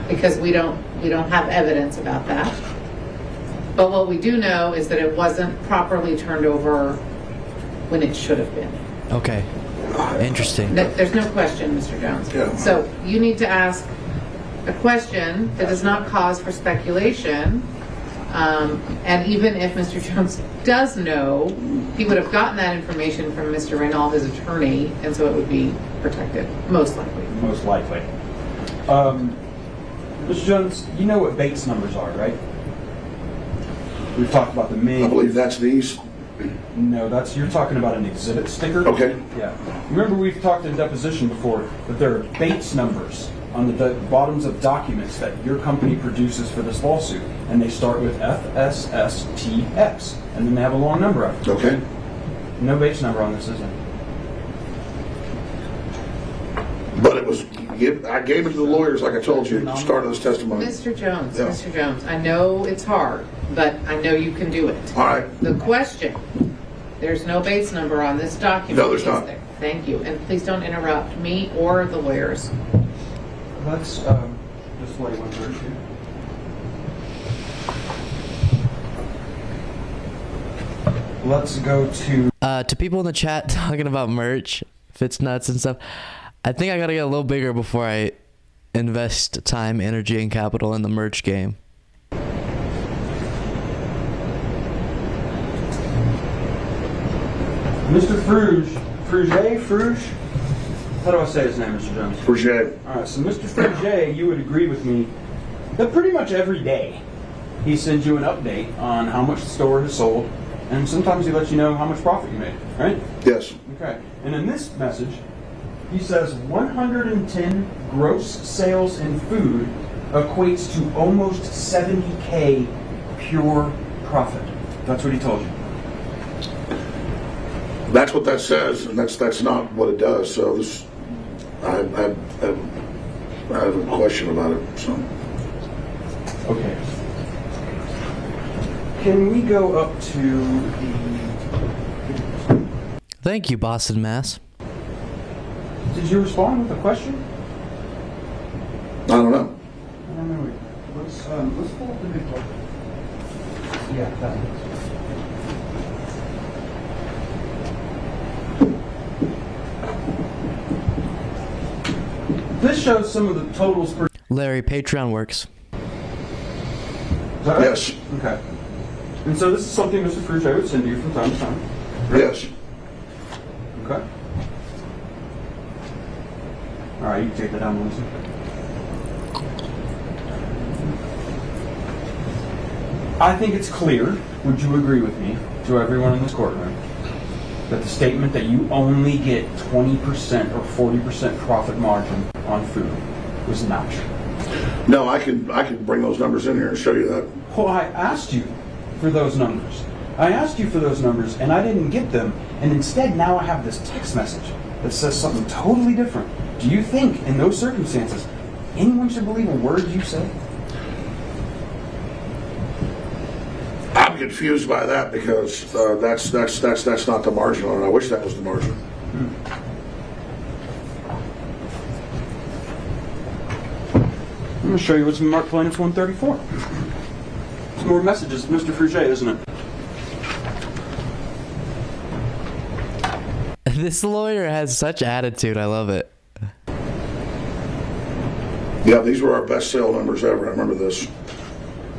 because we don't have evidence about that. But what we do know is that it wasn't properly turned over when it should have been. Okay. Interesting. There's no question, Mr. Jones. Yeah. So you need to ask a question that does not cause for speculation. And even if Mr. Jones does know, he would have gotten that information from Mr. Reynal, his attorney, and so it would be protected, most likely. Most likely. Mr. Jones, you know what Bates numbers are, right? We've talked about the main. I believe that's these. No, you're talking about an exhibit sticker. Okay. Yeah. Remember, we've talked in deposition before that there are Bates numbers on the bottoms of documents that your company produces for this lawsuit, and they start with FSSTX, and then they have a long number after it. Okay. No Bates number on this, is there? But it was, I gave it to the lawyers, like I told you at the start of this testimony. Mr. Jones, Yeah. Mr. Jones, I know it's hard, but I know you can do it. All right. The question, there's no base number on this document. No, there's is not. there? Thank you, and please don't interrupt me or the lawyers. Let's display 132. Let's go to people in the chat talking about merch, Fitz nuts and stuff. I think I gotta get a little bigger before I invest time, energy, and capital in the merch game. Mr. Fruge. How do I say his name, Mr. Jones? Fruge. All right, so Mr. Fruge, you would agree with me that pretty much every day he sends you an update on how much the store has sold, and sometimes he lets you know how much profit you made, right? Yes. Okay. And in this message, he says 110 gross sales in food equates to almost 70K pure profit. That's what he told you. That's what that says, and that's not what it does. So this, I have a question about it. So. Okay. Can we go up to the... Thank you, Boston, Mass. Did you respond with a question? I don't know. I don't know. Let's pull up the big book. Yeah, that one. This shows some of the totals per... Larry, Patreon works. Is that right? Yes. Okay. And so this is something Mr. Fruge would send you from time to time. Yes. Okay. All right, you can take that down, Melissa. I think it's clear, would you agree with me, to everyone in this courtroom, that the statement that you only get 20% or 40% profit margin on food was not true? No, I can bring those numbers in here and show you that. Well, I asked you for those numbers. And I didn't get them. And instead, now I have this text message that says something totally different. Do you think, in those circumstances, anyone should believe a word you say? I'm confused by that because that's not the margin on it. I wish that was the margin. I'm going to show you what's marked plaintiff 134. Some more messages, Mr. Fruge, isn't it? This lawyer has such attitude. I love it. Yeah, these were our best sale numbers ever. I remember this.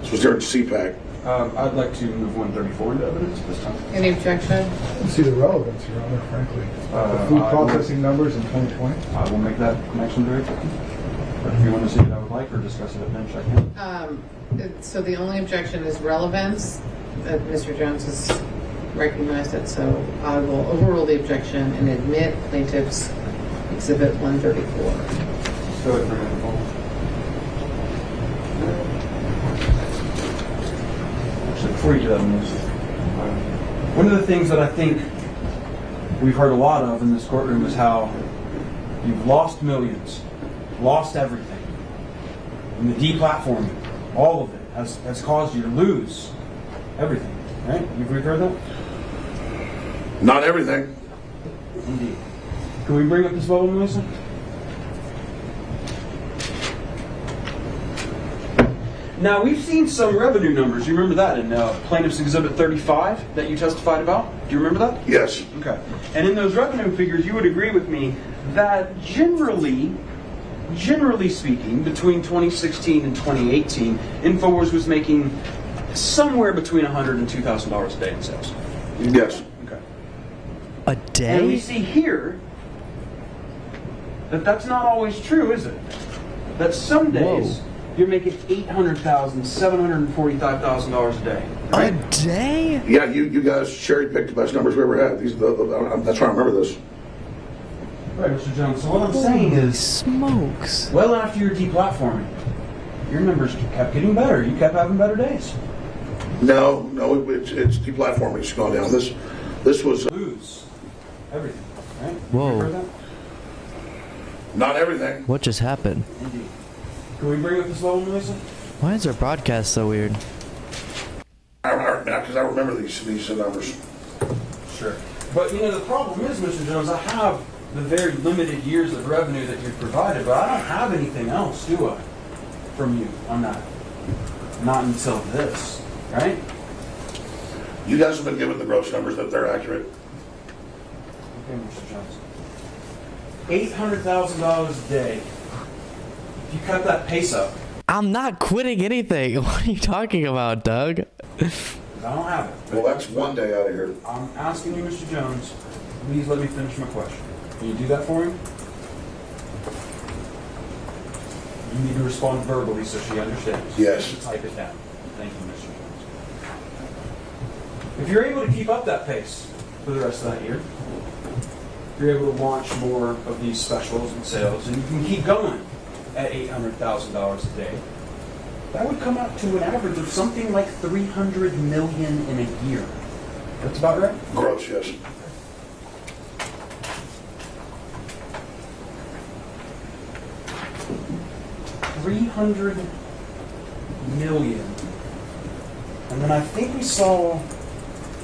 This was during CPAC. I'd like to move 134 into evidence this time. Any objection? I don't see the relevance, Your Honor, frankly. The food I processing numbers in 2020. I will make that connection very quickly. But if you want to see what I would like or discuss it at bench, I can. So the only objection is relevance. Mr. Jones has recognized it, so I will overrule the objection and admit plaintiff's exhibit 134. Go ahead and bring it up. Actually, before you do that, one of the things that I think we've heard a lot of in this courtroom is how you've lost millions, lost everything. And the deplatforming, all of it, has caused you to lose everything. Right? You've heard that? Not everything. Indeed. Can we bring up this bubble, Melissa? Now, we've seen some revenue numbers. You remember that in Plaintiff's Exhibit 35 that you testified about? Do you remember that? Yes. Okay. And in those revenue figures, you would agree with me that generally speaking, between 2016 and 2018, InfoWars was making somewhere between $100 and $2,000 a day in sales. Yes. Okay. A And we day? see here that that's not always true, is it? That some days you're making $800,000, $745,000 a day. A day? Yeah, you guys cherry picked the best numbers we ever had. That's why I remember this. Right, Mr. Jones. So what I'm saying is, Smokes. well after your deplatforming, your numbers kept getting better. You kept having better days. No, it's deplatforming. It's gone down. This was Lose everything, right? Whoa. You heard that? not everything. What just happened? Indeed. Can we bring up this level, Melissa? Why is our broadcast so weird? mean, because I remember these numbers. Sure. But, the problem is, Mr. Jones, I have the very limited years of revenue that you've provided, but I don't have anything else, do I, from you on that? Not until this, right? You guys have been given the gross numbers that they're accurate. Okay, Mr. Jones. $800,000 a day. If you cut that pace up, I'm not quitting anything. What are you talking about, Doug? 'cause I don't have it. Well, that's one day out of here. I'm asking you, Mr. Jones, please let me finish my question. Can you do that for me? You need to respond verbally so she understands. Yes. Type it down. Thank you, Mr. Jones. If you're able to keep up that pace for the rest of that year, if you're able to launch more of these specials and sales, and you can keep going at $800,000 a day, that would come out to an average of something like $300 million in a year. That's about right? Gross, yes. $300 million. And then I think we saw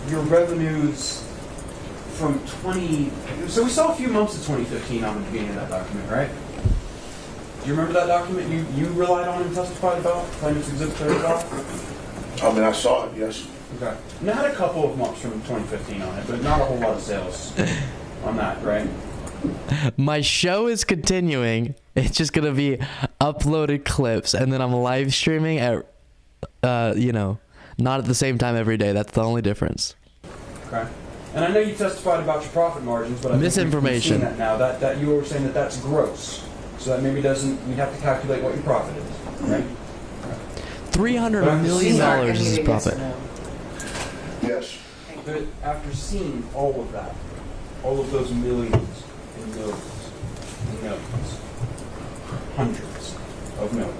your revenues from so we saw a few months of 2015 on the beginning of that document, right? Do you remember that document you relied on and testified about? Plaintiff's Exhibit 35? I mean, I saw it, yes. Okay. And it had a couple of months from 2015 on it, but not a whole lot of sales on that, right? My show is continuing. It's just gonna be uploaded clips, and then I'm live streaming at, not at the same time every day. That's the only difference. Okay. And I know you testified about your profit margins, but I think Misinformation. we've seen that now. That you were saying that that's gross, so that maybe doesn't. We'd have to calculate what your profit is, right? $300 million is his profit. Yes. But after seeing all of that, all of those millions and millions and millions, hundreds of millions.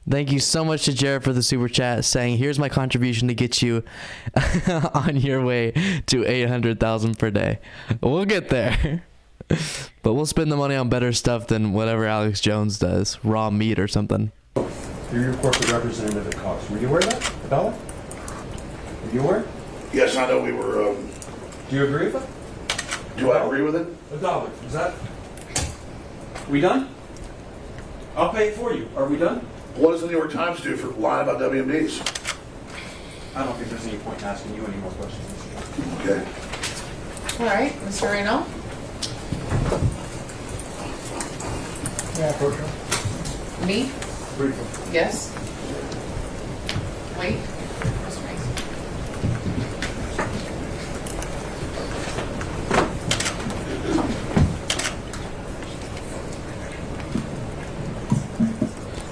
Thank you so much to Jared for the super chat saying, here's my contribution to get you on your way to 800,000 per day. We'll get there. But we'll spend the money on better stuff than whatever Alex Jones does. Raw meat or something. You're your corporate representative at Cox. Were you aware of that? $1? Were you aware? Yes, I know we were, Do you agree with that? do I agree with it? $1. Is that? We done? I'll pay it for you. Are we done? What does the New York Times do for lying about WMDs? I don't think there's any point in asking you any more questions. Okay. All right, Mr. Reno? Yeah, approach him. Me? Briefly. Yes? Wait. Mr. Mason?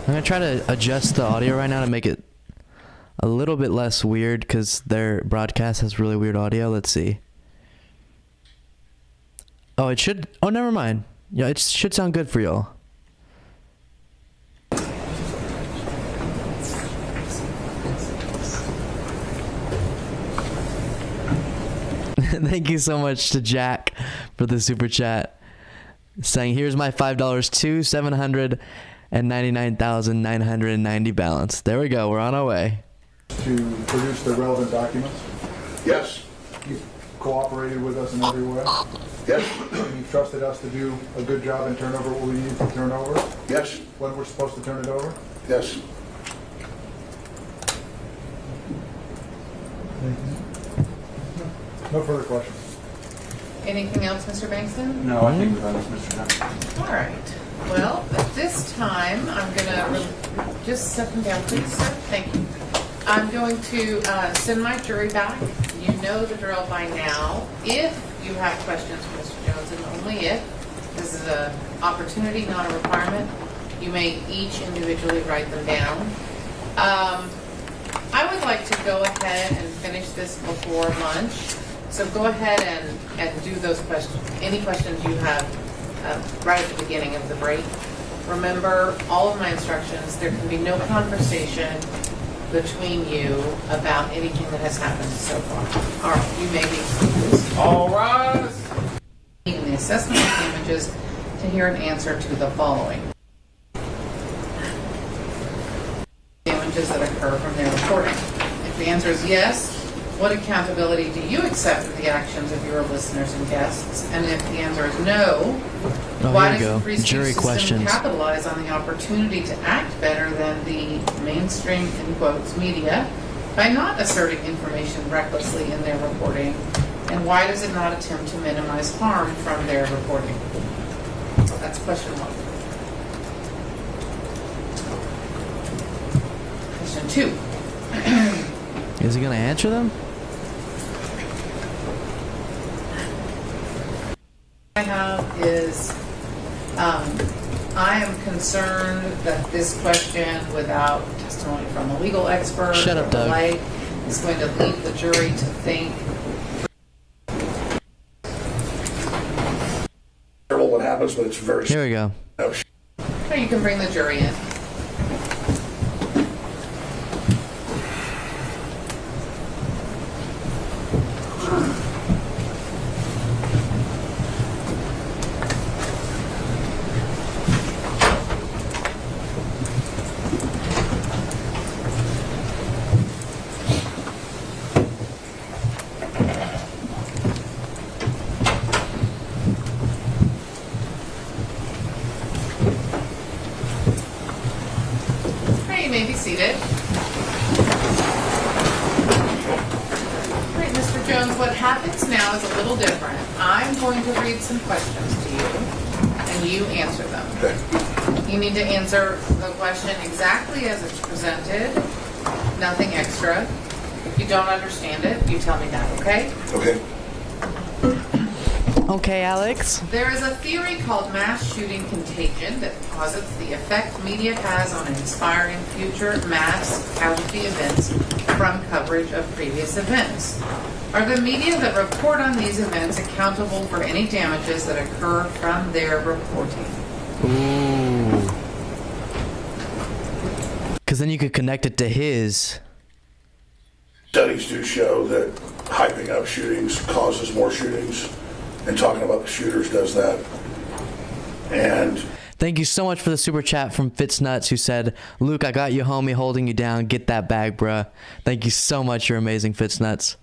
I'm going to try to adjust the audio right now to make it a little bit less weird because their broadcast has really weird audio. Let's see. Oh, it should. Oh, never mind. Yeah, it should sound good for y'all. Thank you so much to Jack for the super chat saying, here's my $5 to 799,990 balance. There we go. We're on our way. To produce the relevant documents. Yes. You've cooperated with us in every way. Yes. You've trusted us to do a good job and turn over what we need to turn over. Yes. When we're supposed to turn it over. Yes. No further questions. Anything else, Mr. Bankston? No, I think we're done with Mr. Jones. All right. Well, at this time, I'm going to just set them down, please, sir. Thank you. I'm going to send my jury back. You know the drill by now. If you have questions for Mr. Jones, and only if, this is an opportunity, not a requirement, you may each individually write them down. I would like to go ahead and finish this before lunch. So go ahead and do those questions, any questions you have right at the beginning of the break. Remember, all of my instructions, there can be no conversation between you about anything that has happened so far. All right, you may be excused. All right. In the assessment of damages to hear an answer to the following. Damages that occur from their reporting. If If the answer is yes, what accountability do you accept for the actions of your listeners and guests? And if the answer is no, why here you does the go. free speech Jury system questions. capitalize on the opportunity to act better than the mainstream, in quotes, media by not asserting information recklessly in their reporting? And why does it not attempt to minimize harm from their reporting? That's question one. Question two. Is he going to answer them? I have is, I am concerned that this question, without testimony from a legal expert Shut up, or the Doug. like, is going to lead the jury to think. Terrible what happens, but it's very. Here we go. Or you can bring the jury in. Hey, you may be seated. All right, Mr. Jones, what happens now is a little different. I'm going to read some questions to you, and you answer them. Okay. You need to answer the question exactly as it's presented, nothing extra. If you don't understand it, you tell me that, okay? Okay. Okay, Alex. There is a theory called mass shooting contagion that posits the effect media has on inspiring future mass casualty events from coverage of previous events. Are the media that report on these events accountable for any damages that occur from their reporting? Ooh. Because then you could connect it to his. Studies do show that hyping up shootings causes more shootings, and talking about the shooters does that. And Thank you so much for the super chat from Fitznuts, who said, Luke, I got you, homie, holding you down. Get that bag, bruh. Thank you so much. You're amazing, Fitznuts.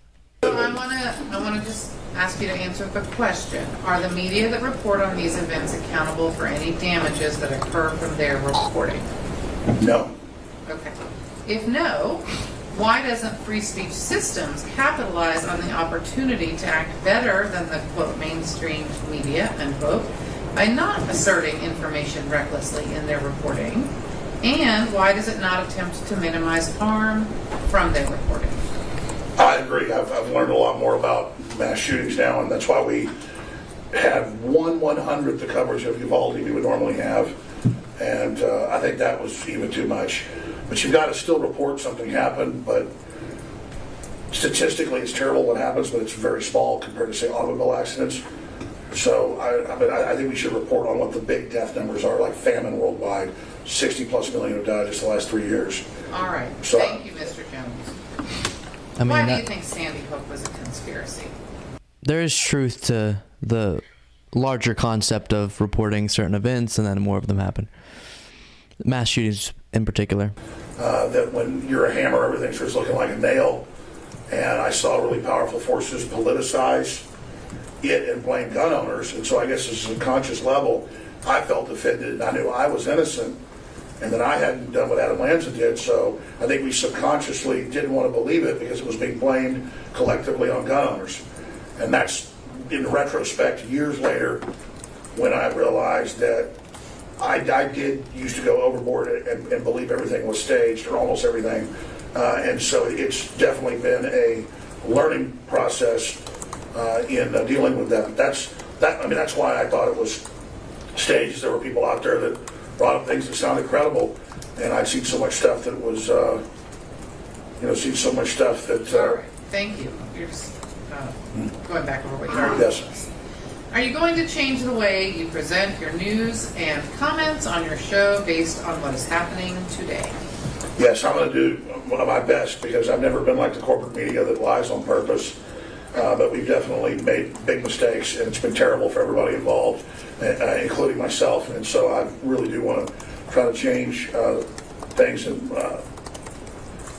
So I want to just ask you to answer the question. Are the media that report on these events accountable for any damages that occur from their reporting? no, Okay. If no, why doesn't free speech systems capitalize on the opportunity to act better than the, quote, mainstream media, unquote, by not asserting information recklessly in their reporting? And why does it not attempt to minimize harm from their reporting? I agree. I've learned a lot more about mass shootings now, and that's why we had 1/100th the coverage of Uvalde we would normally have. And I think that was even too much. But you've got to still report something happened, but statistically it's terrible what happens, but it's very small compared to, say, automobile accidents. So I think we should report on what the big death numbers are, like famine worldwide. 60+ million have died just the last 3 years. All right. So- Thank you, Mr. Jones. I mean, Why do that- you think Sandy Hook was a conspiracy? there is truth to the larger concept of reporting certain events and then more of them happen. Mass shootings in particular. That when you're a hammer, everything starts looking like a nail. And I saw really powerful forces politicize it and blame gun owners. And so I guess this is a conscious level. I felt offended, and I knew I was innocent and that I hadn't done what Adam Lanza did. So I think we subconsciously didn't want to believe it because it was being blamed collectively on gun owners. And that's, in retrospect, years later, when I realized that I did used to go overboard and believe everything was staged, or almost everything. And so it's definitely been a learning process in dealing with that. That's why I thought it was staged. There were people out there that brought up things that sounded credible, and I'd seen so much stuff that was, seen so much stuff that. All right. Thank you. You're just going back over what you already Yes. told us. Are you going to change the way you present your news and comments on your show based on what is happening today? Yes, I'm going to do one of my best because I've never been like the corporate media that lies on purpose. But we've definitely made big mistakes, and it's been terrible for everybody involved, including myself. And so I really do want to try to change things and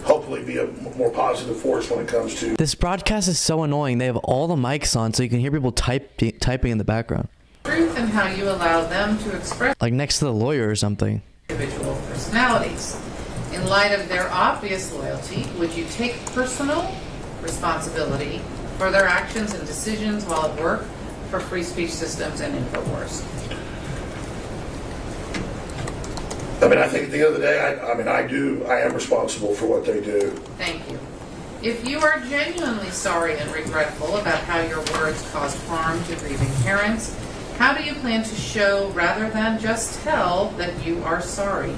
hopefully be a more positive force when it comes to. This broadcast is so annoying. They have all the mics on, so you can hear people typing in the background. Truth and how you allow them to express Like next to the lawyer or something. individual personalities. In light of their obvious loyalty, would you take personal responsibility for their actions and decisions while at work for Free Speech Systems and InfoWars? I mean, I think at the end of the day, I am responsible for what they do. Thank you. If you are genuinely sorry and regretful about how your words caused harm to grieving parents, how do you plan to show rather than just tell that you are sorry?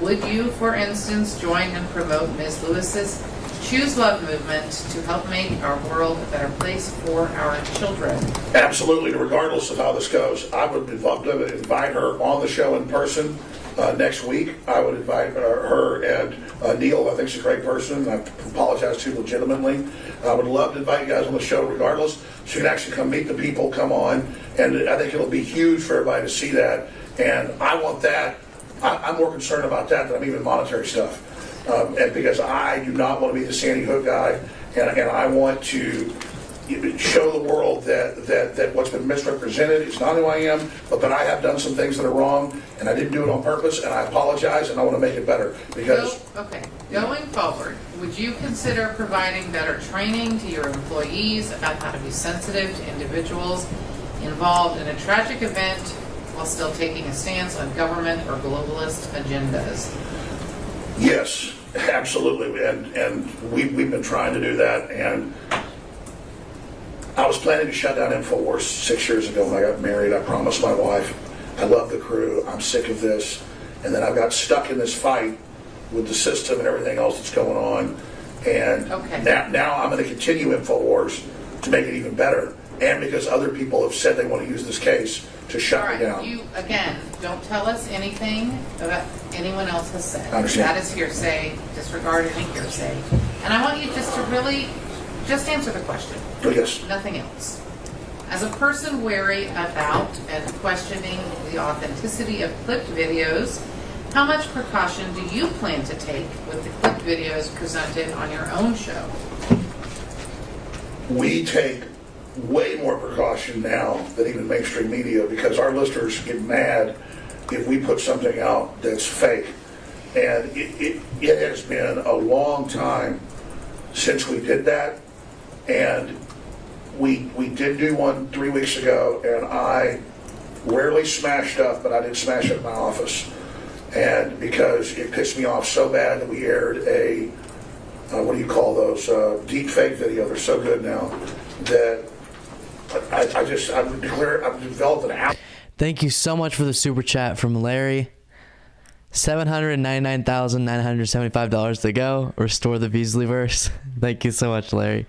Would you, for instance, join and promote Ms. Lewis's Choose Love movement to help make our world a better place for our children? Absolutely, regardless of how this goes. I would love to invite her on the show in person next week. I would invite her and Neil. I think she's a great person. I apologize to legitimately. I would love to invite you guys on the show regardless, so you can actually come meet the people, come on, and I think it'll be huge for everybody to see that. And I want that. I'm more concerned about that than I'm even monetary stuff. And because I do not want to be the Sandy Hook guy, and I want to show the world that what's been misrepresented is not who I am, but that I have done some things that are wrong, and I didn't do it on purpose, and I apologize, and I want to make it better. Because Going forward, would you consider providing better training to your employees about how to be sensitive to individuals involved in a tragic event while still taking a stance on government or globalist agendas? yes, absolutely, and we've been trying to do that, and I was planning to shut down InfoWars 6 years ago when I got married. I promised my wife, I love the crew, I'm sick of this, and then I got stuck in this fight with the system and everything else that's going on, and now I'm going to continue InfoWars to make it even better, and because other people have said they want to use this case to shut me down. You, again, don't tell us anything about anyone else has said. I understand. That is hearsay. Disregard any hearsay. And I want you just to really just answer the question. Oh, yes. Nothing else. As a person wary about and questioning the authenticity of clipped videos, how much precaution do you plan to take with the clipped videos presented on your own show? We take way more precaution now than even mainstream media, because our listeners get mad if we put something out that's fake. And it has been a long time since we did that. And we did do one 3 weeks ago, and I rarely smash stuff, but I did smash it in my office. And because it pissed me off so bad that we aired a, what do you call those, deep fake video. They're so good now that I've developed an app. Thank you so much for the super chat from Larry. $799,975 to go. Restore the Beasley verse. Thank you so much, Larry.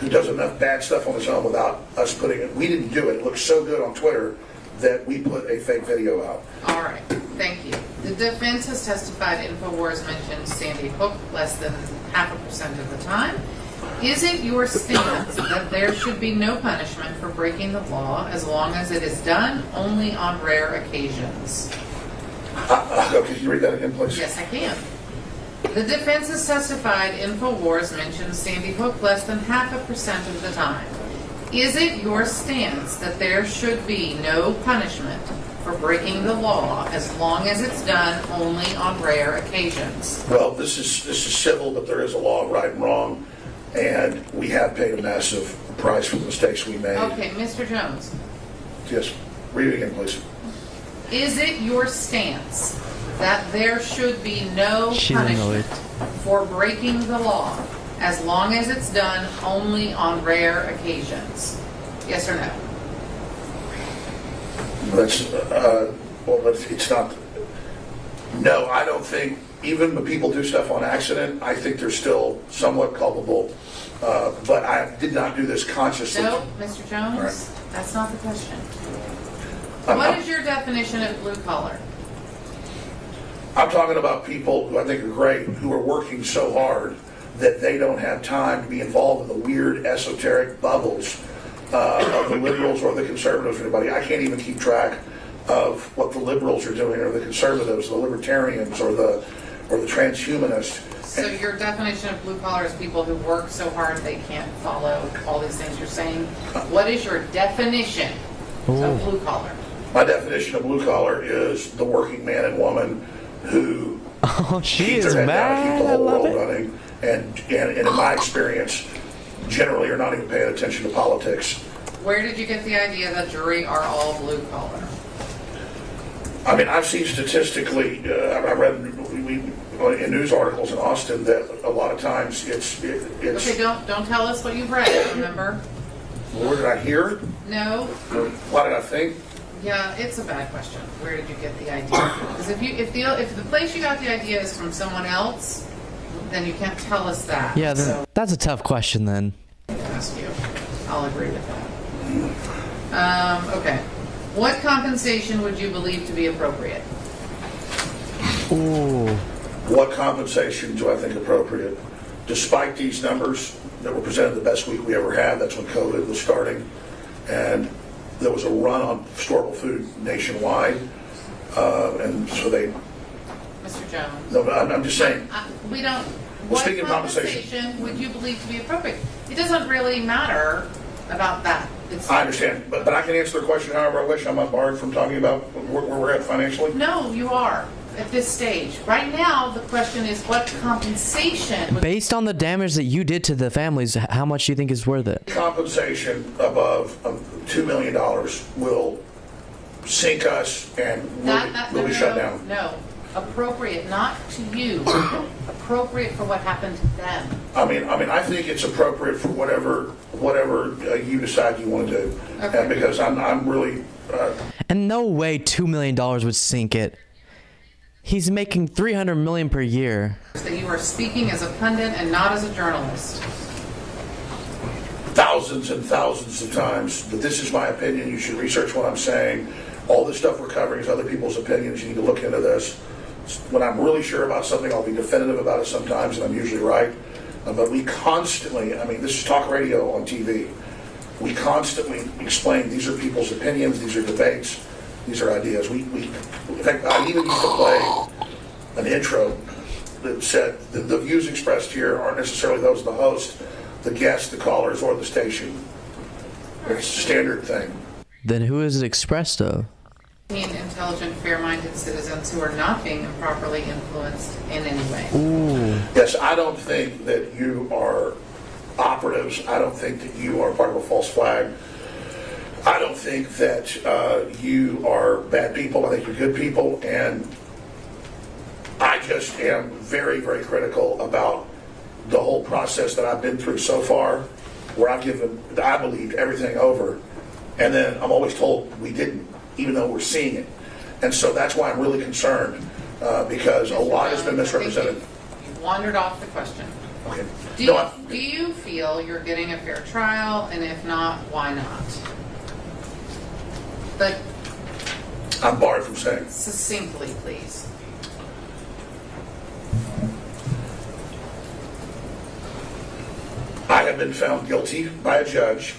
Who does enough bad stuff on his own without us putting it. We didn't do it. It looks so good on Twitter that we put a fake video out. All right. Thank you. The defense has testified InfoWars mentioned Sandy Hook less than 0.5% of the time. Is it your stance that there should be no punishment for breaking the law as long as it is done only on rare occasions? Can you read that again, please? Yes, I can. The defense has testified InfoWars mentions Sandy Hook less than 0.5% of the time. Is it your stance that there should be no punishment for breaking the law as long as it's done only on rare occasions? Well, this is civil, but there is a law of right and wrong, and we have paid a massive price for the mistakes we made. Okay, Mr. Jones. Yes, read it again, please. Is it your stance that there should be no She's punishment for breaking the law as long as it's done only on rare occasions? Yes or no? That's, it's not. No, I don't think, even when people do stuff on accident, I think they're still somewhat culpable. But I did not do this consciously. No, Mr. Jones, right. That's not the question. What is your definition of blue collar? I'm talking about people who I think are great, who are working so hard that they don't have time to be involved in the weird esoteric bubbles of the liberals or the conservatives or anybody. I can't even keep track of what the liberals are doing or the conservatives, the libertarians or the transhumanists. So your definition of blue collar is people who work so hard they can't follow all these things you're saying. What is your definition of blue collar? My definition of blue collar is the working man and woman who She keep is their head down, mad. keep the I whole love world it. running, and in my experience, generally are not even paying attention to politics. Where did you get the idea that jury are all blue collar? I mean, I've seen statistically, I read in news articles in Austin that a lot of times it's. Okay, don't tell us what you've read, remember? Where did I hear? No. What did I think? Yeah, it's a bad question. Where did you get the idea? Because if the place you got the idea is from someone else, then you can't tell us that. Yeah, then, So that's a tough question then. I'll ask you. I'll agree with that. Okay. What compensation would you believe to be appropriate? Ooh. What compensation do I think appropriate? Despite these numbers that were presented the best week we ever had, that's when COVID was starting, and there was a run on storable food nationwide, and so they. Mr. Jones. No, I'm just saying. We don't. Well, What speaking of compensation would you believe to be appropriate? It doesn't really matter about that. I understand, but I can answer the question however I wish. I'm not barred from talking about where we're at financially. No, you are at this stage. Right now, the question is what compensation. Based on the damage that you did to the families, how much do you think is worth it? Compensation above $2 million will sink us and we'll be shut down. No, appropriate, not to you. Appropriate for what happened to them. I mean, I think it's appropriate for whatever you decide you want to do, Okay. and because I'm really. And no way $2 million would sink it. He's making $300 million per year. That you are speaking as a pundit and not as a journalist. Thousands and thousands of times, but this is my opinion. You should research what I'm saying. All this stuff we're covering is other people's opinions. You need to look into this. When I'm really sure about something, I'll be definitive about it sometimes, and I'm usually right. But we constantly, I mean, this is talk radio on TV. We constantly explain these are people's opinions, these are debates, these are ideas. In fact, I even used to play an intro that said the views expressed here aren't necessarily those of the host, the guests, the callers, or the station. It's a standard thing. Then who is it expressed of? Intelligent, fair-minded citizens who are not being improperly influenced in any way. Ooh. Yes, I don't think that you are operatives. I don't think that you are part of a false flag. I don't think that you are bad people. I think you're good people. And I just am very, very critical about the whole process that I've been through so far, where I've given, I believed, everything over. And then I'm always told we didn't, even though we're seeing it. And so that's why I'm really concerned, because a lot has been misrepresented. You wandered off the question. Okay. Do you feel you're getting a fair trial? And if not, why not? But I'm barred from saying. succinctly, please. I have been found guilty by a judge,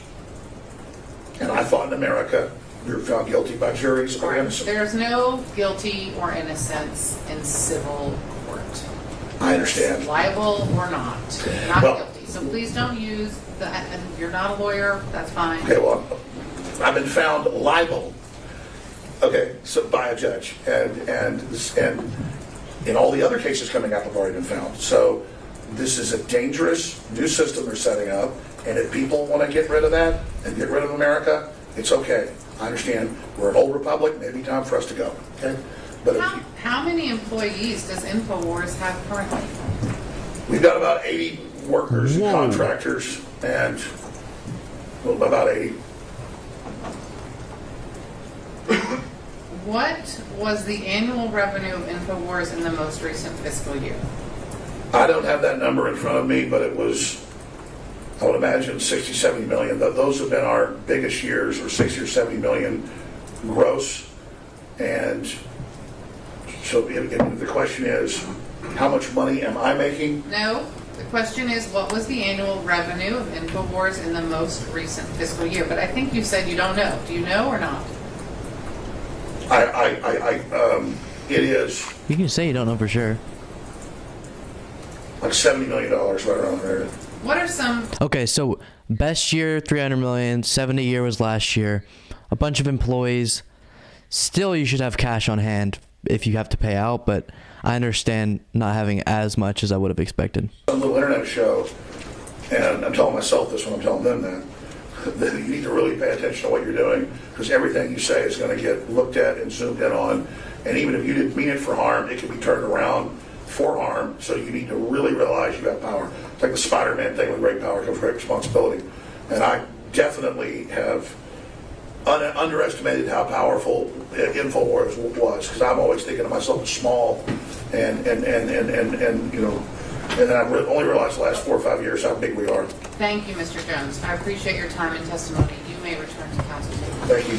and I thought in America we were found guilty by juries or innocent. There's no guilty or innocence in civil court. I understand. Liable or not. Not Well- guilty. So please don't use the, and you're not a lawyer, that's fine. Okay, well, I've been found liable. Okay, so by a judge, and in all the other cases coming up, I've already been found. So this is a dangerous new system they're setting up, and if people want to get rid of that and get rid of America, it's okay. I understand. We're an old republic. Maybe time for us to go. Okay, but How many employees does InfoWars have currently? we've got about 80 workers and contractors, and well, about 80. What was the annual revenue of InfoWars in the most recent fiscal year? I don't have that number in front of me, but it was, I would imagine, 60, 70 million. Those have been our biggest years, or 60 or 70 million gross. And so if the question is, how much money am I making? No, the question is what was the annual revenue of InfoWars in the most recent fiscal year? But I think you said you don't know. Do you know or not? It is, You can say you don't know for sure. like $70 million right around there. What are some, Okay, so best year 300 million, 70 year was last year. A bunch of employees. Still, you should have cash on hand if you have to pay out, but I understand not having as much as I would have expected. A little internet show, and I'm telling myself this when I'm telling them that you need to really pay attention to what you're doing, because everything you say is going to get looked at and zoomed in on, and even if you didn't mean it for harm, it can be turned around for harm, so you need to really realize you have power. It's like the Spider-Man thing, with great power comes great responsibility. And I definitely have underestimated how powerful InfoWars was, because I'm always thinking of myself as small, and you know, and then I've only realized the last 4 or 5 years how big we are. thank you, Mr. Jones. I appreciate your time and testimony. You may return to council table. Thank you.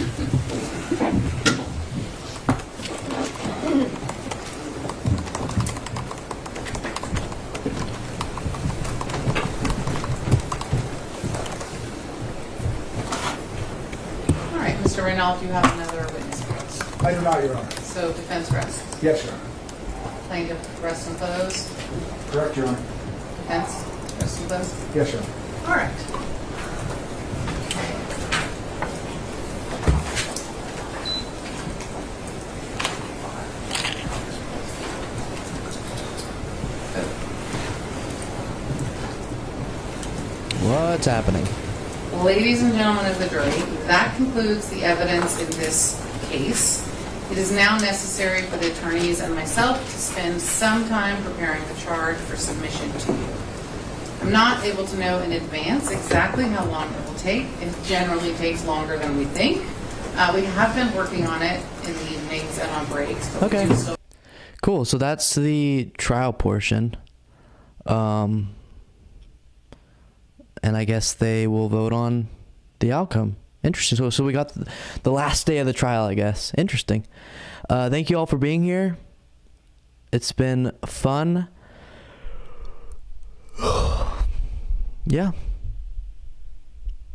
All right, Mr. Reynolds, you have another witness for us. I do not, Your Honor. So defense rests. Yes, Your Honor. Plaintiff rests and close. Correct, Your Honor. Defense rests and close. Yes, Your Honor. All right. What's happening? Ladies and gentlemen of the jury, that concludes the evidence in this case. It is now necessary for the attorneys and myself to spend some time preparing the charge for submission to you. I'm not able to know in advance exactly how long it will take. It generally takes longer than we think. We have been working on it in the evenings and on breaks. But Okay. we do still Cool. So that's the trial portion. And I guess they will vote on the outcome. Interesting. So we got the last day of the trial, I guess. Interesting. Thank you all for being here. It's been fun. Yeah.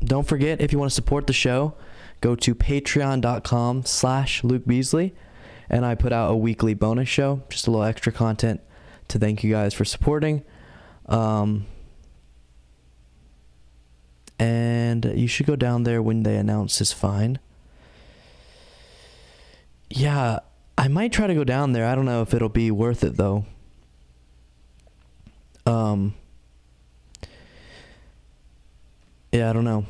Don't forget, if you want to support the show, go to patreon.com/Luke Beasley. And I put out a weekly bonus show, just a little extra content to thank you guys for supporting. And you should go down there when they announce his fine. Yeah, I might try to go down there. I don't know if it'll be worth it, though. Yeah, I don't know.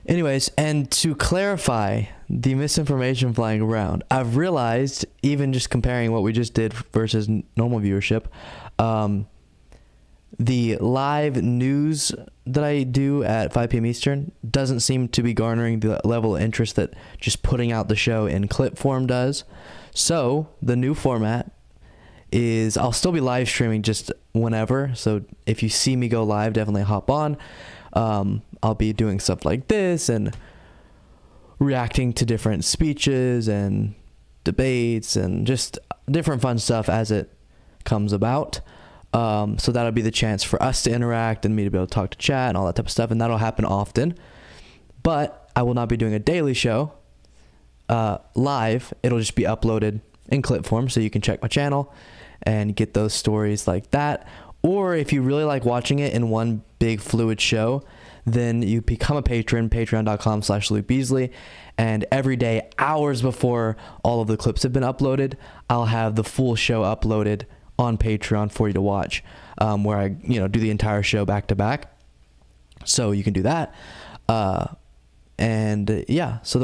Anyways, and to clarify the misinformation flying around, I've realized, even just comparing what we just did versus normal viewership, the live news that I do at 5 p.m. Eastern doesn't seem to be garnering the level of interest that just putting out the show in clip form does. So the new format is I'll still be live streaming just whenever. So if you see me go live, definitely hop on. I'll be doing stuff like this and reacting to different speeches and debates and just different fun stuff as it comes about. So that'll be the chance for us to interact and me to be able to talk to chat and all that type of stuff. And that'll happen often. But I will not be doing a daily show live. It'll just be uploaded in clip form. So you can check my channel and get those stories like that. Or if you really like watching it in one big fluid show, then you become a patron, patreon.com/Luke Beasley. And every day, hours before all of the clips have been uploaded, I'll have the full show uploaded on Patreon for you to watch, where I do the entire show back to back. So you can do that. And yeah, so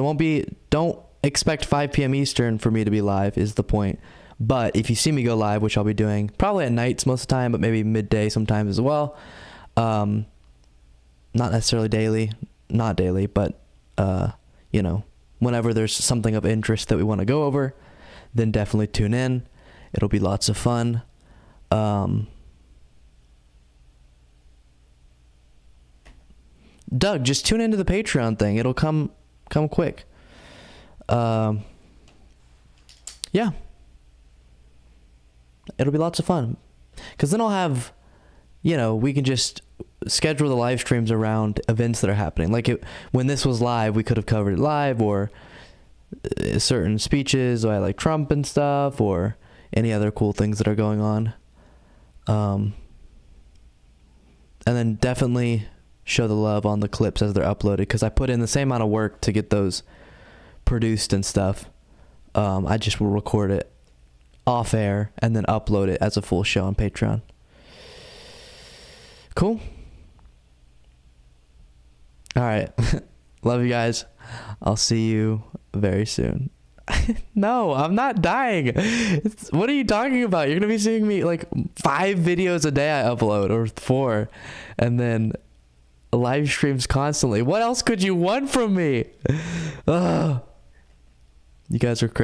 don't expect 5 p.m. Eastern for me to be live is the point. But if you see me go live, which I'll be doing probably at nights most of the time, but maybe midday sometimes as well. Not necessarily daily, not daily, but, whenever there's something of interest that we want to go over, then definitely tune in. It'll be lots of fun. Doug, just tune into the Patreon thing. It'll come quick. Yeah. It'll be lots of fun. Because then I'll have, we can just schedule the live streams around events that are happening. Like when this was live, we could have covered it live, or certain speeches, like Trump and stuff, or any other cool things that are going on. And then definitely show the love on the clips as they're uploaded, because I put in the same amount of work to get those produced and stuff. I just will record it off air and then upload it as a full show on Patreon. Cool. All right. Love you guys. I'll see you very soon. No, I'm not dying. What are you talking about? You're going to be seeing me like 5 videos a day I upload, or 4, and then live streams constantly. What else could you want from me? Ugh. You guys are crazy.